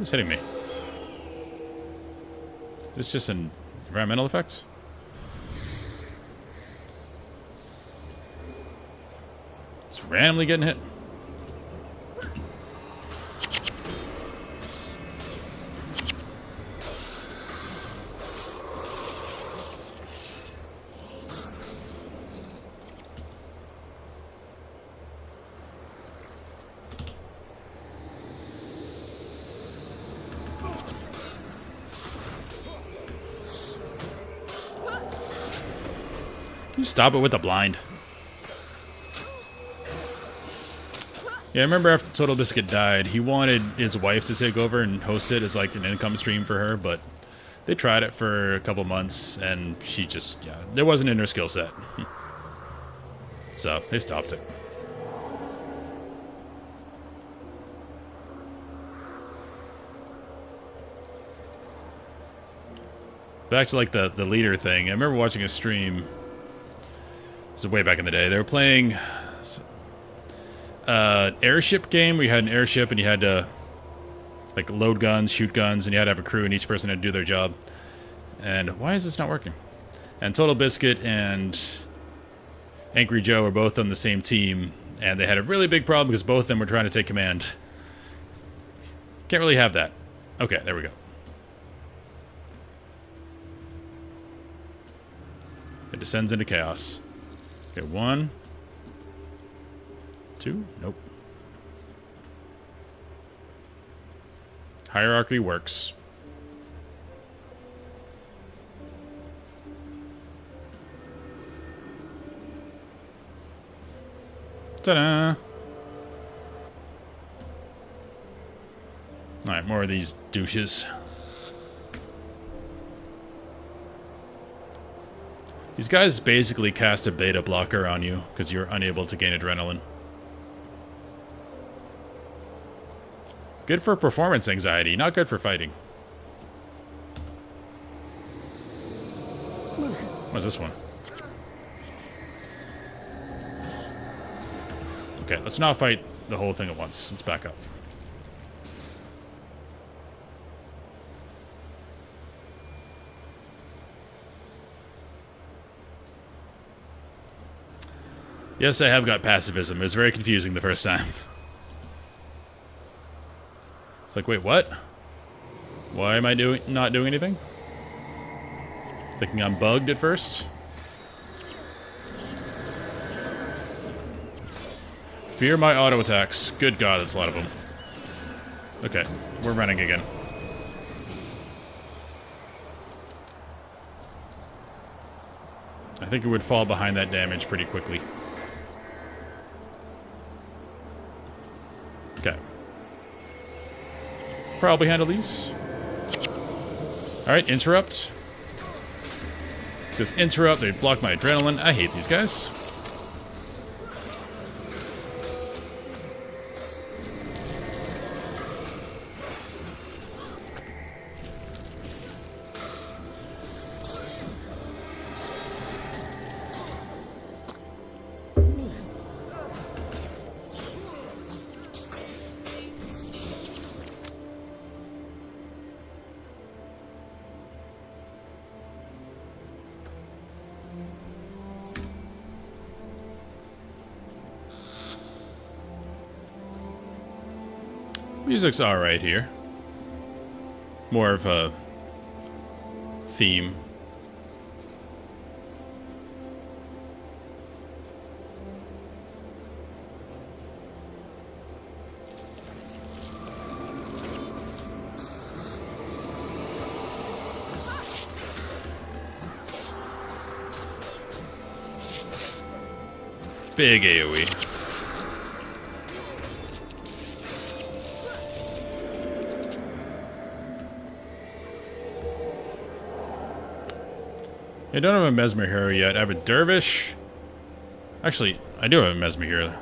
is hitting me? Is this just an environmental effect? It's randomly getting hit. You stop it with the blind. Yeah, I remember after Total Biscuit died, he wanted his wife to take over and host it as like an income stream for her, but they tried it for a couple months and she just, yeah, there wasn't in her skill set. So they stopped it. Back to like the leader thing. I remember watching a stream. This is way back in the day. They were playing airship game where you had an airship and you had to like load guns, shoot guns, and you had to have a crew and each person had to do their job. And why is this not working? And Total Biscuit and Angry Joe were both on the same team, and they had a really big problem because both of them were trying to take command. Can't really have that. Okay, there we go. It descends into chaos. Okay, 1, 2, nope. Hierarchy works. Ta-da! Alright, more of these douches. These guys basically cast a beta blocker on you because you're unable to gain adrenaline. Good for performance anxiety, not good for fighting. What's this one? Okay, let's not fight the whole thing at once. Let's back up. Yes, I have got pacifism. It was very confusing the first time. It's like, wait, what? Why am I not doing anything? Thinking I'm bugged at first? Fear my auto attacks. Good God, that's a lot of them. Okay, we're running again. I think it would fall behind that damage pretty quickly. Okay. Probably handle these. Alright, interrupt. It says interrupt, they block my adrenaline. I hate these guys. Music's alright here. More of a theme. Big AoE. I don't have a Mesmer Hero yet. I have a Dervish. Actually, I do have a Mesmer Hero.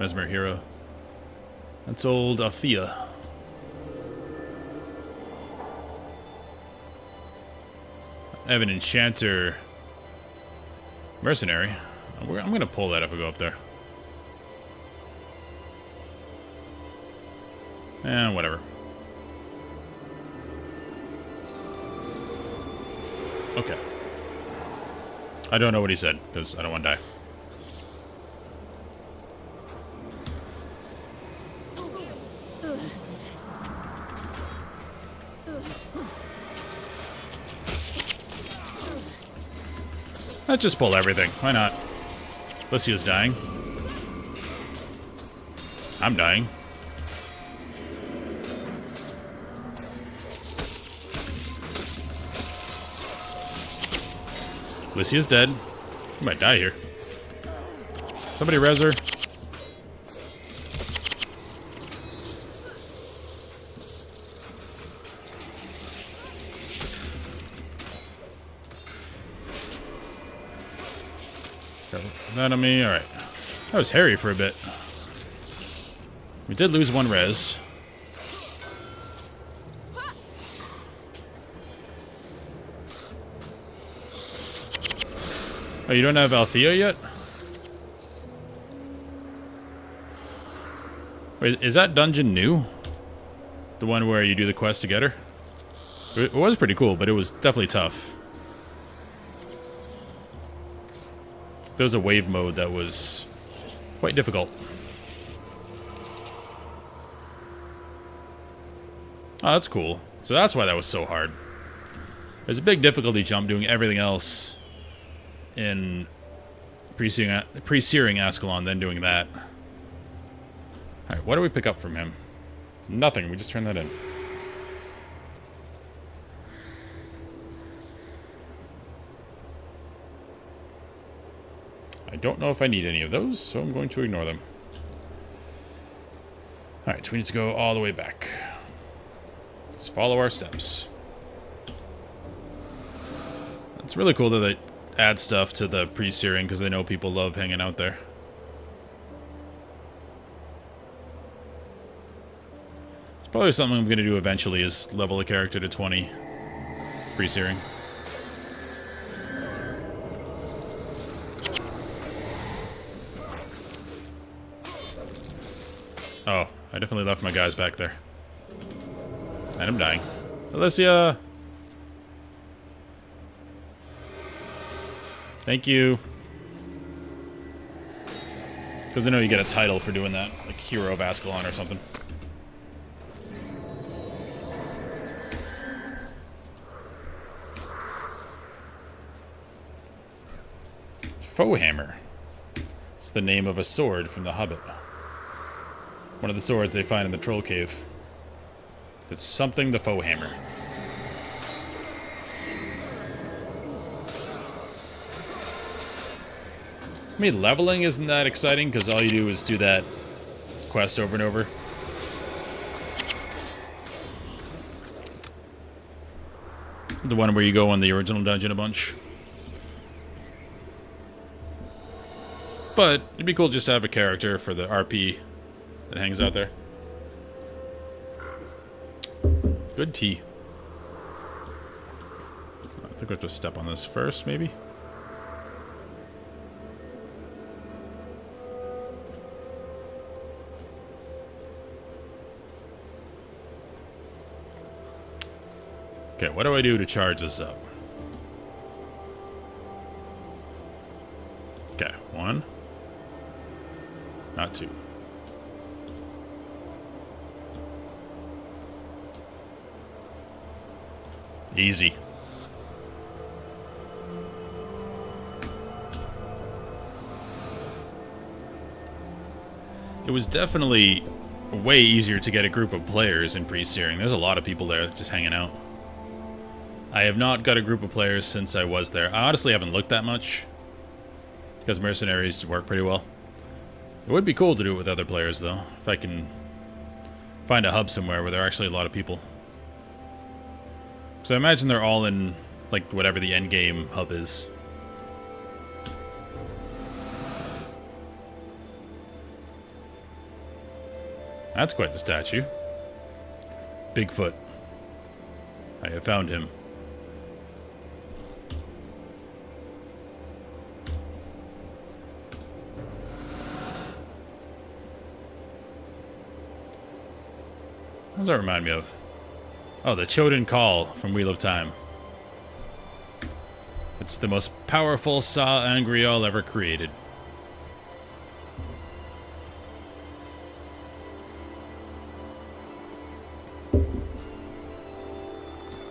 Mesmer Hero. That's old Althea. I have an Enchanter Mercenary. I'm going to pull that if I go up there. Whatever. Okay. I don't know what he said, because I don't want to die. Let's just pull everything. Why not? Lucio's dying. I'm dying. Lucio's dead. I might die here. Somebody res her. That on me. Alright. That was hairy for a bit. We did lose one res. Oh, you don't have Althea yet? Wait, is that dungeon new? The one where you do the quest to get her? It was pretty cool, but it was definitely tough. There was a wave mode that was quite difficult. Oh, that's cool. So that's why that was so hard. There's a big difficulty jump doing everything else in pre-searing Ascalon, then doing that. Alright, what do we pick up from him? Nothing, we just turn that in. I don't know if I need any of those, so I'm going to ignore them. Alright, so we need to go all the way back. Let's follow our steps. It's really cool that they add stuff to the pre-searing because they know people love hanging out there. It's probably something I'm going to do eventually is level a character to 20 pre-searing. Oh, I definitely left my guys back there. And I'm dying. Alicia! Thank you. Because I know you get a title for doing that. Like Hero of Ascalon or something. Foe Hammer. It's the name of a sword from The Hobbit. One of the swords they find in the troll cave. It's something the Foe Hammer. I mean, leveling isn't that exciting because all you do is do that quest over and over. The one where you go on the original dungeon a bunch. But it'd be cool just to have a character for the RP that hangs out there. Good tea. I think we have to step on this first, maybe? Okay, what do I do to charge this up? Okay, 1. Not 2. Easy. It was definitely way easier to get a group of players in pre-searing. There's a lot of people there just hanging out. I have not got a group of players since I was there. I honestly haven't looked that much. Because mercenaries work pretty well. It would be cool to do it with other players, though. If I can find a hub somewhere where there are actually a lot of people. So I imagine they're all in, like, whatever the end game hub is. That's quite the statue. Bigfoot. I have found him. What does that remind me of? Oh, the Choden Call from Wheel of Time. It's the most powerful sa'angreal ever created.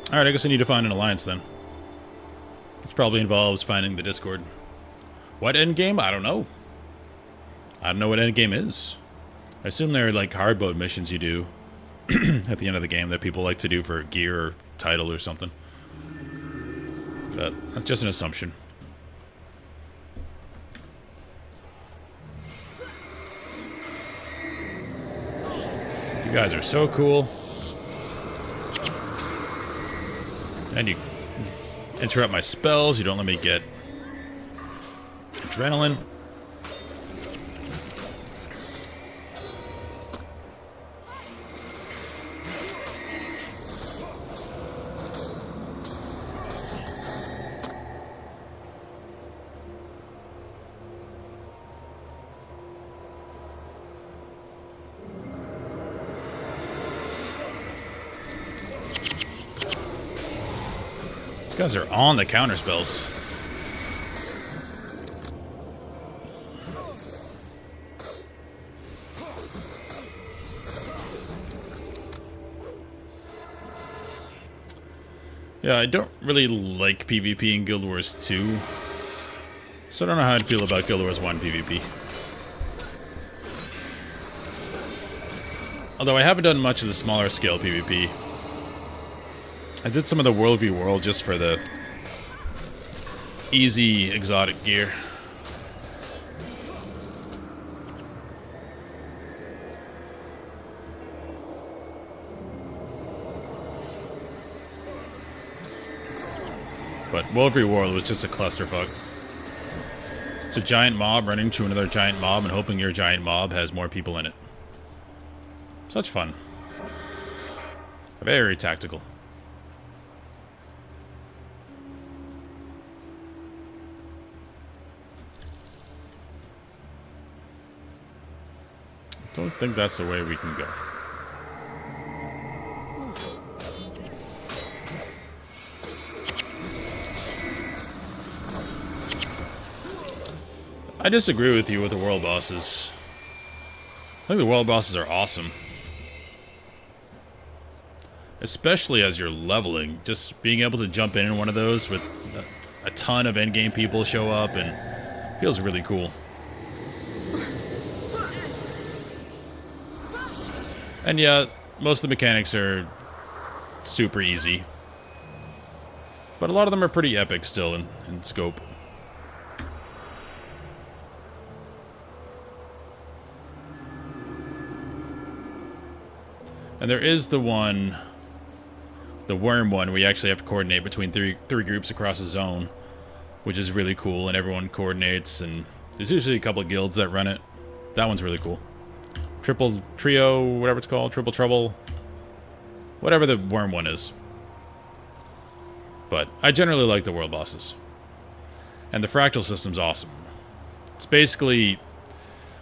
Alright, I guess I need to find an alliance then. Which probably involves finding the Discord. What endgame? I don't know. I don't know what endgame is. I assume they're like hard mode missions you do at the end of the game that people like to do for gear or title or something. But that's just an assumption. guys are so cool. And you interrupt my spells. You don't let me get adrenaline. These guys are on the counter spells. Yeah, I don't really like PvP in Guild Wars 2. So I don't know how I'd feel about Guild Wars 1 PvP. Although I haven't done much of the smaller scale PvP. I did some of the World v World just for the easy exotic gear. But World v World was just a clusterfuck. It's a giant mob running to another giant mob and hoping your giant mob has more people in it. Such fun. Very tactical. Don't think that's the way we can go. I disagree with you with the world bosses. I think the world bosses are awesome. Especially as you're leveling. Just being able to jump in one of those with a ton of endgame people show up and feels really cool. And yeah, most of the mechanics are super easy. But a lot of them are pretty epic still in scope. And there is the one, the worm one, where you actually have to coordinate between three groups across a zone, which is really cool, and everyone coordinates, and there's usually a couple of guilds that run it. That one's really cool. Triple Trio, whatever it's called, Triple Trouble, whatever the worm one is. But I generally like the world bosses. And the fractal system's awesome. It's basically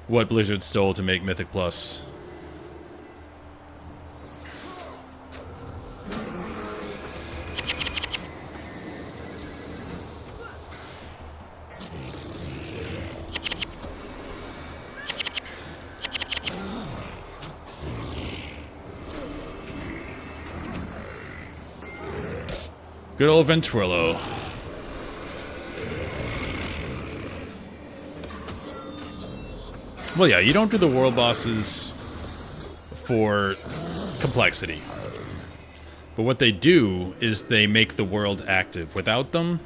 what Blizzard stole to make Mythic Plus. Good old Venturillo. Well, yeah, you don't do the world bosses for complexity. But what they do is they make the world active. Without them,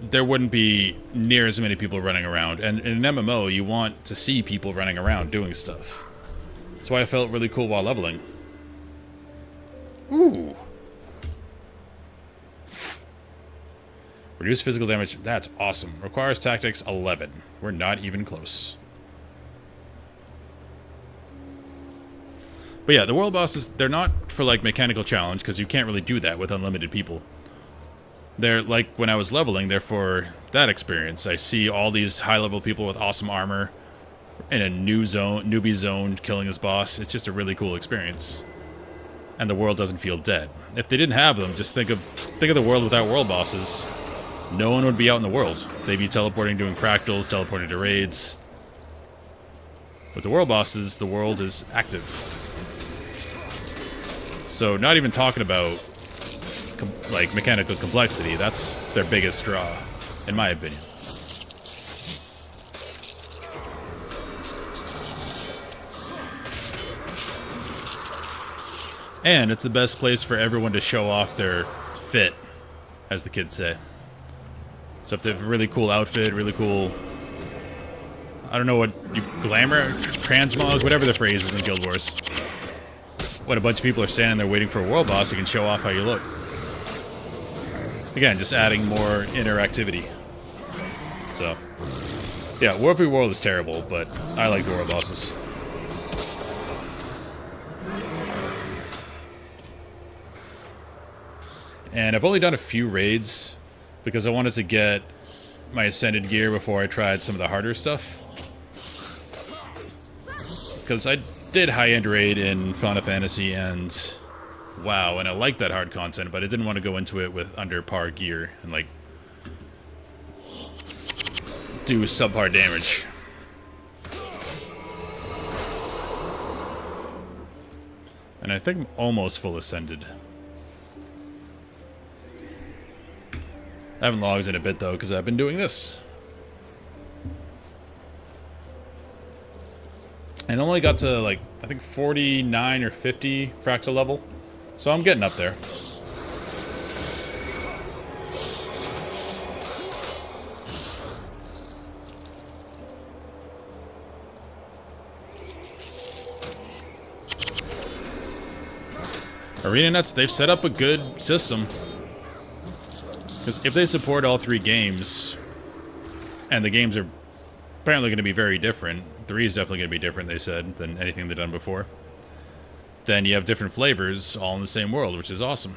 there wouldn't be near as many people running around. And in an MMO, you want to see people running around doing stuff. That's why I felt really cool while leveling. Ooh. Reduce physical damage. That's awesome. Requires tactics 11. We're not even close. But yeah, the world bosses, they're not for like mechanical challenge, because you can't really do that with unlimited people. They're like when I was leveling, they're for that experience. I see all these high level people with awesome armor in a newbie zone killing this boss. It's just a really cool experience. And the world doesn't feel dead. If they didn't have them, just think of the world without world bosses. No one would be out in the world. They'd be teleporting, doing fractals, teleporting to raids. With the world bosses, the world is active. So not even talking about like mechanical complexity, that's their biggest draw, in my opinion. And it's the best place for everyone to show off their fit, as the kids say. So if they have a really cool outfit, really cool, I don't know what, glamour, transmog, whatever the phrase is in Guild Wars. when a bunch of people are standing there waiting for a world boss, you can show off how you look. Again, just adding more interactivity. So, yeah, War v. World is terrible, but I like the world bosses. And I've only done a few raids because I wanted to get my Ascended gear before I tried some of the harder stuff. Because I did high-end raid in Final Fantasy and WoW, and I liked that hard content, but I didn't want to go into it with under par gear and, like, do subpar damage. And I think I'm almost full Ascended. I haven't logged in a bit, though, because I've been doing this. And only got to, like, I think 49 or 50 fractal level. So I'm getting up there. ArenaNet, they've set up a good system. Because if they support all 3 games, and the games are apparently going to be very different, 3 is definitely going to be different, they said, than anything they've done before, then you have different flavors all in the same world, which is awesome.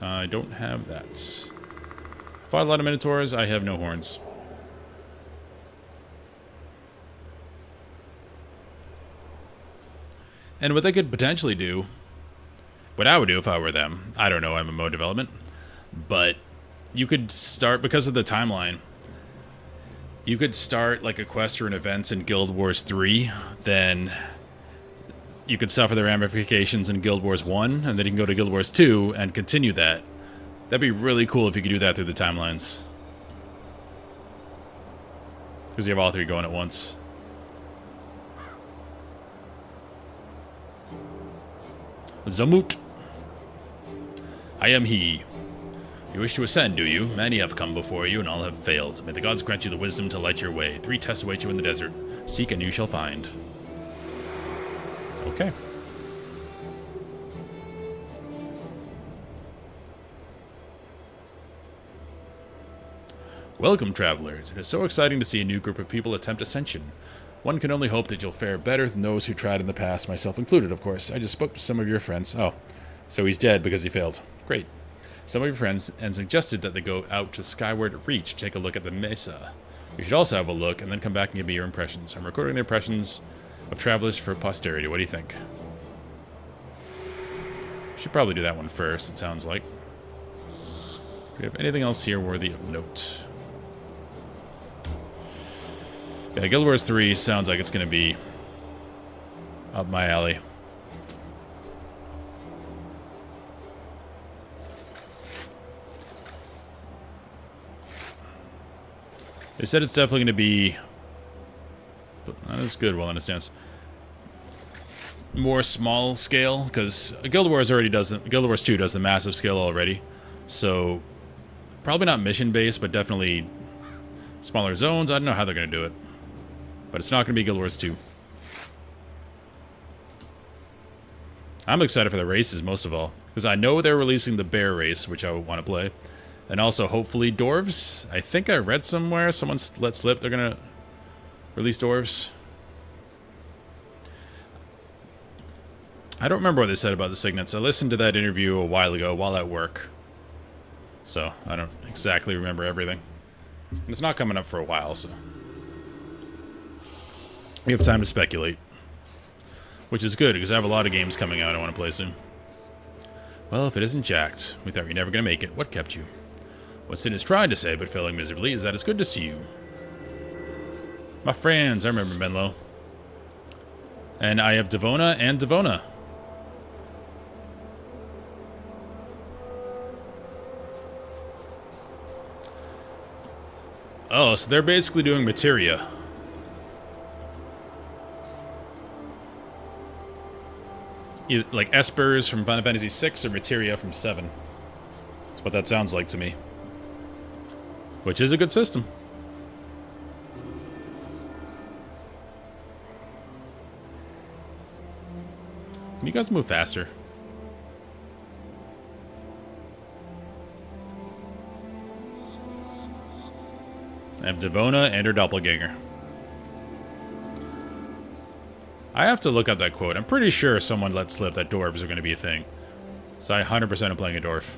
I don't have that. Fought a lot of Minotaurs, I have no horns. And what they could potentially do, what I would do if I were them, I don't know MMO development, but you could start, because of the timeline, you could start like a quest or an event in Guild Wars 3, then you could suffer the ramifications in Guild Wars 1, and then you can go to Guild Wars 2 and continue that. That'd be really cool if you could do that through the timelines. Because you have all 3 going at once. Zamut. I am he. You wish to ascend, do you? Many have come before you, and all have failed. May the gods grant you the wisdom to light your way. 3 tests await you in the desert. Seek, and you shall find. Okay. Welcome, travelers. It is so exciting to see a new group of people attempt ascension. One can only hope that you'll fare better than those who tried in the past, myself included, of course. I just spoke to some of your friends. Oh, so he's dead because he failed. Great. Some of your friends and suggested that they go out to Skyward Reach, take a look at the Mesa. You should also have a look and then come back and give me your impressions. I'm recording the impressions of travelers for posterity. What do you think? Should probably do that one first, it sounds like. Do we have anything else here worthy of note? Yeah, Guild Wars 3 sounds like it's going to be up my alley. They said it's definitely going to be... That's good, well understands. More small scale, because Guild Wars already does... Guild Wars 2 does the massive scale already. So, probably not mission-based, but definitely smaller zones. I don't know how they're going to do it. But it's not going to be Guild Wars 2. I'm excited for the races, most of all. Because I know they're releasing the bear race, which I want to play. And also, hopefully, dwarves. I think I read somewhere, someone let slip they're going to release dwarves. I don't remember what they said about the signets. I listened to that interview a while ago while at work. So, I don't exactly remember everything. And it's not coming up for a while, so... we have time to speculate. Which is good, because I have a lot of games coming out I want to play soon. Well, if it isn't jacked, we thought you were never going to make it. What kept you? What Sin is trying to say, but failing miserably, is that it's good to see you. My friends, I remember Menlo. And I have Devona and Devona. Oh, so they're basically doing Tyria. Like Espers from Final Fantasy VI or Materia from 7. That's what that sounds like to me. Which is a good system. Can you guys move faster? I have Devona and her doppelganger. I have to look up that quote. I'm pretty sure someone let slip that dwarves are going to be a thing. So I 100% am playing a dwarf.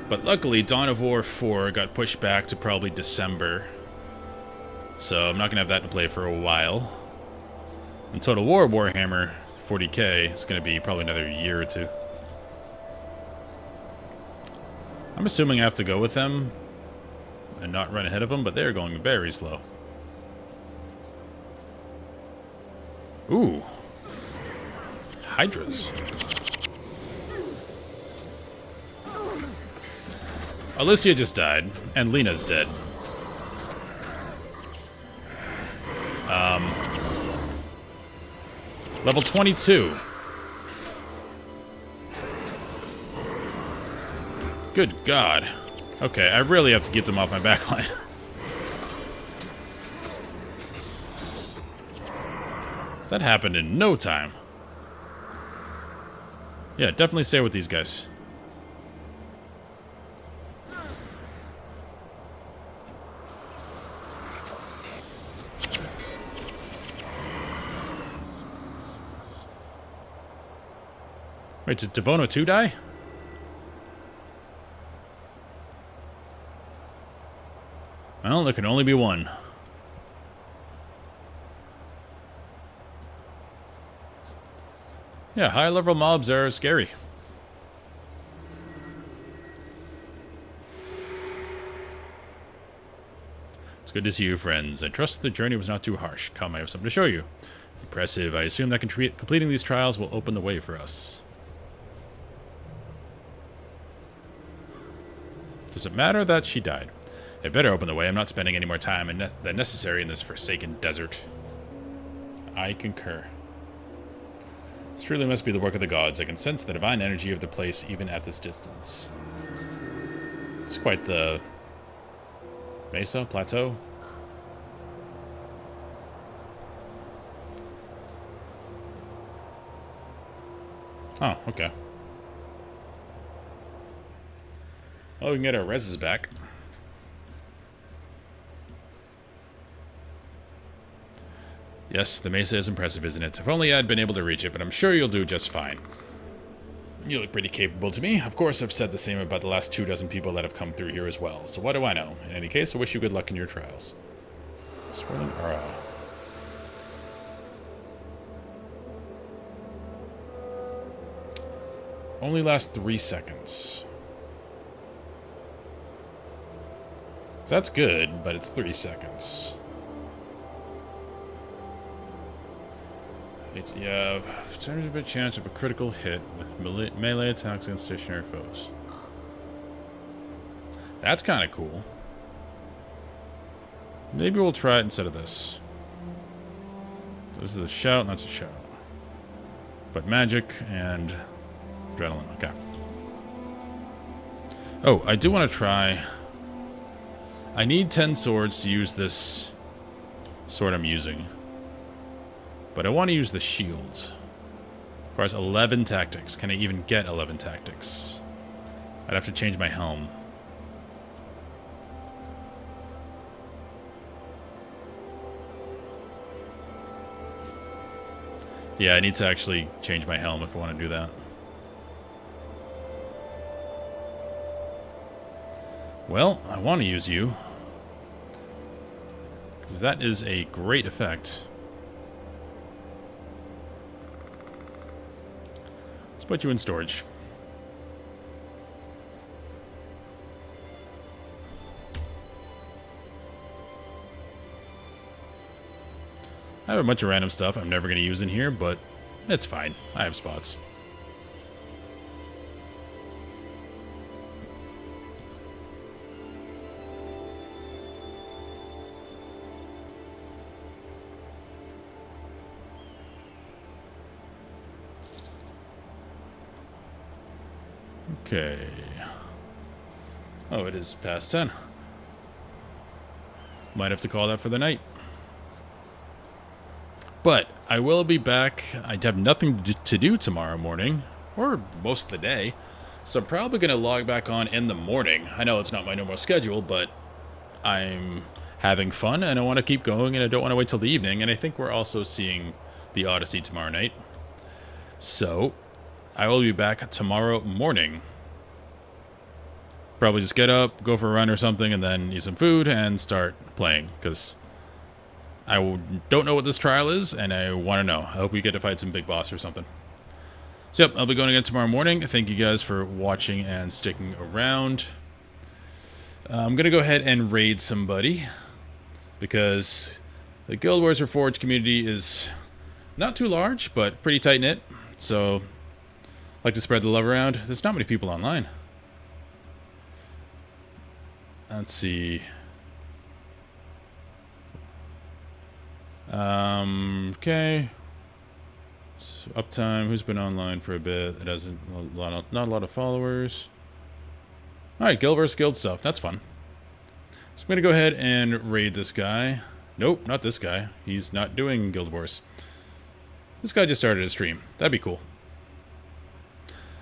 But luckily, Dawn of War 4 got pushed back to probably December. So I'm not going to have that to play for a while. And Total War Warhammer 40k is going to be probably another year or two. I'm assuming I have to go with them and not run ahead of them, but they're going very slow. Ooh. Hydras. Alicia just died, and Lena's dead. Level 22. Good God. Okay, I really have to get them off my backline. That happened in no time. Yeah, definitely stay with these guys. Wait, did Devono 2 die? Well, there can only be one. Yeah, high-level mobs are scary. It's good to see you, friends. I trust the journey was not too harsh. Come, I have something to show you. Impressive. I assume that completing these trials will open the way for us. Does it matter that she died? It better open the way. I'm not spending any more time than necessary in this forsaken desert. I concur. This truly must be the work of the gods. I can sense the divine energy of the place even at this distance. It's quite the mesa, plateau. Oh, okay. Well, we can get our reses back. Yes, the mesa is impressive, isn't it? If only I'd been able to reach it, but I'm sure you'll do just fine. You look pretty capable to me. Of course, I've said the same about the last 24 people that have come through here as well. So what do I know? In any case, I wish you good luck in your trials. Swirling aura. Only lasts 3 seconds. So that's good, but it's 3 seconds. You have a 70% chance of a critical hit with melee attacks against stationary foes. That's kind of cool. Maybe we'll try it instead of this. This is a shout, and that's a shout. But magic and adrenaline. Okay. Oh, I do want to try... I need 10 swords to use this sword I'm using. But I want to use the shields. Requires 11 tactics. Can I even get 11 tactics? I'd have to change my helm. Yeah, I need to actually change my helm if I want to do that. Well, I want to use you. Because that is a great effect. Let's put you in storage. I have a bunch of random stuff I'm never going to use in here, but it's fine. I have spots. Okay. Oh, it is past 10. might have to call that for the night. But I will be back. I have nothing to do tomorrow morning, or most of the day, so I'm probably going to log back on in the morning. I know it's not my normal schedule, but I'm having fun, and I want to keep going, and I don't want to wait till the evening, and I think we're also seeing the Odyssey tomorrow night. So, I will be back tomorrow morning. Probably just get up, go for a run or something, and then eat some food and start playing, because I don't know what this trial is, and I want to know. I hope we get to fight some big boss or something. So, yep, I'll be going again tomorrow morning. Thank you guys for watching and sticking around. I'm going to go ahead and raid somebody, because the Guild Wars Reforged community is not too large, but pretty tight-knit. So, I like to spread the love around. There's not many people online. Let's see. Okay. So uptime. Who's been online for a bit? It hasn't not a lot of followers. All right, Guild vs. Guild stuff. That's fun. So I'm gonna go ahead and raid this guy. Nope, not this guy. He's not doing Guild Wars. This guy just started a stream. That'd be cool.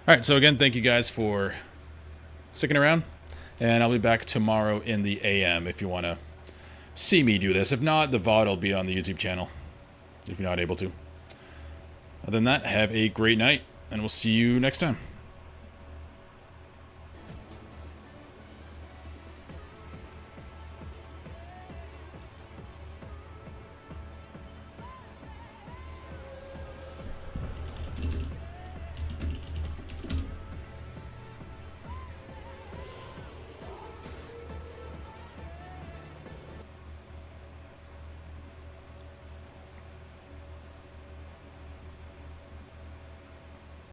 All right. So again, thank you guys for sticking around, and I'll be back tomorrow in the AM if you want to see me do this. If not, the VOD will be on the YouTube channel if you're not able to. Other than that, have a great night, and we'll see you next time.